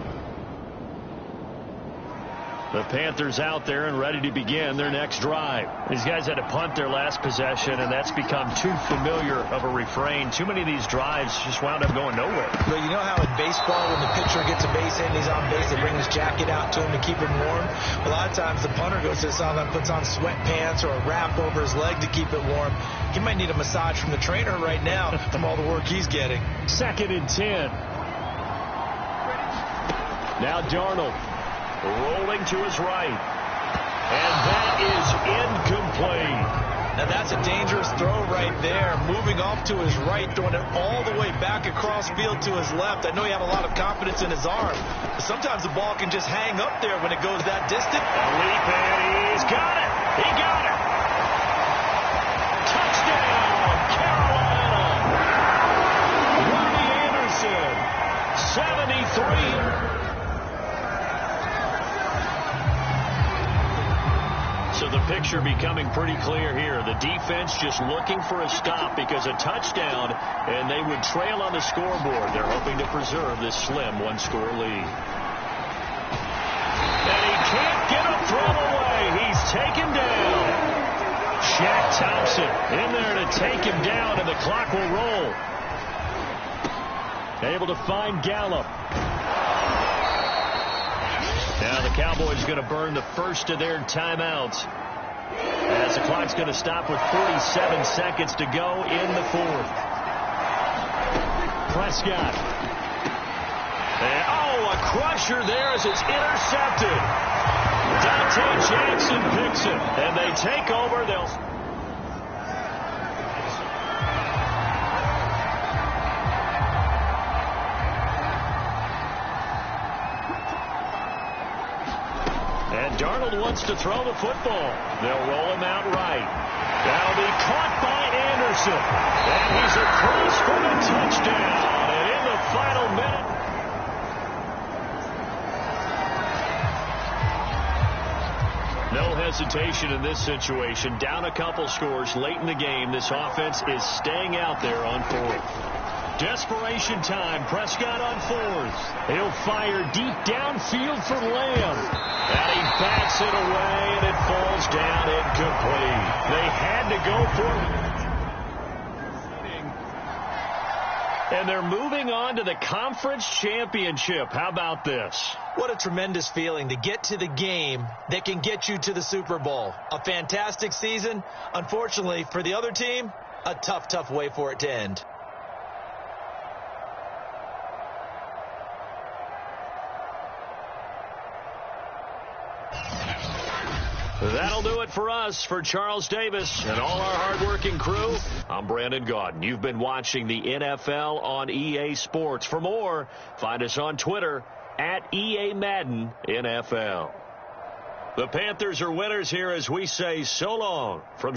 The Panthers out there and ready to begin their next drive. These guys had to punt their last possession, and that's become too familiar of a refrain. Too many of these drives just wound up going nowhere. But you know how in baseball, when the pitcher gets a base hit and he's on base, they bring his jacket out to him to keep him warm? A lot of times the punter goes to the sideline, puts on sweatpants or a wrap over his leg to keep it warm. He might need a massage from the trainer right now from all the work he's getting. 2nd and 10. Now Darnold. Rolling to his right. And that is incomplete. Now that's a dangerous throw right there. Moving off to his right, throwing it all the way back across field to his left. I know he had a lot of confidence in his arm, but sometimes the ball can just hang up there when it goes that distant. A leap, and he's got it. He got it. Touchdown, Carolina. Ronnie Anderson, 73. So the picture becoming pretty clear here. The defense just looking for a stop because a touchdown, and they would trail on the scoreboard. They're hoping to preserve this slim one-score lead. And he can't get a throw away. He's taken down. Shaq Thompson in there to take him down, and the clock will roll. Able to find Gallup. Now the Cowboys are going to burn the first of their timeouts as the clock's going to stop with 47 seconds to go in the fourth. Prescott. And, a crusher there as it's intercepted. Dante Jackson picks it, and they take over. And Darnold wants to throw the football. They'll roll him out right. That'll be caught by Anderson. And he's across for the touchdown. And in the final minute. No hesitation in this situation. Down a couple scores late in the game. This offense is staying out there on fourth. Desperation time. Prescott on fourth. He'll fire deep downfield for Lamb. And he bats it away, and it falls down incomplete. They had to go for it. And they're moving on to the conference championship. How about this? What a tremendous feeling to get to the game that can get you to the Super Bowl. A fantastic season. Unfortunately, for the other team, a tough, tough way for it to end. That'll do it for us. For Charles Davis and all our hardworking crew, I'm Brandon Gaudin. You've been watching the NFL on EA Sports. For more, find us on Twitter at EA Madden NFL. The Panthers are winners here as we say so long from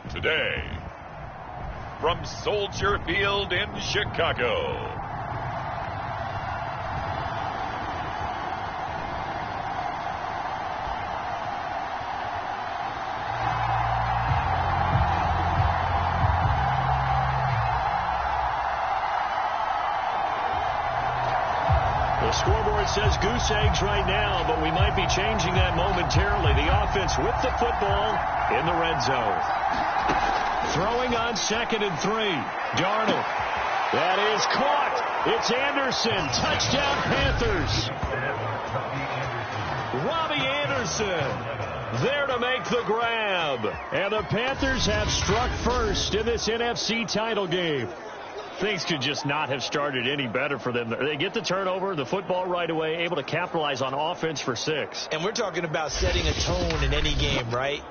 today from Soldier Field in Chicago. The scoreboard says goose eggs right now, but we might be changing that momentarily. The offense with the football in the red zone. Throwing on 2nd and 3. Darnold. That is caught. It's Anderson. Touchdown, Panthers. Robbie Anderson there to make the grab. And the Panthers have struck first in this NFC title game. Things could just not have started any better for them. They get the turnover, the football right away, able to capitalize on offense for 6. And we're talking about setting a tone in any game, right?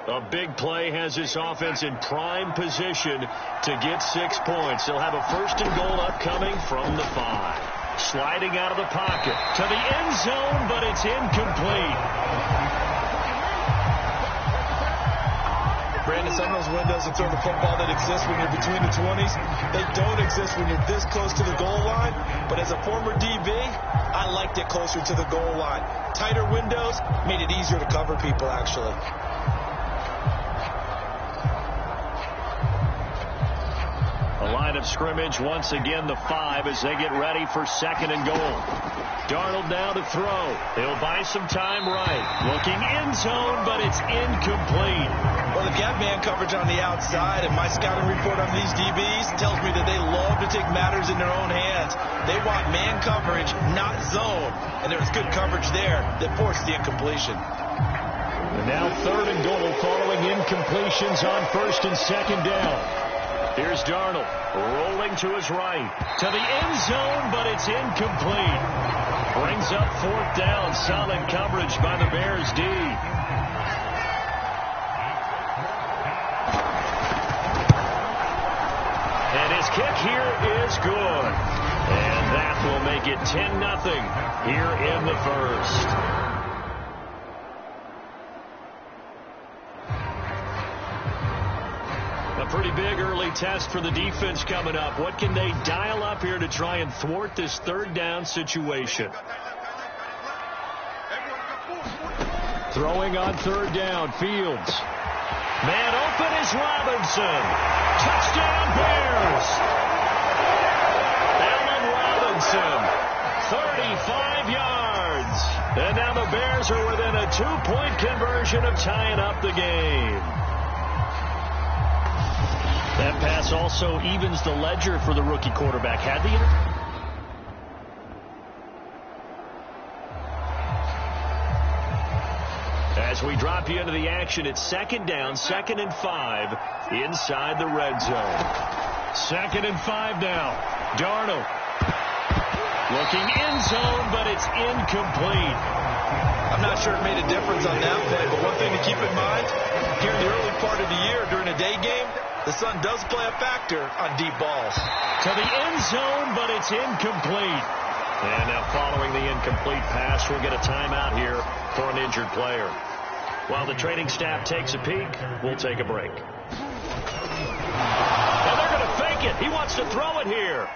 A big play has this offense in prime position to get 6 points. They'll have a 1st and goal upcoming from the 5. Sliding out of the pocket to the end zone, but it's incomplete. Brandon, some of those windows to throw the football that exist when you're between the 20s, they don't exist when you're this close to the goal line. But as a former DB, I liked it closer to the goal line. Tighter windows made it easier to cover people, actually. A line of scrimmage, once again the 5 as they get ready for 2nd and goal. Darnold now to throw. He'll buy some time right. Looking end zone, but it's incomplete. Well, they've got man coverage on the outside, and my scouting report on these DBs tells me that they love to take matters in their own hands. They want man coverage, not zone. And there was good coverage there that forced the incompletion. And now 3rd and goal following incompletions on 1st and 2nd down. Here's Darnold, rolling to his right, to the end zone, but it's incomplete. Brings up 4th down, solid coverage by the Bears D. And his kick here is good. And that will make it 10-0 here in the 1st. A pretty big early test for the defense coming up. What can they dial up here to try and thwart this 3rd down situation? Throwing on 3rd down, Fields. Man open is Robinson. Touchdown Bears. Allen Robinson, 35 yards. And now the Bears are within a 2-point conversion of tying up the game. That pass also evens the ledger for the rookie quarterback. Had the As we drop you into the action, it's 2nd down, 2nd and 5 inside the red zone. 2nd and 5 now. Darnold looking end zone, but it's incomplete. I'm not sure it made a difference on that play, but one thing to keep in mind, here in the early part of the year during a day game, the sun does play a factor on deep balls. To the end zone, but it's incomplete. And now following the incomplete pass, we'll get a timeout here for an injured player. While the training staff takes a peek, we'll take a break. And they're going to fake it. He wants to throw it here.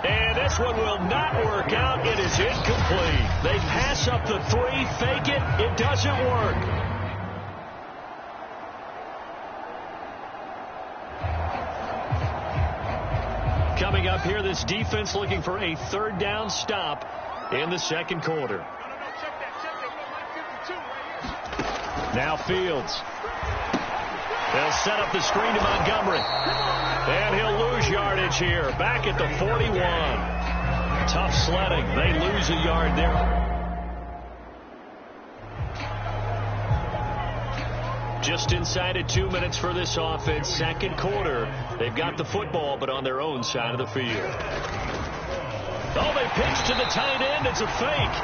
And this one will not work out. It is incomplete. They pass up the 3, fake it. It doesn't work. Coming up here, this defense looking for a 3rd down stop in the 2nd quarter. Now Fields. They'll set up the screen to Montgomery. And he'll lose yardage here. Back at the 41. Tough sledding. They lose a yard there. Just inside of 2 minutes for this offense. 2nd quarter. They've got the football, but on their own side of the field. Oh, they pitch to the tight end. It's a fake.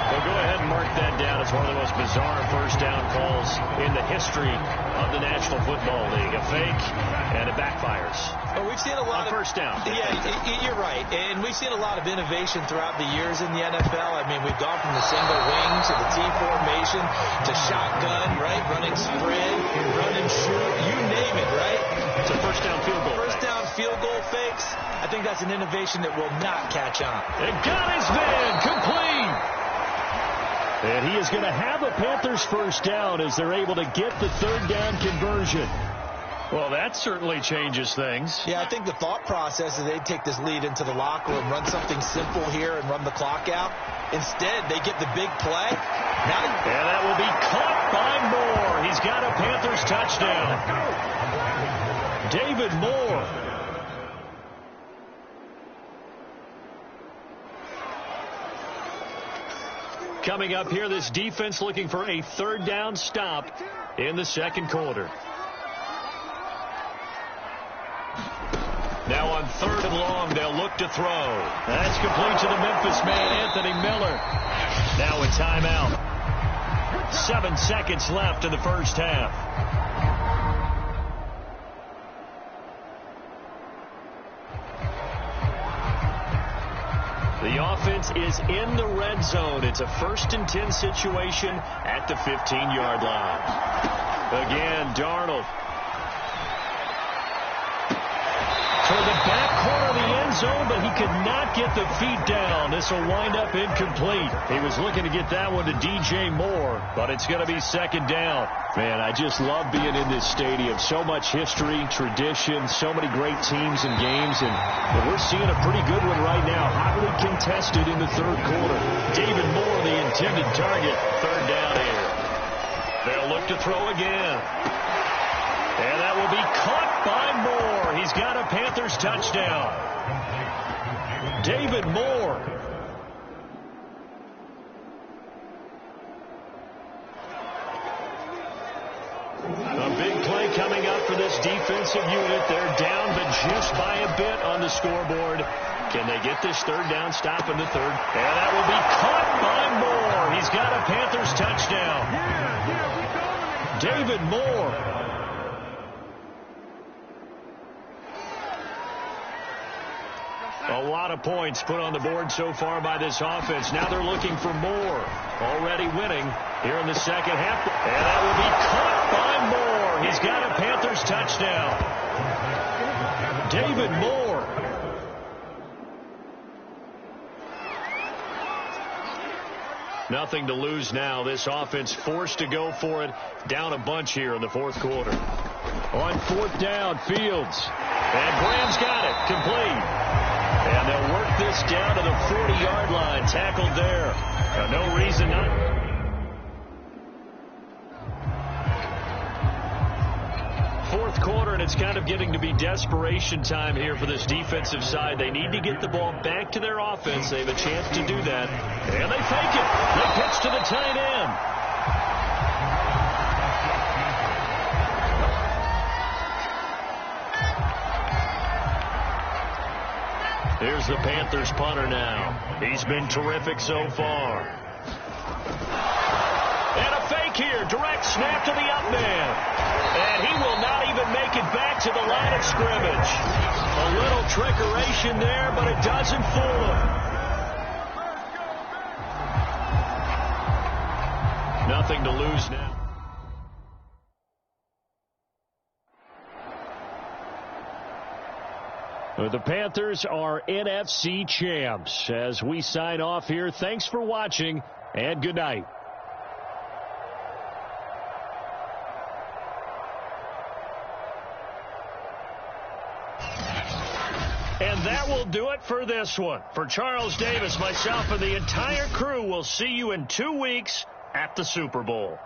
Well, go ahead and mark that down as one of the most bizarre 1st down calls in the history of the National Football League. A fake, and it backfires. Well, we've seen a lot of 1st down. Yeah, you're right. And we've seen a lot of innovation throughout the years in the NFL. I mean, we've gone from the single wing to the T formation to shotgun, right? Running spread, run and shoot, you name it, right? To 1st down field goal. 1st down field goal fakes. I think that's an innovation that will not catch on. And got his man complete. And he is going to have a Panthers 1st down as they're able to get the 3rd down conversion. Well, that certainly changes things. Yeah, I think the thought process is they'd take this lead into the locker room, run something simple here, and run the clock out. Instead, they get the big play. And that will be caught by Moore. He's got a Panthers touchdown. David Moore. Coming up here, this defense looking for a third down stop in the second quarter. Now on 3rd and long, they'll look to throw. That's complete to the Memphis man, Anthony Miller. Now a timeout. 7 seconds left in the first half. The offense is in the red zone. It's a 1st and 10 situation at the 15-yard line. Again, Darnold. Toward the back corner of the end zone, but he could not get the feet down. This will wind up incomplete. He was looking to get that one to DJ Moore, but it's going to be 2nd down. Man, I just love being in this stadium. So much history, tradition, so many great teams and games, and we're seeing a pretty good one right now. Hotly contested in the 3rd quarter. David Moore, the intended target. 3rd down here. They'll look to throw again. And that will be caught by Moore. He's got a Panthers touchdown. David Moore. A big play coming up for this defensive unit. They're down, but just by a bit on the scoreboard. Can they get this 3rd down stop in the 3rd? And that will be caught by Moore. He's got a Panthers touchdown. David Moore. A lot of points put on the board so far by this offense. Now they're looking for more. Already winning here in the second half. And that will be caught by Moore. He's got a Panthers touchdown. David Moore. Nothing to lose now. This offense forced to go for it. Down a bunch here in the 4th quarter. On 4th down, Fields. And Graham's got it. Complete. And they'll work this down to the 40-yard line. Tackled there. No reason not. Fourth quarter, and it's kind of getting to be desperation time here for this defensive side. They need to get the ball back to their offense. They have a chance to do that. And they fake it. They pitch to the tight end. Here's the Panthers punter now. He's been terrific so far. And a fake here. Direct snap to the up man. And he will not even make it back to the line of scrimmage. A little trickeration there, but it doesn't fool him. Nothing to lose now. The Panthers are NFC champs. As we sign off here, thanks for watching, and good night. And that will do it for this one. For Charles Davis, myself, and the entire crew, we'll see you in 2 weeks at the Super Bowl.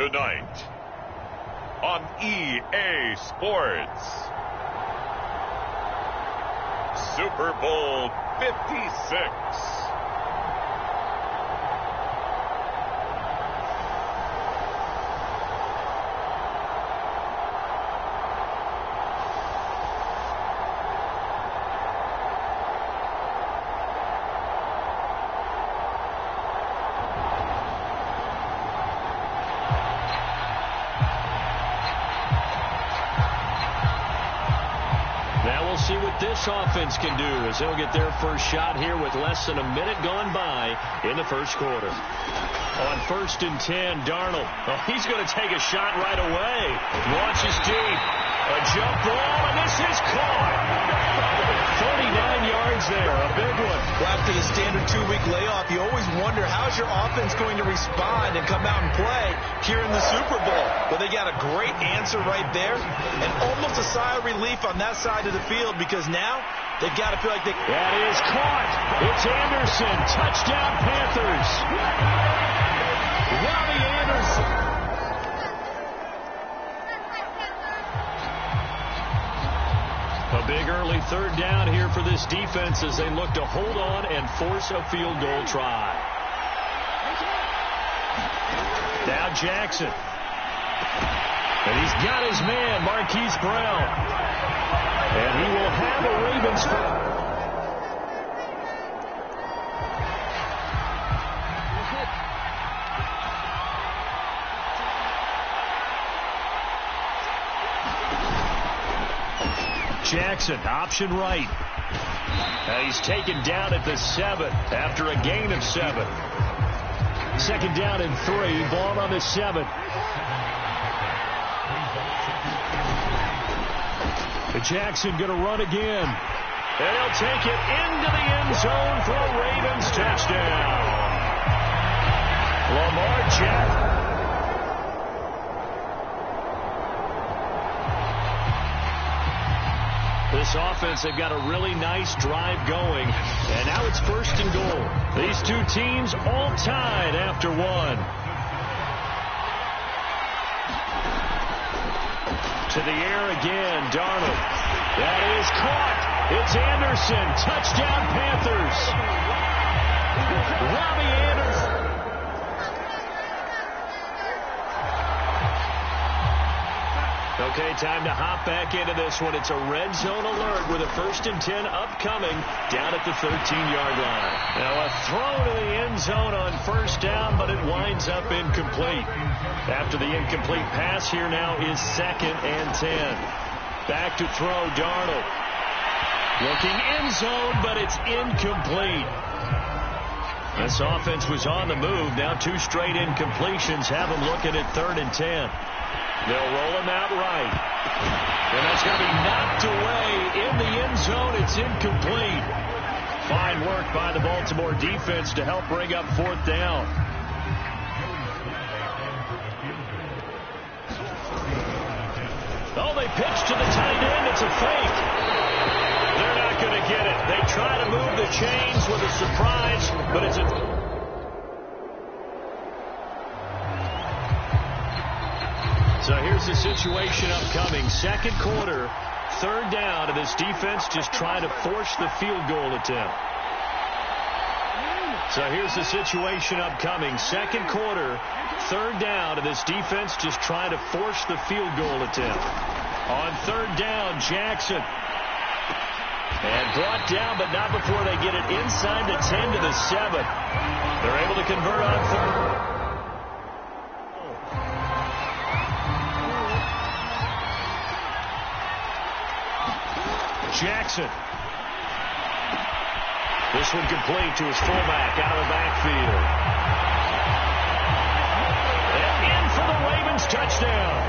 Tonight on EA Sports, Super Bowl 56. See what this offense can do as they'll get their first shot here with less than a minute gone by in the first quarter. On 1st and 10, Darnold. Oh, he's going to take a shot right away. Launches deep. A jump ball, and this is caught. 39 yards there, a big one. Well, after the standard 2-week layoff, you always wonder how's your offense going to respond and come out and play here in the Super Bowl. Well, they got a great answer right there, and almost a sigh of relief on that side of the field because now they've got to feel like they... That is caught. It's Anderson. Touchdown, Panthers. Robbie Anderson. A big early 3rd down here for this defense as they look to hold on and force a field goal try. Now Jackson. And he's got his man, Marquise Brown. And he will have a Ravens. Jackson, option right. He's taken down at the 7 after a gain of 7. 2nd down and 3. Ball on the 7. Jackson going to run again. And he'll take it into the end zone for a Ravens touchdown. Lamar Jackson. This offense, they've got a really nice drive going. And now it's 1st and goal. These two teams all tied after 1. To the air again, Darnold. That is caught. It's Anderson. Touchdown, Panthers. Robbie Anderson. Okay, time to hop back into this one. It's a red zone alert with a 1st and 10 upcoming down at the 13-yard line. Now a throw to the end zone on 1st down, but it winds up incomplete. After the incomplete pass, here now is 2nd and 10. Back to throw, Darnold. Looking end zone, but it's incomplete. This offense was on the move. Now 2 straight incompletions have them looking at 3rd and 10. They'll roll him out right. And that's going to be knocked away in the end zone. It's incomplete. Fine work by the Baltimore defense to help bring up 4th down. Oh, they pitch to the tight end. It's a fake. They're not going to get it. They try to move the chains with a surprise, but it's a... So here's the situation upcoming. 2nd quarter, 3rd down, and this defense just trying to force the field goal attempt. So here's the situation upcoming. 2nd quarter, 3rd down, and this defense just trying to force the field goal attempt. On 3rd down, Jackson. And brought down, but not before they get it inside the 10 to the 7. They're able to convert on 3rd. Jackson. This one complete to his fullback out of the backfield. And in for the Ravens touchdown.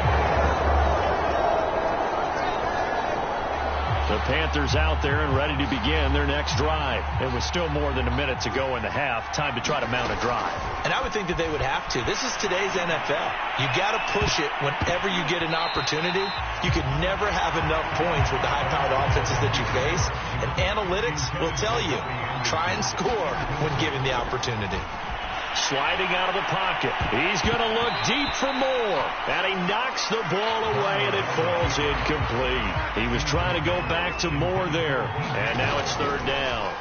The Panthers out there and ready to begin their next drive. It was still more than a minute to go in the half. Time to try to mount a drive. And I would think that they would have to. This is today's NFL. You got to push it whenever you get an opportunity. You could never have enough points with the high-powered offenses that you face. And analytics will tell you, try and score when given the opportunity. Sliding out of the pocket. He's going to look deep for more. And he knocks the ball away, and it falls incomplete. He was trying to go back to Moore there. And now it's third down.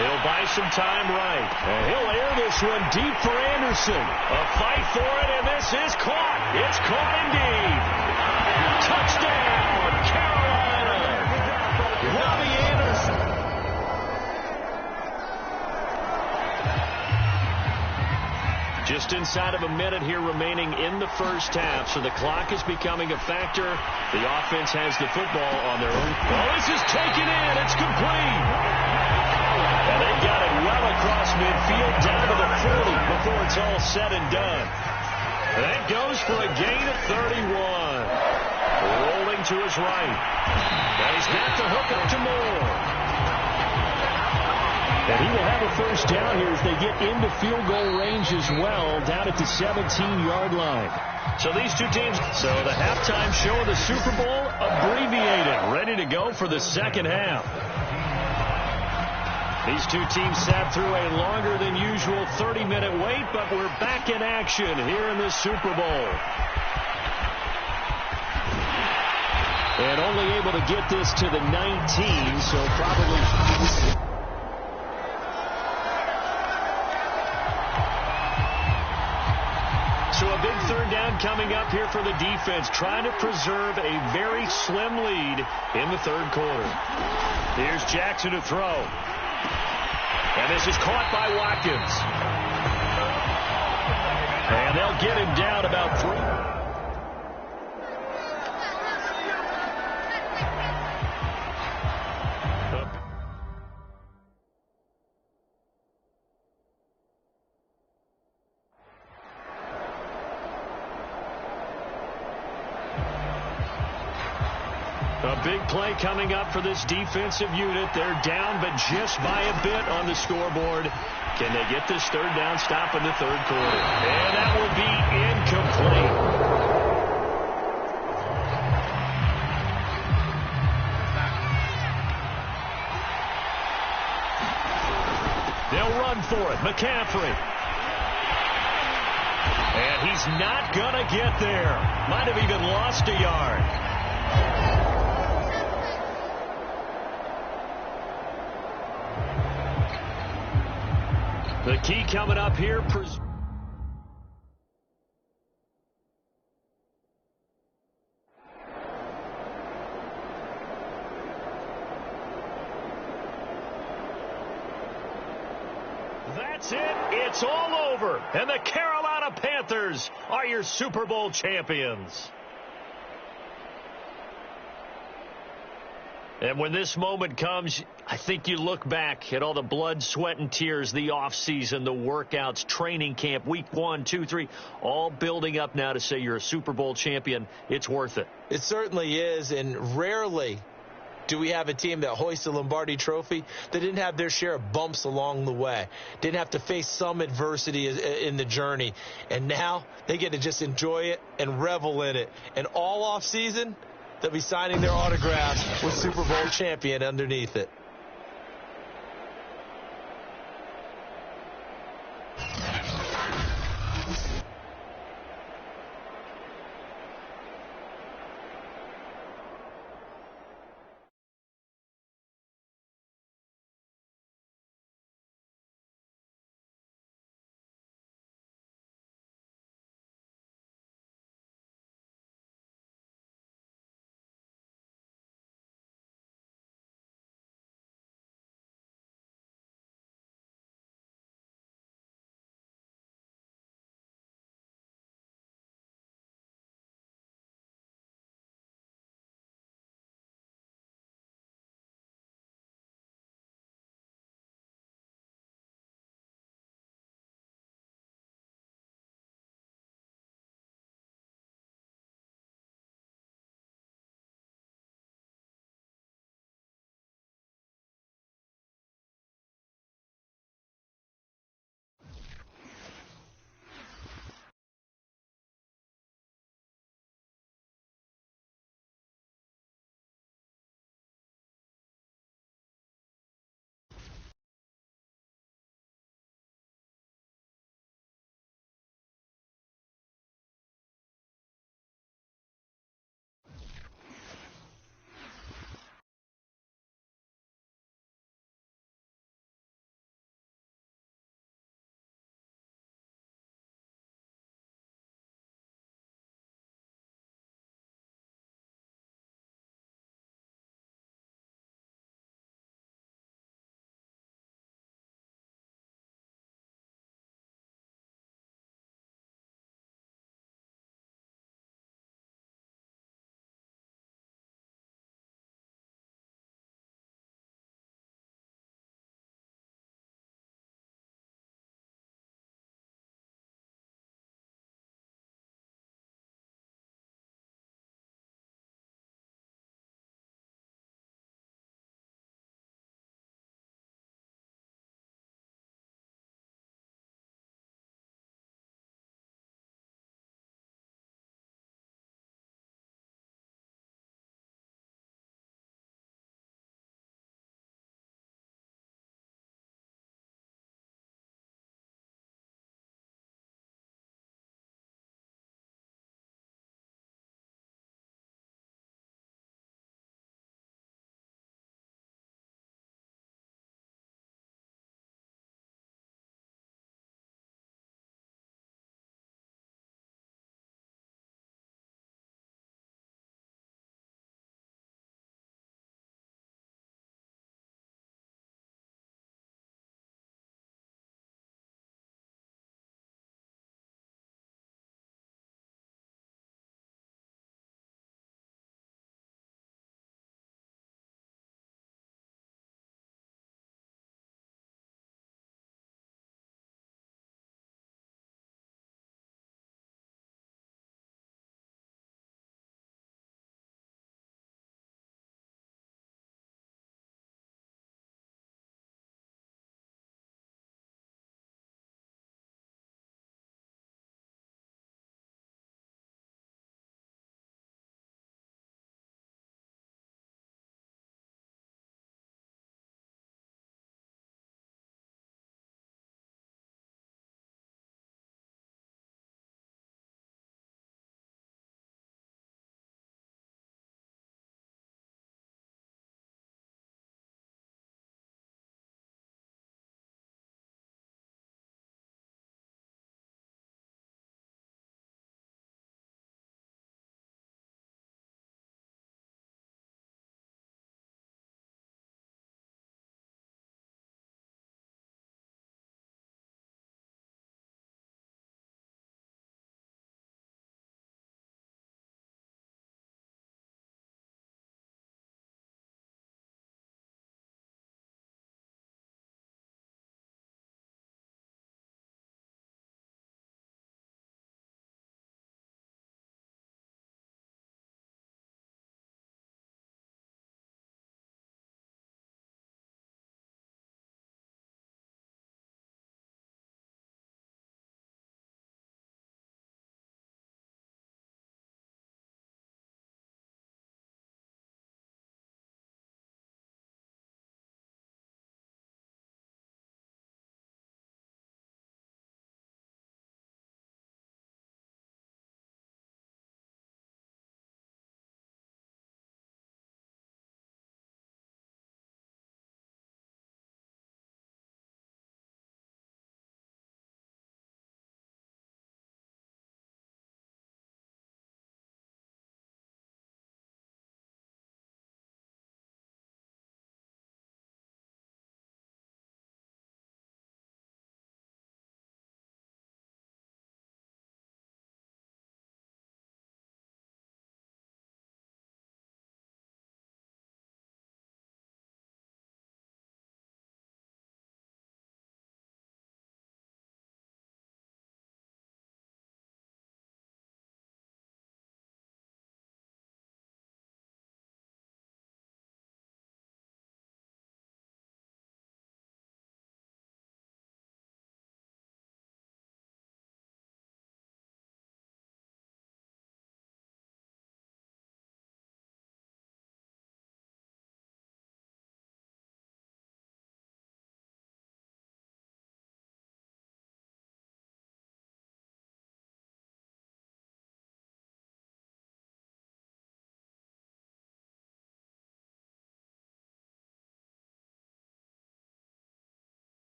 He'll buy some time right. And he'll air this one deep for Anderson. A fight for it, and this is caught. It's caught indeed. Touchdown, Carolina. Robbie Anderson. Just inside of a minute here remaining in the first half, so the clock is becoming a factor. The offense has the football on their own. Oh, this is taken in. It's complete. And they got it well across midfield down to the 40 before it's all said and done. That goes for a gain of 31. Rolling to his right. And he's got the hook up to Moore. And he will have a first down here as they get into field goal range as well, down at the 17-yard line. So these two teams, so the halftime show of the Super Bowl abbreviated, ready to go for the second half. These two teams sat through a longer than usual 30-minute wait, but we're back in action here in the Super Bowl. And only able to get this to the 19, so probably... So a big third down coming up here for the defense, trying to preserve a very slim lead in the third quarter. Here's Jackson to throw. And this is caught by Watkins. And they'll get him down about 3. A big play coming up for this defensive unit. They're down, but just by a bit on the scoreboard. Can they get this third down stop in the third quarter? And that will be incomplete. They'll run for it. McCaffrey. And he's not going to get there. Might have even lost a yard. The key coming up here. That's it. It's all over. And the Carolina Panthers are your Super Bowl champions. And when this moment comes, I think you look back at all the blood, sweat, and tears, the offseason, the workouts, training camp, week 1, 2, 3, all building up now to say you're a Super Bowl champion. It's worth it. It certainly is, and rarely do we have a team that hoists a Lombardi trophy that didn't have their share of bumps along the way, didn't have to face some adversity in the journey, and now they get to just enjoy it and revel in it. And all offseason, they'll be signing their autographs with Super Bowl champion underneath it.